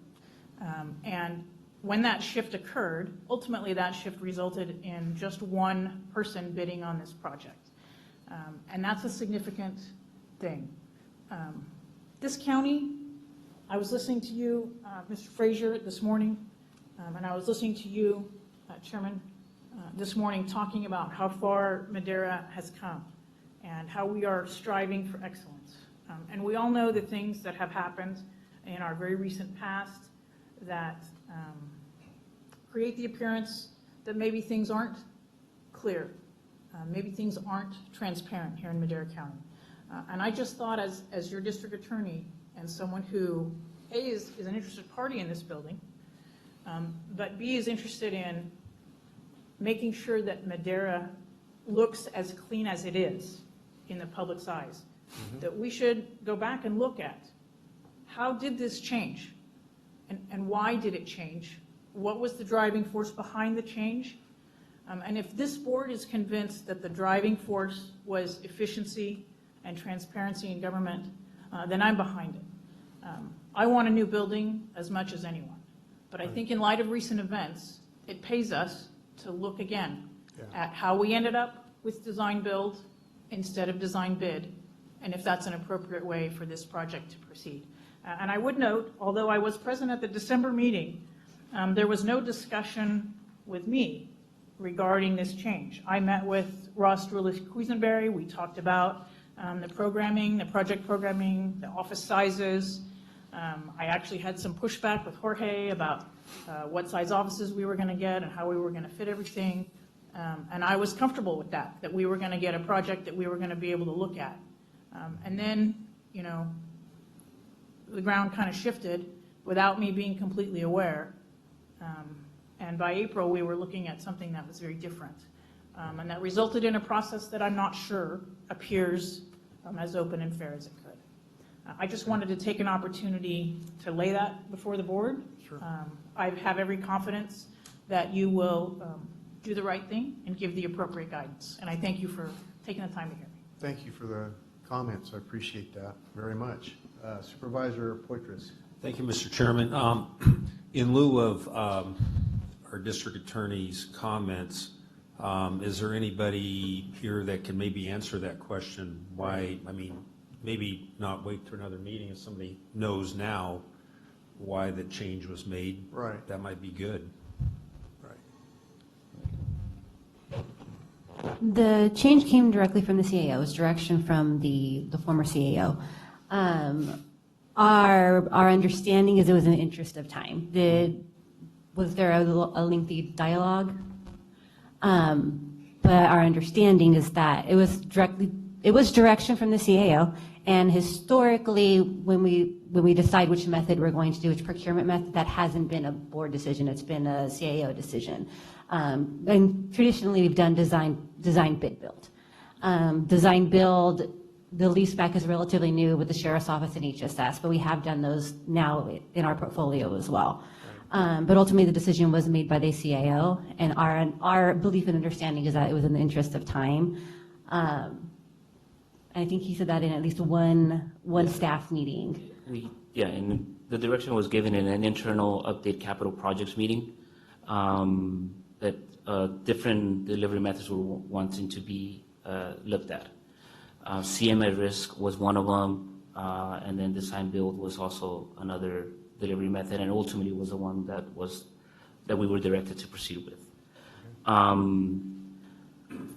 And when that shift occurred, ultimately that shift resulted in just one person bidding on this project. And that's a significant thing. This county, I was listening to you, Mr. Frazier, this morning, and I was listening to you, Chairman, this morning, talking about how far Madera has come and how we are striving for excellence. And we all know the things that have happened in our very recent past that create the appearance that maybe things aren't clear, maybe things aren't transparent here in Madera County. And I just thought as your district attorney and someone who, A, is an interested party in this building, but B, is interested in making sure that Madera looks as clean as it is in the public's eyes, that we should go back and look at how did this change and why did it change? What was the driving force behind the change? And if this board is convinced that the driving force was efficiency and transparency in government, then I'm behind it. I want a new building as much as anyone. But I think in light of recent events, it pays us to look again at how we ended up with design build instead of design bid and if that's an appropriate way for this project to proceed. And I would note, although I was present at the December meeting, there was no discussion with me regarding this change. I met with Ross Drulis-Quisenberry. We talked about the programming, the project programming, the office sizes. I actually had some pushback with Jorge about what size offices we were going to get and how we were going to fit everything. And I was comfortable with that we were going to get a project that we were going to be able to look at. And then, the ground kind of shifted without me being completely aware. And by April, we were looking at something that was very different. And that resulted in a process that I'm not sure appears as open and fair as it could. I just wanted to take an opportunity to lay that before the board.
Sure.
I have every confidence that you will do the right thing and give the appropriate guidance. And I thank you for taking the time to hear me.
Thank you for the comments. I appreciate that very much. Supervisor Poitras.
Thank you, Mr. Chairman. In lieu of our district attorney's comments, is there anybody here that can maybe answer that question? Why, maybe not wait to another meeting if somebody knows now why the change was made.
Right.
That might be good.
The change came directly from the CAO. It was direction from the former CAO. Our understanding is it was in the interest of time. Was there a lengthy dialogue? But our understanding is that it was direction from the CAO, and historically, when we decide which method we're going to do, which procurement method, that hasn't been a board decision, it's been a CAO decision. And traditionally, we've done design, bid, build. Design, build, the lease back is relatively new with the Sheriff's Office and HSS, but we have done those now in our portfolio as well. But ultimately, the decision was made by the CAO, and our belief and understanding is that it was in the interest of time. I think he said that in at least one staff meeting.
And the direction was given in an internal update capital projects meeting, that different delivery methods were wanting to be looked at. CM at risk was one of them, and then design build was also another delivery method, and ultimately was the one that we were directed to proceed with.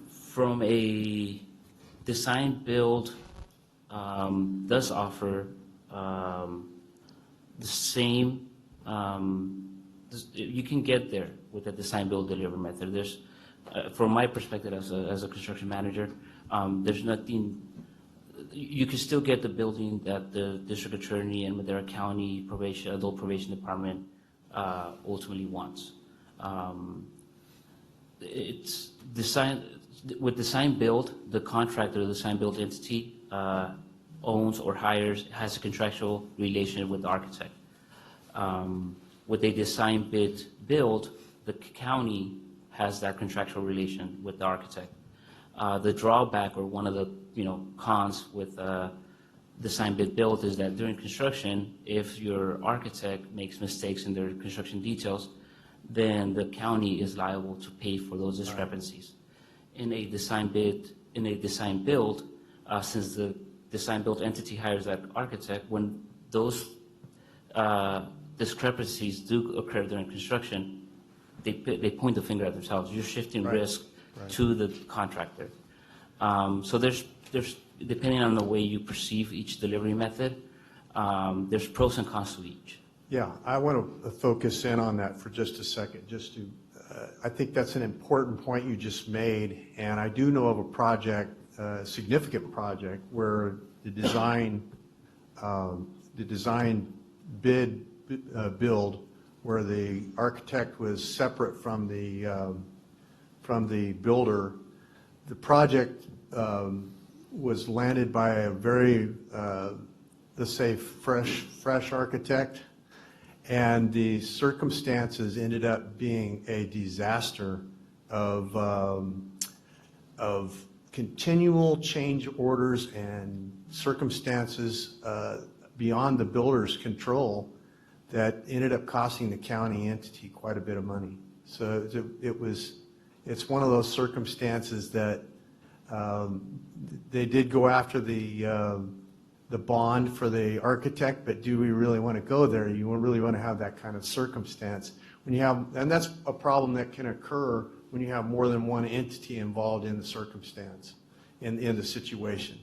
From a design build, does offer the same. You can get there with the design build deliver method. There's, from my perspective as a construction manager, there's nothing. You can still get the building that the district attorney and Madera County adult probation department ultimately wants. It's with design build, the contractor, the design build entity owns or has a contractual relationship with the architect. With a design bid build, the county has that contractual relation with the architect. The drawback, or one of the cons with design bid build, is that during construction, if your architect makes mistakes in their construction details, then the county is liable to pay for those discrepancies. In a design build, since the design build entity hires that architect, when those discrepancies do occur during construction, they point the finger at themselves. You're shifting risk to the contractor. So there's depending on the way you perceive each delivery method, there's pros and cons to each.
Yeah, I want to focus in on that for just a second, I think that's an important point you just made, and I do know of a project, a significant project, where the design bid build, where the architect was separate from the builder. The project was landed by a very, let's say, fresh architect, and the circumstances ended up being a disaster of continual change orders and circumstances beyond the builder's control that ended up costing the county entity quite a bit of money. So it's one of those circumstances that They did go after the bond for the architect, but do we really want to go there? You really want to have that kind of circumstance when you have, and that's a problem that can occur when you have more than one entity involved in the circumstance, in the situation.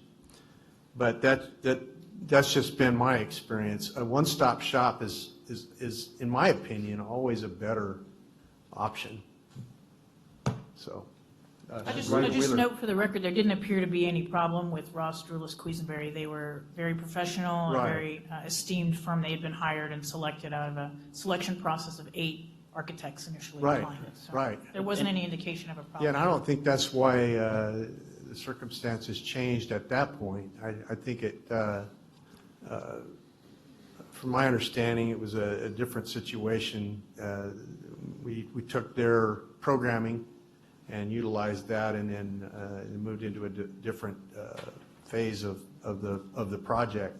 But that's just been my experience. A one-stop shop is, in my opinion, always a better option. So.
I just note for the record, there didn't appear to be any problem with Ross Drulis Quisenberry. They were very professional, a
Right.
very esteemed firm. They had been hired and selected out of a selection process of 8 architects initially
Right,
applying. So
right.
There wasn't any indication of a problem.
Yeah, and I don't think that's why the circumstances changed at that point. I think it, from my understanding, it was a different situation. We took their programming and utilized that, and then moved into a different phase of the project.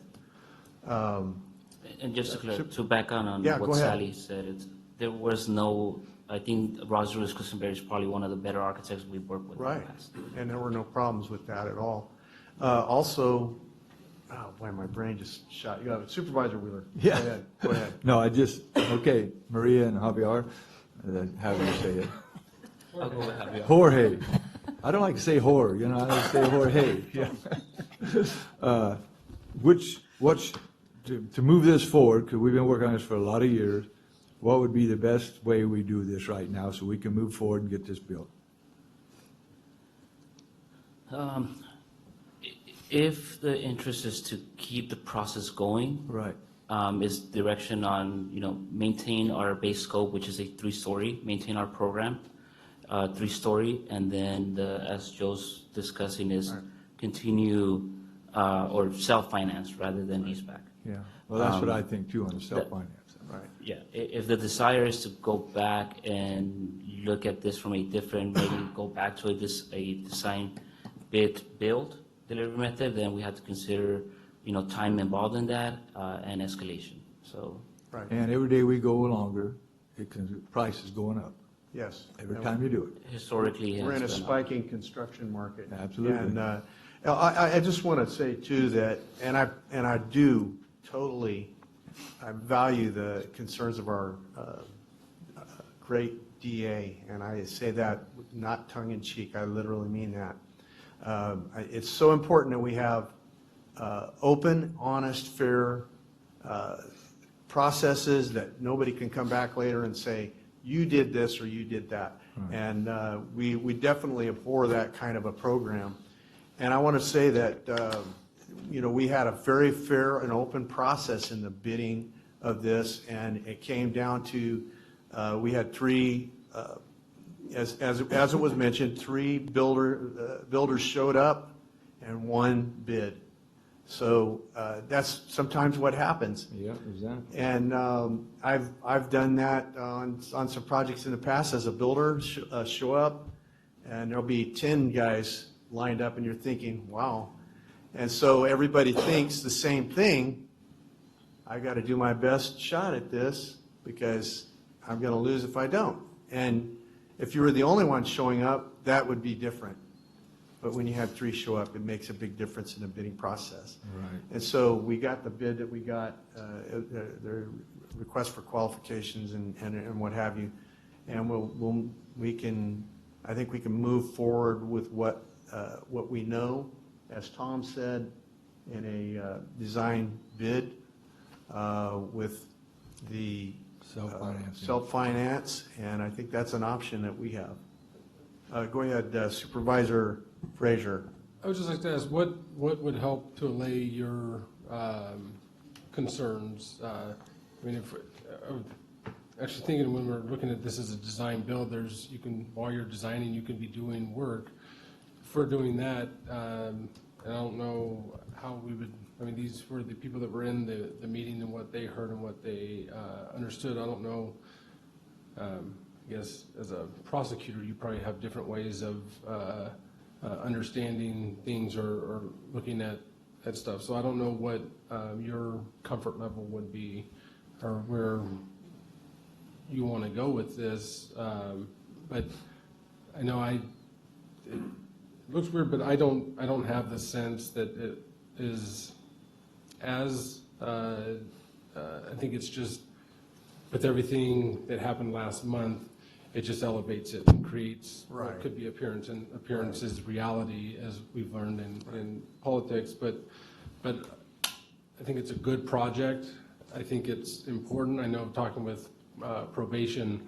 And just to back on
Yeah,
what
go ahead.
Sally said, there was no, I think Ross Drulis Quisenberry is probably one of the better architects we've worked with in the
Right,
past.
and there were no problems with that at all. Also, oh boy, my brain just shot. You have it. Supervisor Wheeler.
Yeah.
Go ahead.
No, okay, Maria and Javier, how do you say it?
I'll go with Javier.
Jorge. I don't like to say whore, I like to say Jorge. Yeah. To move this forward, because we've been working on this for a lot of years, what would be the best way we do this right now so we can move forward and get this built?
If the interest is to keep the process going,
right,
is direction on, maintain our base scope, which is a 3-story, maintain our program, 3-story, and then as Joe's discussing is continue or self-finance rather than lease back.
Yeah, well, that's what I think too on the self-finance.
Right. Yeah, if the desire is to go back and look at this from a different, maybe go back to a design bid build delivery method, then we have to consider, time involved in that and escalation. So.
Right.
And every day we go longer, price is going up.
Yes.
Every time you do it.
Historically,
We're in a
it's been up.
spiking construction market.
Absolutely.
And I just want to say too that, and I do totally, I value the concerns of our great DA, and I say that not tongue in cheek. I literally mean that. It's so important that we have open, honest, fair processes that nobody can come back later and say, you did this or you did that.
Right.
And we definitely abhor that kind of a program. And I want to say that, we had a very fair and open process in the bidding of this, and it came down to, we had 3, as it was mentioned, 3 builders showed up and 1 bid. So that's sometimes what happens.
Yeah, exactly.
And I've done that on some projects in the past as a builder, show up, and there'll be 10 guys lined up, and you're thinking, wow. And so everybody thinks the same thing. I got to do my best shot at this because I'm going to lose if I don't. And if you were the only one showing up, that would be different. But when you have 3 show up, it makes a big difference in the bidding process.
Right.
And so we got the bid that we got, the request for qualifications and what have you. And I think we can move forward with what we know, as Tom said, in a design bid with the self-finance, and I think that's an option that we have. Go ahead, Supervisor Frazier.
I would just like to ask, what would help to allay your concerns? Actually thinking when we're looking at this as a design build, while you're designing, you can be doing work. For doing that, and I don't know how we would, these were the people that were in the meeting and what they heard and what they understood. I don't know, I guess as a prosecutor, you probably have different ways of understanding things or looking at stuff. So I don't know what your comfort level would be or where you want to go with this. But I know looks weird, but I don't have the sense that it is as, I think it's just, with everything that happened last month, it just elevates it and creates what could be appearance, and appearance is reality, as we've learned in politics, but I think it's a good project. I think it's important. I know talking with probation,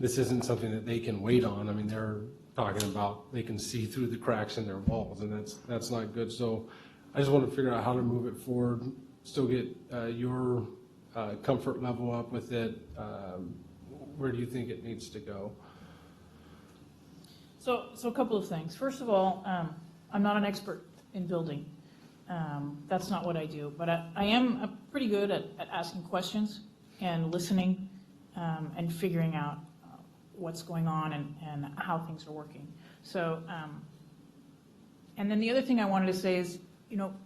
this isn't something that they can wait on. I mean, they're talking about they can see through the cracks in their walls, and that's not good. So I just want to figure out how to move it forward, still get your comfort level up with it. Where do you think it needs to go?
So a couple of things. First of all, I'm not an expert in building. That's not what I do, but I am pretty good at asking questions and listening and figuring out what's going on and how things are working. So, and then the other thing I wanted to say is,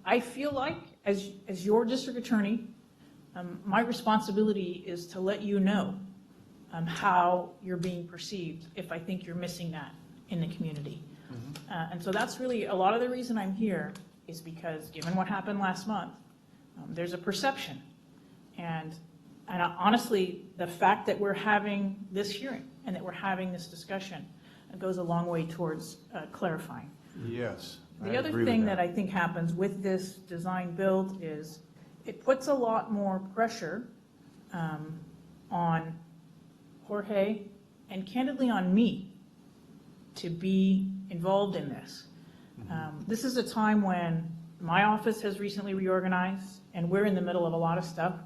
I feel like as your district attorney, my responsibility is to let you know how you're being perceived if I think you're missing that in the community. And so that's really a lot of the reason I'm here, is because given what happened last month, there's a perception. And honestly, the fact that we're having this hearing and that we're having this discussion goes a long way towards clarifying.
Yes.
The other thing that I think happens with this design build is it puts a lot more pressure on Jorge and candidly on me to be involved in this. This is a time when my office has recently reorganized and we're in the middle of a lot of stuff,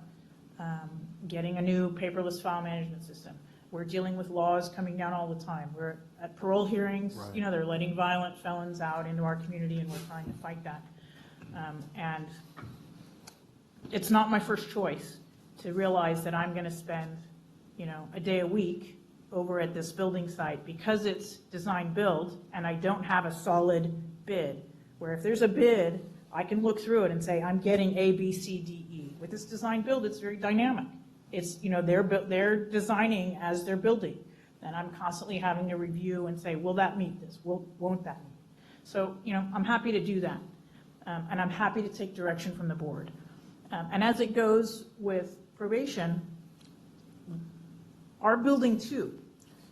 getting a new paperless file management system. We're dealing with laws coming down all the time. We're at parole hearings, they're letting violent felons out into our community and we're trying to fight that. And it's not my first choice to realize that I'm gonna spend, a day a week over at this building site because it's design build and I don't have a solid bid, where if there's a bid, I can look through it and say, I'm getting A, B, C, D, E. With this design build, it's very dynamic. It's, they're designing as they're building. And I'm constantly having to review and say, will that meet this? Won't that meet? So, I'm happy to do that. And I'm happy to take direction from the board. And as it goes with probation, our building too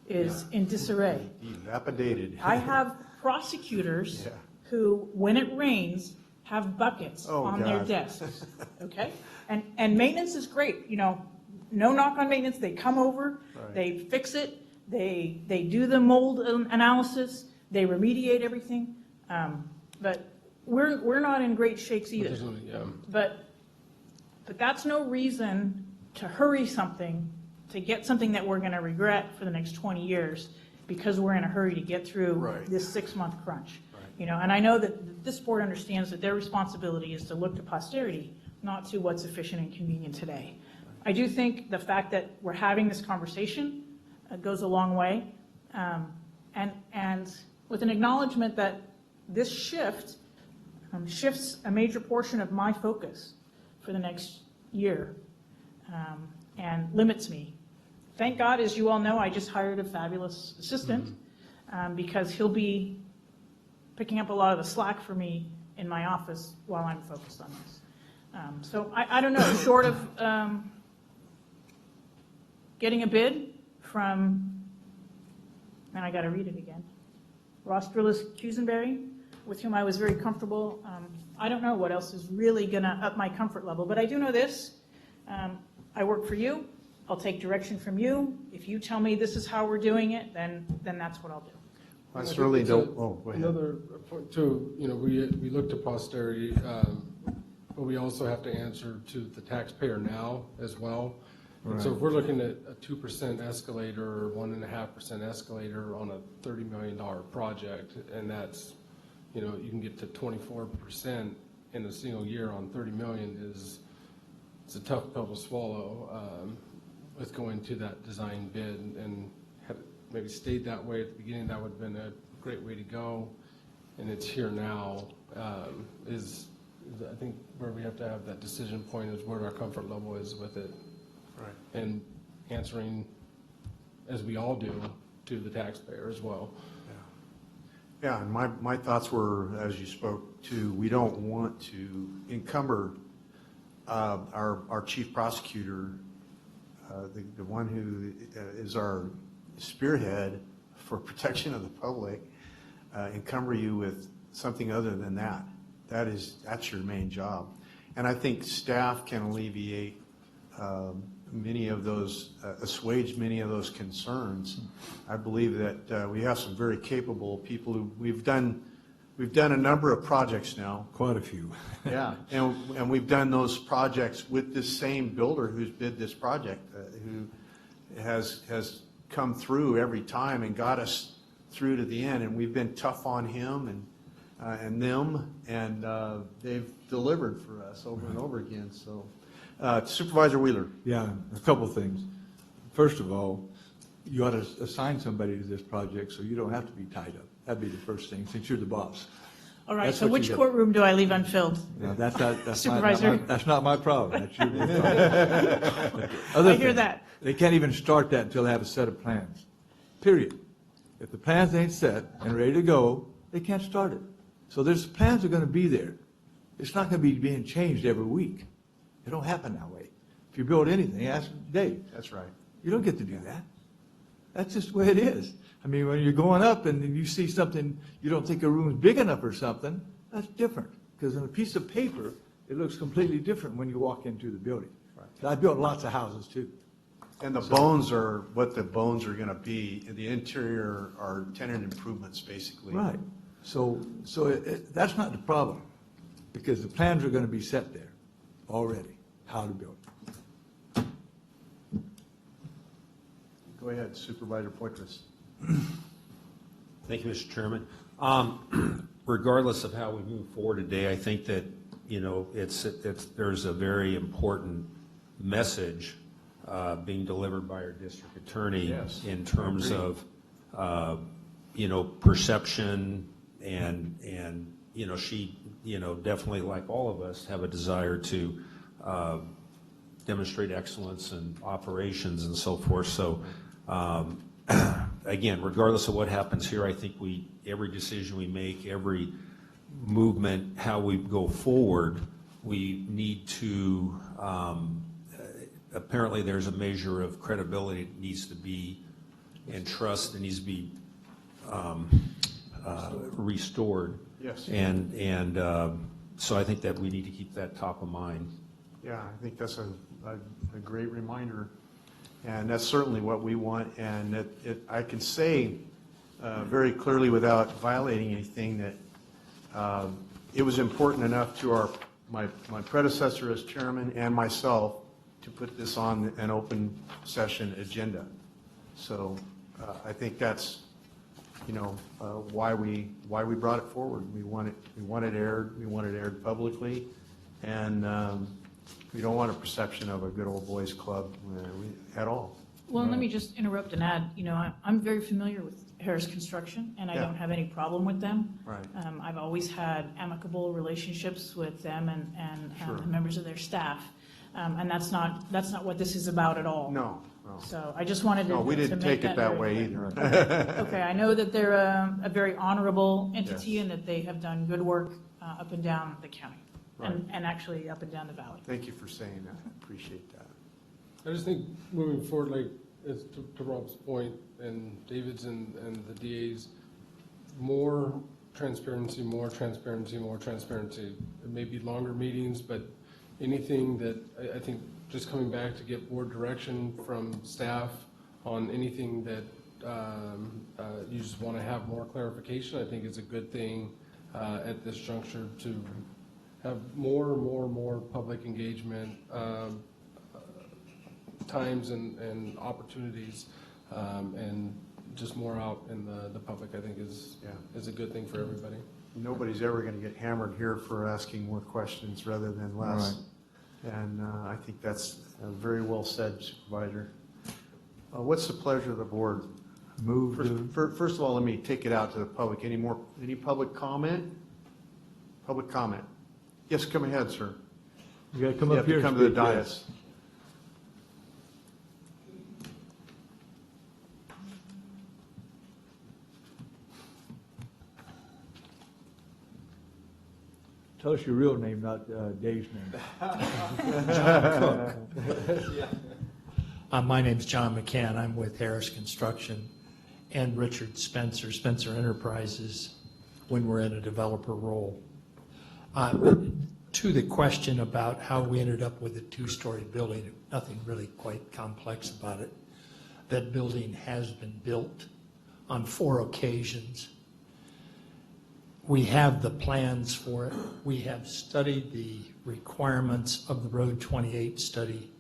is in disarray.
Dilapidated.
I have prosecutors who, when it rains, have buckets on their desks, okay? And maintenance is great, no knock on maintenance. They come over, they fix it, they do the mold analysis, they remediate everything. But we're not in great shakes either. But that's no reason to hurry something, to get something that we're gonna regret for the next 20 years because we're in a hurry to get through this 6-month crunch. And I know that this board understands that their responsibility is to look to posterity, not to what's efficient and convenient today. I do think the fact that we're having this conversation goes a long way. And with an acknowledgement that this shift shifts a major portion of my focus for the next year and limits me. Thank God, as you all know, I just hired a fabulous assistant because he'll be picking up a lot of the slack for me in my office while I'm focused on this. So I don't know, short of getting a bid from, and I got to read it again, Ross Kuisenberry, with whom I was very comfortable. I don't know what else is really going to up my comfort level, but I do know this. I work for you. I'll take direction from you. If you tell me this is how we're doing it, then that's what I'll do.
I certainly don't, go ahead.
Another point too, we look to posterity, but we also have to answer to the taxpayer now as well. And so if we're looking at a 2% escalator or 1.5% escalator on a $30 million project, and that's, you can get to 24% in a single year on 30 million it's a tough pill to swallow with going to that design bid, and had it maybe stayed that way at the beginning, that would have been a great way to go. And it's here now is I think where we have to have that decision point is where our comfort level is with it. And answering, as we all do, to the taxpayer as well.
Yeah, and my thoughts were, as you spoke to, we don't want to encumber our chief prosecutor, the one who is our spearhead for protection of the public, encumber you with something other than that. That's your main job. And I think staff can alleviate many of those, assuage many of those concerns. I believe that we have some very capable people who we've done a number of projects now.
Quite a few.
Yeah, and we've done those projects with this same builder who's bid this project, who has come through every time and got us through to the end, and we've been tough on him and them, and they've delivered for us over and over again. So, Supervisor Wheeler.
Yeah, a couple things. First of all, you ought to assign somebody to this project so you don't have to be tied up. That'd be the first thing, since you're the boss.
All right,
That's
so
what
which
you got.
courtroom do I leave unfilled?
No, that's
Supervisor.
that's not my problem. That's your problem. Other
I hear
thing,
that.
They can't even start that until they have a set of plans, period. If the plans ain't set and ready to go, they can't start it. So there's plans are going to be there. It's not going to be being changed every week. It don't happen that way. If you build anything, ask Dave.
That's right.
You don't get to do that. That's just the way it is. I mean, when you're going up and you see something, you don't think a room's big enough or something, that's different. Because on a piece of paper, it looks completely different when you walk into the building. Right. I built lots of houses too.
And the bones are what the bones are going to be. The interior are tenant improvements, basically.
Right. So that's not the problem, because the plans are going to be set there already, how to build.
Go ahead, Supervisor Poitras.
Thank you, Mr. Chairman. Regardless of how we move forward today, I think that, there's a very important message being delivered by our district attorney.
Yes,
in terms
I
of, perception and she, definitely, like all of us, have a desire to demonstrate excellence in operations and so forth. So, again, regardless of what happens here, I think every decision we make, every movement, how we go forward, we need to, apparently there's a measure of credibility that needs to be, and trust that needs to be restored.
Yes.
And so I think that we need to keep that top of mind.
Yeah, I think that's a great reminder. And that's certainly what we want. And I can say very clearly, without violating anything, that it was important enough to my predecessor as chairman and myself to put this on an open session agenda. So I think that's why we brought it forward. We want it aired. We want it aired publicly, and we don't want a perception of a good old boys club at all.
Well, let me just interrupt and add, I'm very familiar with Harris Construction, and I don't have any problem with them.
Right.
I've always had amicable relationships with them and
Sure.
members of their staff. And that's not what this is about at all.
No.
So I just wanted to.
No, we didn't
to make
take it that
very
way
clear.
either.
Okay, I know that they're a very honorable entity and that they have done good work up and down the county and actually up and down the valley.
Thank you for saying that. I appreciate that.
I just think moving forward, like, as to Rob's point, and David's and the DA's, more transparency, more transparency, more transparency. It may be longer meetings, but anything that, I think, just coming back to get board direction from staff on anything that you just want to have more clarification, I think is a good thing at this juncture, to have more public engagement times and opportunities, and just more out in the public, I think is a good thing for everybody.
Nobody's ever going to get hammered here for asking more questions rather than less. And I think that's very well said, Supervisor. What's the pleasure of the board? First of all, let me take it out to the public. Any public comment? Public comment. Yes, come ahead, sir.
You got to come up here.
You have to come to the dais.
Tell us your real name, not Dave's name.
My name's John McCann. I'm with Harris Construction and Richard Spencer, Spencer Enterprises, when we're in a developer role. To the question about how we ended up with a two-story building, nothing really quite complex about it. That building has been built on 4 occasions. We have the plans for it. We have studied the requirements of the Road 28 study,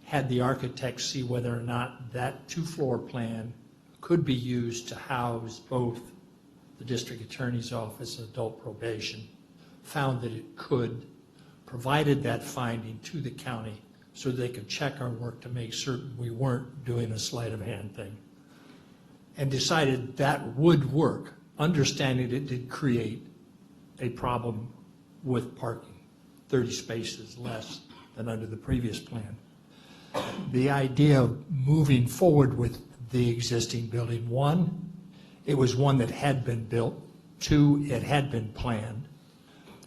had the architect see whether or not that 2-floor plan could be used to house both the district attorney's office and adult probation, found that it could, provided that finding to the county so they could check our work to make certain we weren't doing a sleight of hand thing, and decided that would work, understanding it did create a problem with parking, 30 spaces less than under the previous plan. The idea of moving forward with the existing building, 1, it was one that had been built. 2, it had been planned.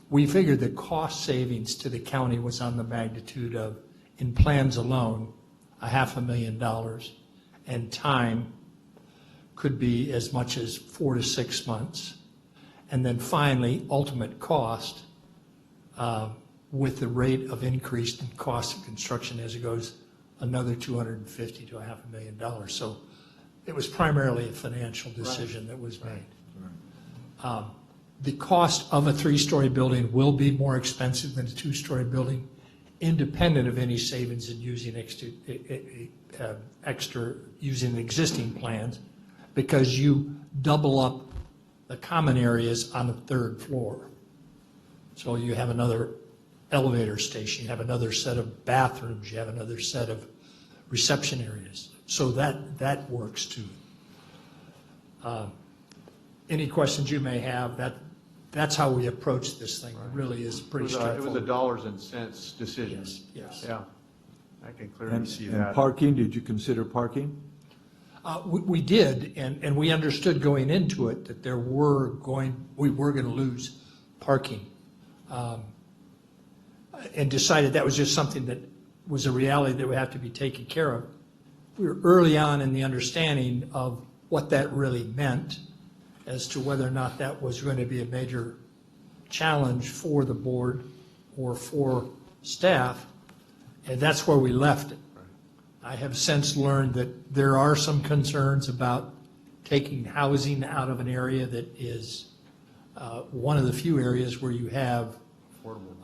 We figured the cost savings to the county was on the magnitude of, in plans alone, $500,000, and time could be as much as 4 to 6 months. And then finally, ultimate cost, with the rate of increase in cost of construction as it goes, another $250,000 to $500,000. So it was primarily a financial decision that was made. The cost of a 3-story building will be more expensive than a 2-story building, independent of any savings in using using existing plans, because you double up the common areas on the 3rd floor. So you have another elevator station, you have another set of bathrooms, you have another set of reception areas. So that works too. Any questions you may have, that's how we approach this thing. It really is pretty straightforward.
It was a dollars and cents decision.
Yes.
Yeah, I can clearly see that.
And parking, did you consider parking?
We did, and we understood going into it that we were going to lose parking, and decided that was just something that was a reality that would have to be taken care of. We were early on in the understanding of what that really meant as to whether or not that was going to be a major challenge for the board or for staff, and that's where we left it. I have since learned that there are some concerns about taking housing out of an area that is one of the few areas where you have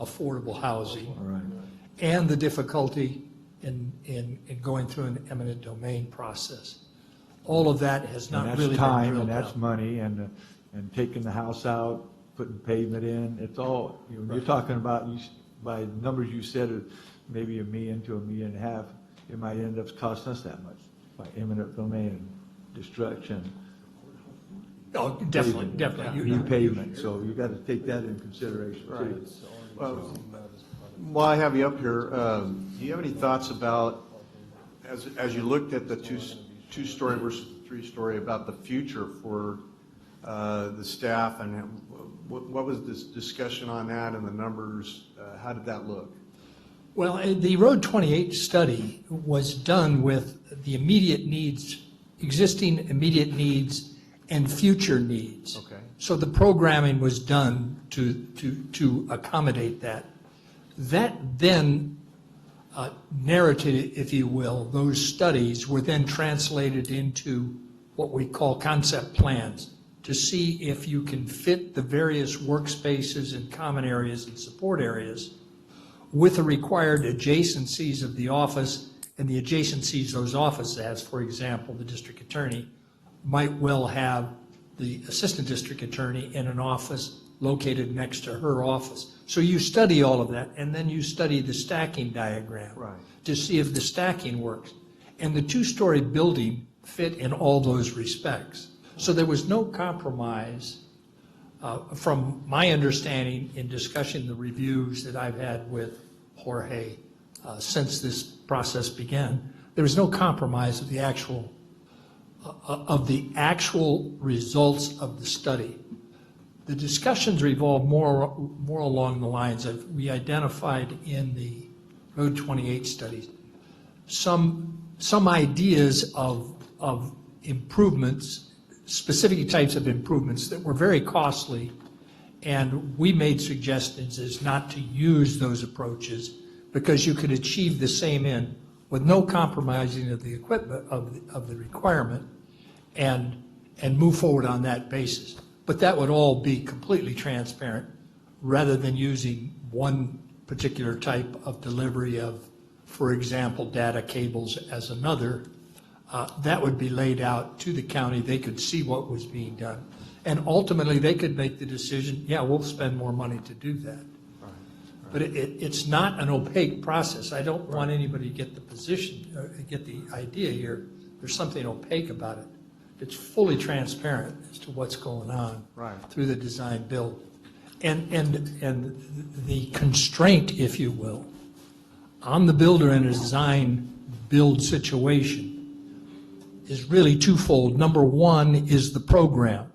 affordable housing, and the difficulty in going through an eminent domain process. All of that has not really been drilled
And that's time, and
down.
that's money, and taking the house out, putting pavement in, it's all, you're talking about, by numbers you said, maybe $1 million to $1.5 million, it might end up costing us that much by eminent domain, destruction.
Oh, definitely,
pavement,
definitely.
New pavement, so you got to take that into consideration too.
Well, while I have you up here, do you have any thoughts about, as you looked at the two-story versus 3-story, about the future for the staff, and what was this discussion on that and the numbers? How did that look?
Well, the Road 28 study was done with the immediate needs, existing immediate needs, and future needs.
Okay.
So the programming was done to accommodate that. That then narrative, if you will, those studies were then translated into what we call concept plans to see if you can fit the various workspaces and common areas and support areas with the required adjacencies of the office and the adjacencies those offices has. For example, the district attorney might well have the assistant district attorney in an office located next to her office. So you study all of that, and then you study the stacking diagram to see if the stacking works. And the 2-story building fit in all those respects. So there was no compromise. From my understanding in discussing the reviews that I've had with Jorge since this process began, there was no compromise of the actual results of the study. The discussions revolve more along the lines of, we identified in the Road 28 studies some ideas of improvements, specific types of improvements that were very costly, and we made suggestions as not to use those approaches because you could achieve the same end with no compromising of the equipment of the requirement and move forward on that basis. But that would all be completely transparent rather than using one particular type of delivery of, for example, data cables as another. That would be laid out to the county. They could see what was being done. And ultimately, they could make the decision, yeah, we'll spend more money to do that. But it's not an opaque process. I don't want anybody to get the position, get the idea here, there's something opaque about it. It's fully transparent as to what's going on through the design build. And the constraint, if you will, on the builder in a design build situation is really twofold. Number one is the program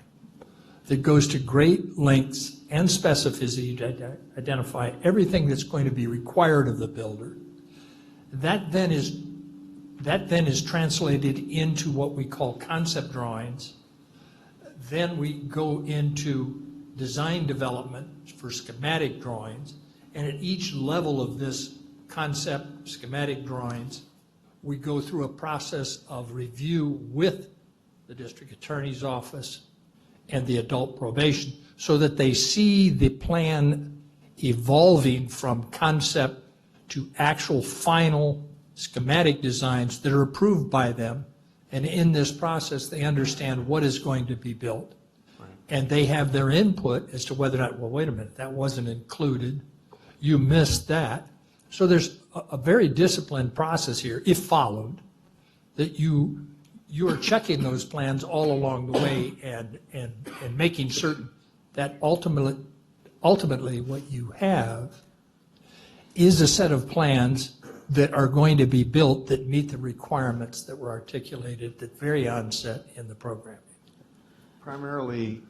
that goes to great lengths and specificity to identify everything that's going to be required of the builder. That then is translated into what we call concept drawings. Then we go into design development for schematic drawings, and at each level of this concept schematic drawings, we go through a process of review with the district attorney's office and the adult probation so that they see the plan evolving from concept to actual final schematic designs that are approved by them. And in this process, they understand what is going to be built. And they have their input as to whether or not, well, wait a minute, that wasn't included. You missed that. So there's a very disciplined process here, if followed, that you are checking those plans all along the way and making certain that ultimately what you have is a set of plans that are going to be built that meet the requirements that were articulated at the very onset in the program.
Primarily,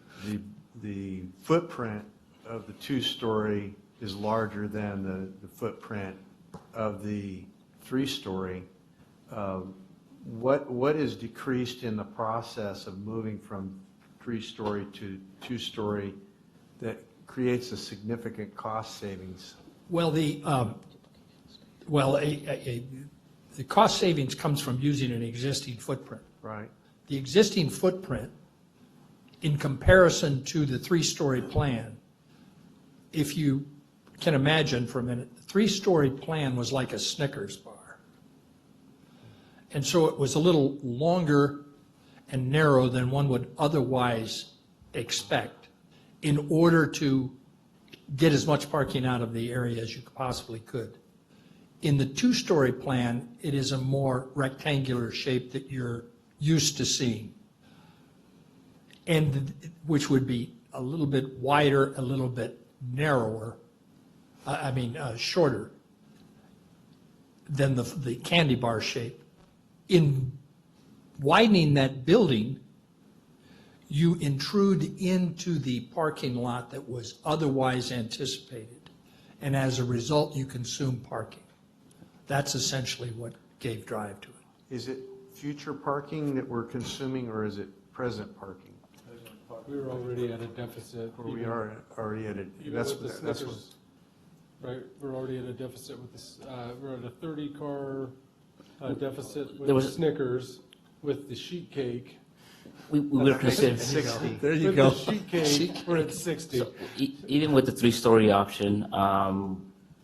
the footprint of the two-story is larger than the footprint of the three-story. What is decreased in the process of moving from three-story to two-story that creates a significant cost savings?
Well, the cost savings comes from using an existing footprint.
Right.
The existing footprint, in comparison to the three-story plan, if you can imagine for a minute, the three-story plan was like a Snickers bar. And so it was a little longer and narrow than one would otherwise expect in order to get as much parking out of the area as you possibly could. In the two-story plan, it is a more rectangular shape that you're used to seeing, and which would be a little bit wider, a little bit narrower, shorter than the candy bar shape. In widening that building, you intrude into the parking lot that was otherwise anticipated, and as a result, you consume parking. That's essentially what gave drive to it.
Is it future parking that we're consuming, or is it present parking?
We were already at a deficit.
Or we are already at a, that's what.
Right, we're already at a deficit with this, we're at a 30-car deficit with
There was-
the Snickers, with the sheet cake.
We were considering
60.
There you
With
go.
the sheet cake, we're at 60.
So, even with the three-story option,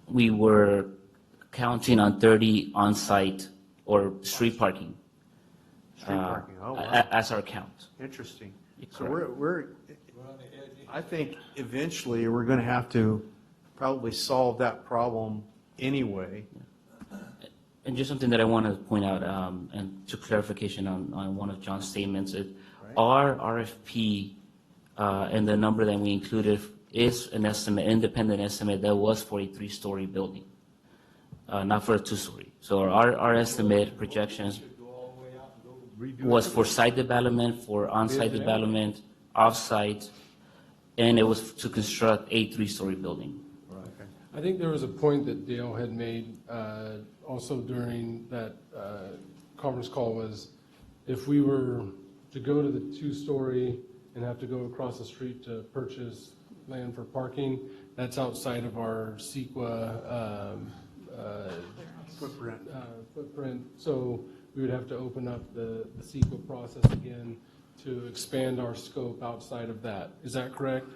we were counting on 30 on-site or street parking.
Street parking, oh, wow.
As our count.
Interesting. So
Correct.
we're I think eventually we're going to have to probably solve that problem anyway.
And just something that I want to point out, and to clarification on one of John's statements, our RFP and the number that we included is an estimate, independent estimate that was for a three-story building, not for a two-story. So our estimate projections was for site development, for on-site development, off-site, and it was to construct a 3-story building.
I think there was a point that Dale had made also during that conference call was if we were to go to the 2-story and have to go across the street to purchase land for parking, that's outside of our CEQA footprint. So we would have to open up the CEQA process again to expand our scope outside of that. Is that correct?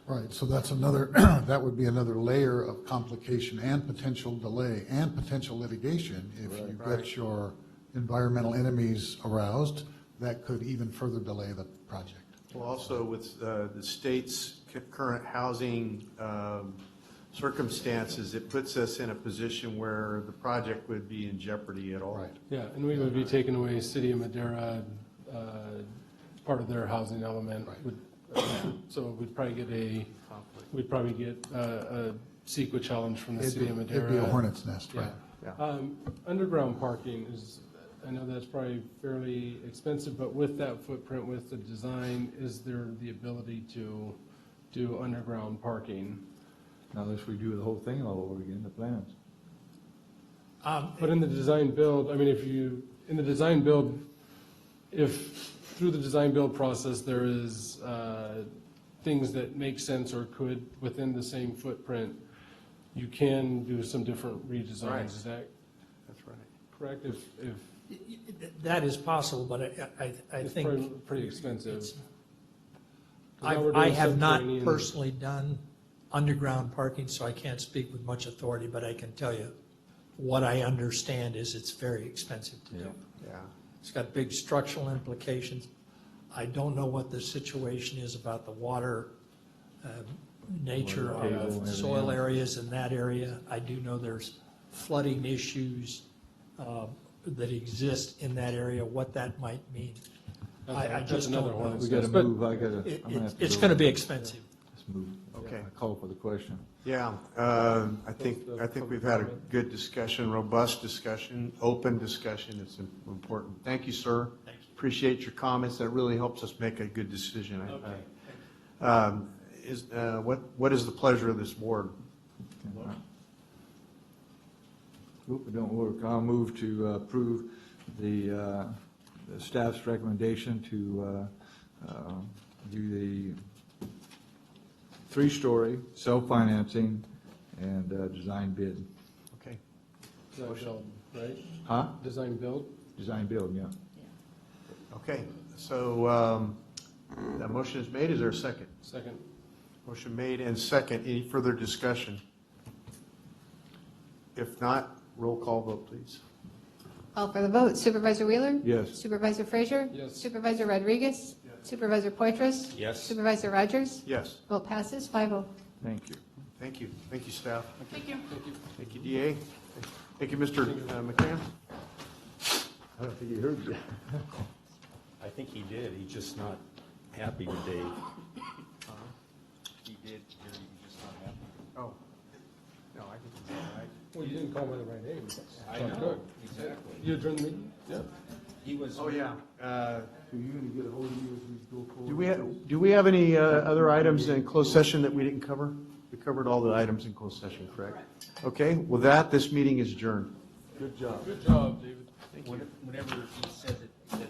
Right, so that's another, that would be another layer of complication and potential delay and potential litigation. If you get your environmental enemies aroused, that could even further delay the project.
Well, also with the state's current housing circumstances, it puts us in a position where the project would be in jeopardy at all. Right.
Yeah, and we would be taking away City of Madera, part of their housing element. So we'd probably get a CEQA challenge from the City of Madera.
It'd be a hornet's nest, right?
Yeah.
Underground parking is, I know that's probably fairly expensive, but with that footprint, with the design, is there the ability to do underground parking?
Not unless we do the whole thing all over again, the plans.
But in the design build, I mean, in the design build, if through the design build process, there is things that make sense or could, within the same footprint, you can do some different redesigns.
Right.
Is that
That's right.
correct? If
That is possible, but I
it's
think.
pretty expensive.
I have not personally done underground parking, so I can't speak with much authority, but I can tell you what I understand is it's very expensive to do.
Yeah.
It's got big structural implications. I don't know what the situation is about the water nature of soil areas in that area. I do know there's flooding issues that exist in that area, what that might mean. I just don't know.
We gotta move,
It's gonna be expensive.
Let's move.
Okay.
I call for the question.
Yeah, I think we've had a good discussion, robust discussion, open discussion. It's important. Thank you, sir.
Thank you.
Appreciate your comments. That really helps us make a good decision. What is the pleasure of this board?
Oop, it don't work. I'll move to approve the staff's recommendation to do the 3-story self-financing and design bid.
Okay.
Design build, right?
Huh?
Design build?
Design build, yeah.
Okay, so that motion is made. Is there a second?
Second.
Motion made and second. Any further discussion? If not, roll call vote, please.
Call for the vote. Supervisor Wheeler?
Yes.
Supervisor Frazier?
Yes.
Supervisor Rodriguez? Supervisor Poitras?
Yes.
Supervisor Rogers?
Yes.
Vote passes 5-0.
Thank you.
Thank you. Thank you, staff.
Thank you.
Thank you, DA. Thank you, Mr. McCann.
I don't think he heard you.
I think he did. He's just not happy with Dave. He did hear he was just not happy.
Oh. No, I think he's all right.
Well, you didn't call me by name.
I know, exactly.
You adjourned the meeting? Yeah.
He was.
Oh, yeah.
So you're gonna get a hold of you as we go forward?
Do we have any other items in closed session that we didn't cover? We covered all the items in closed session, correct? Okay, with that, this meeting is adjourned.
Good job.
Good job, David.
Whenever he said that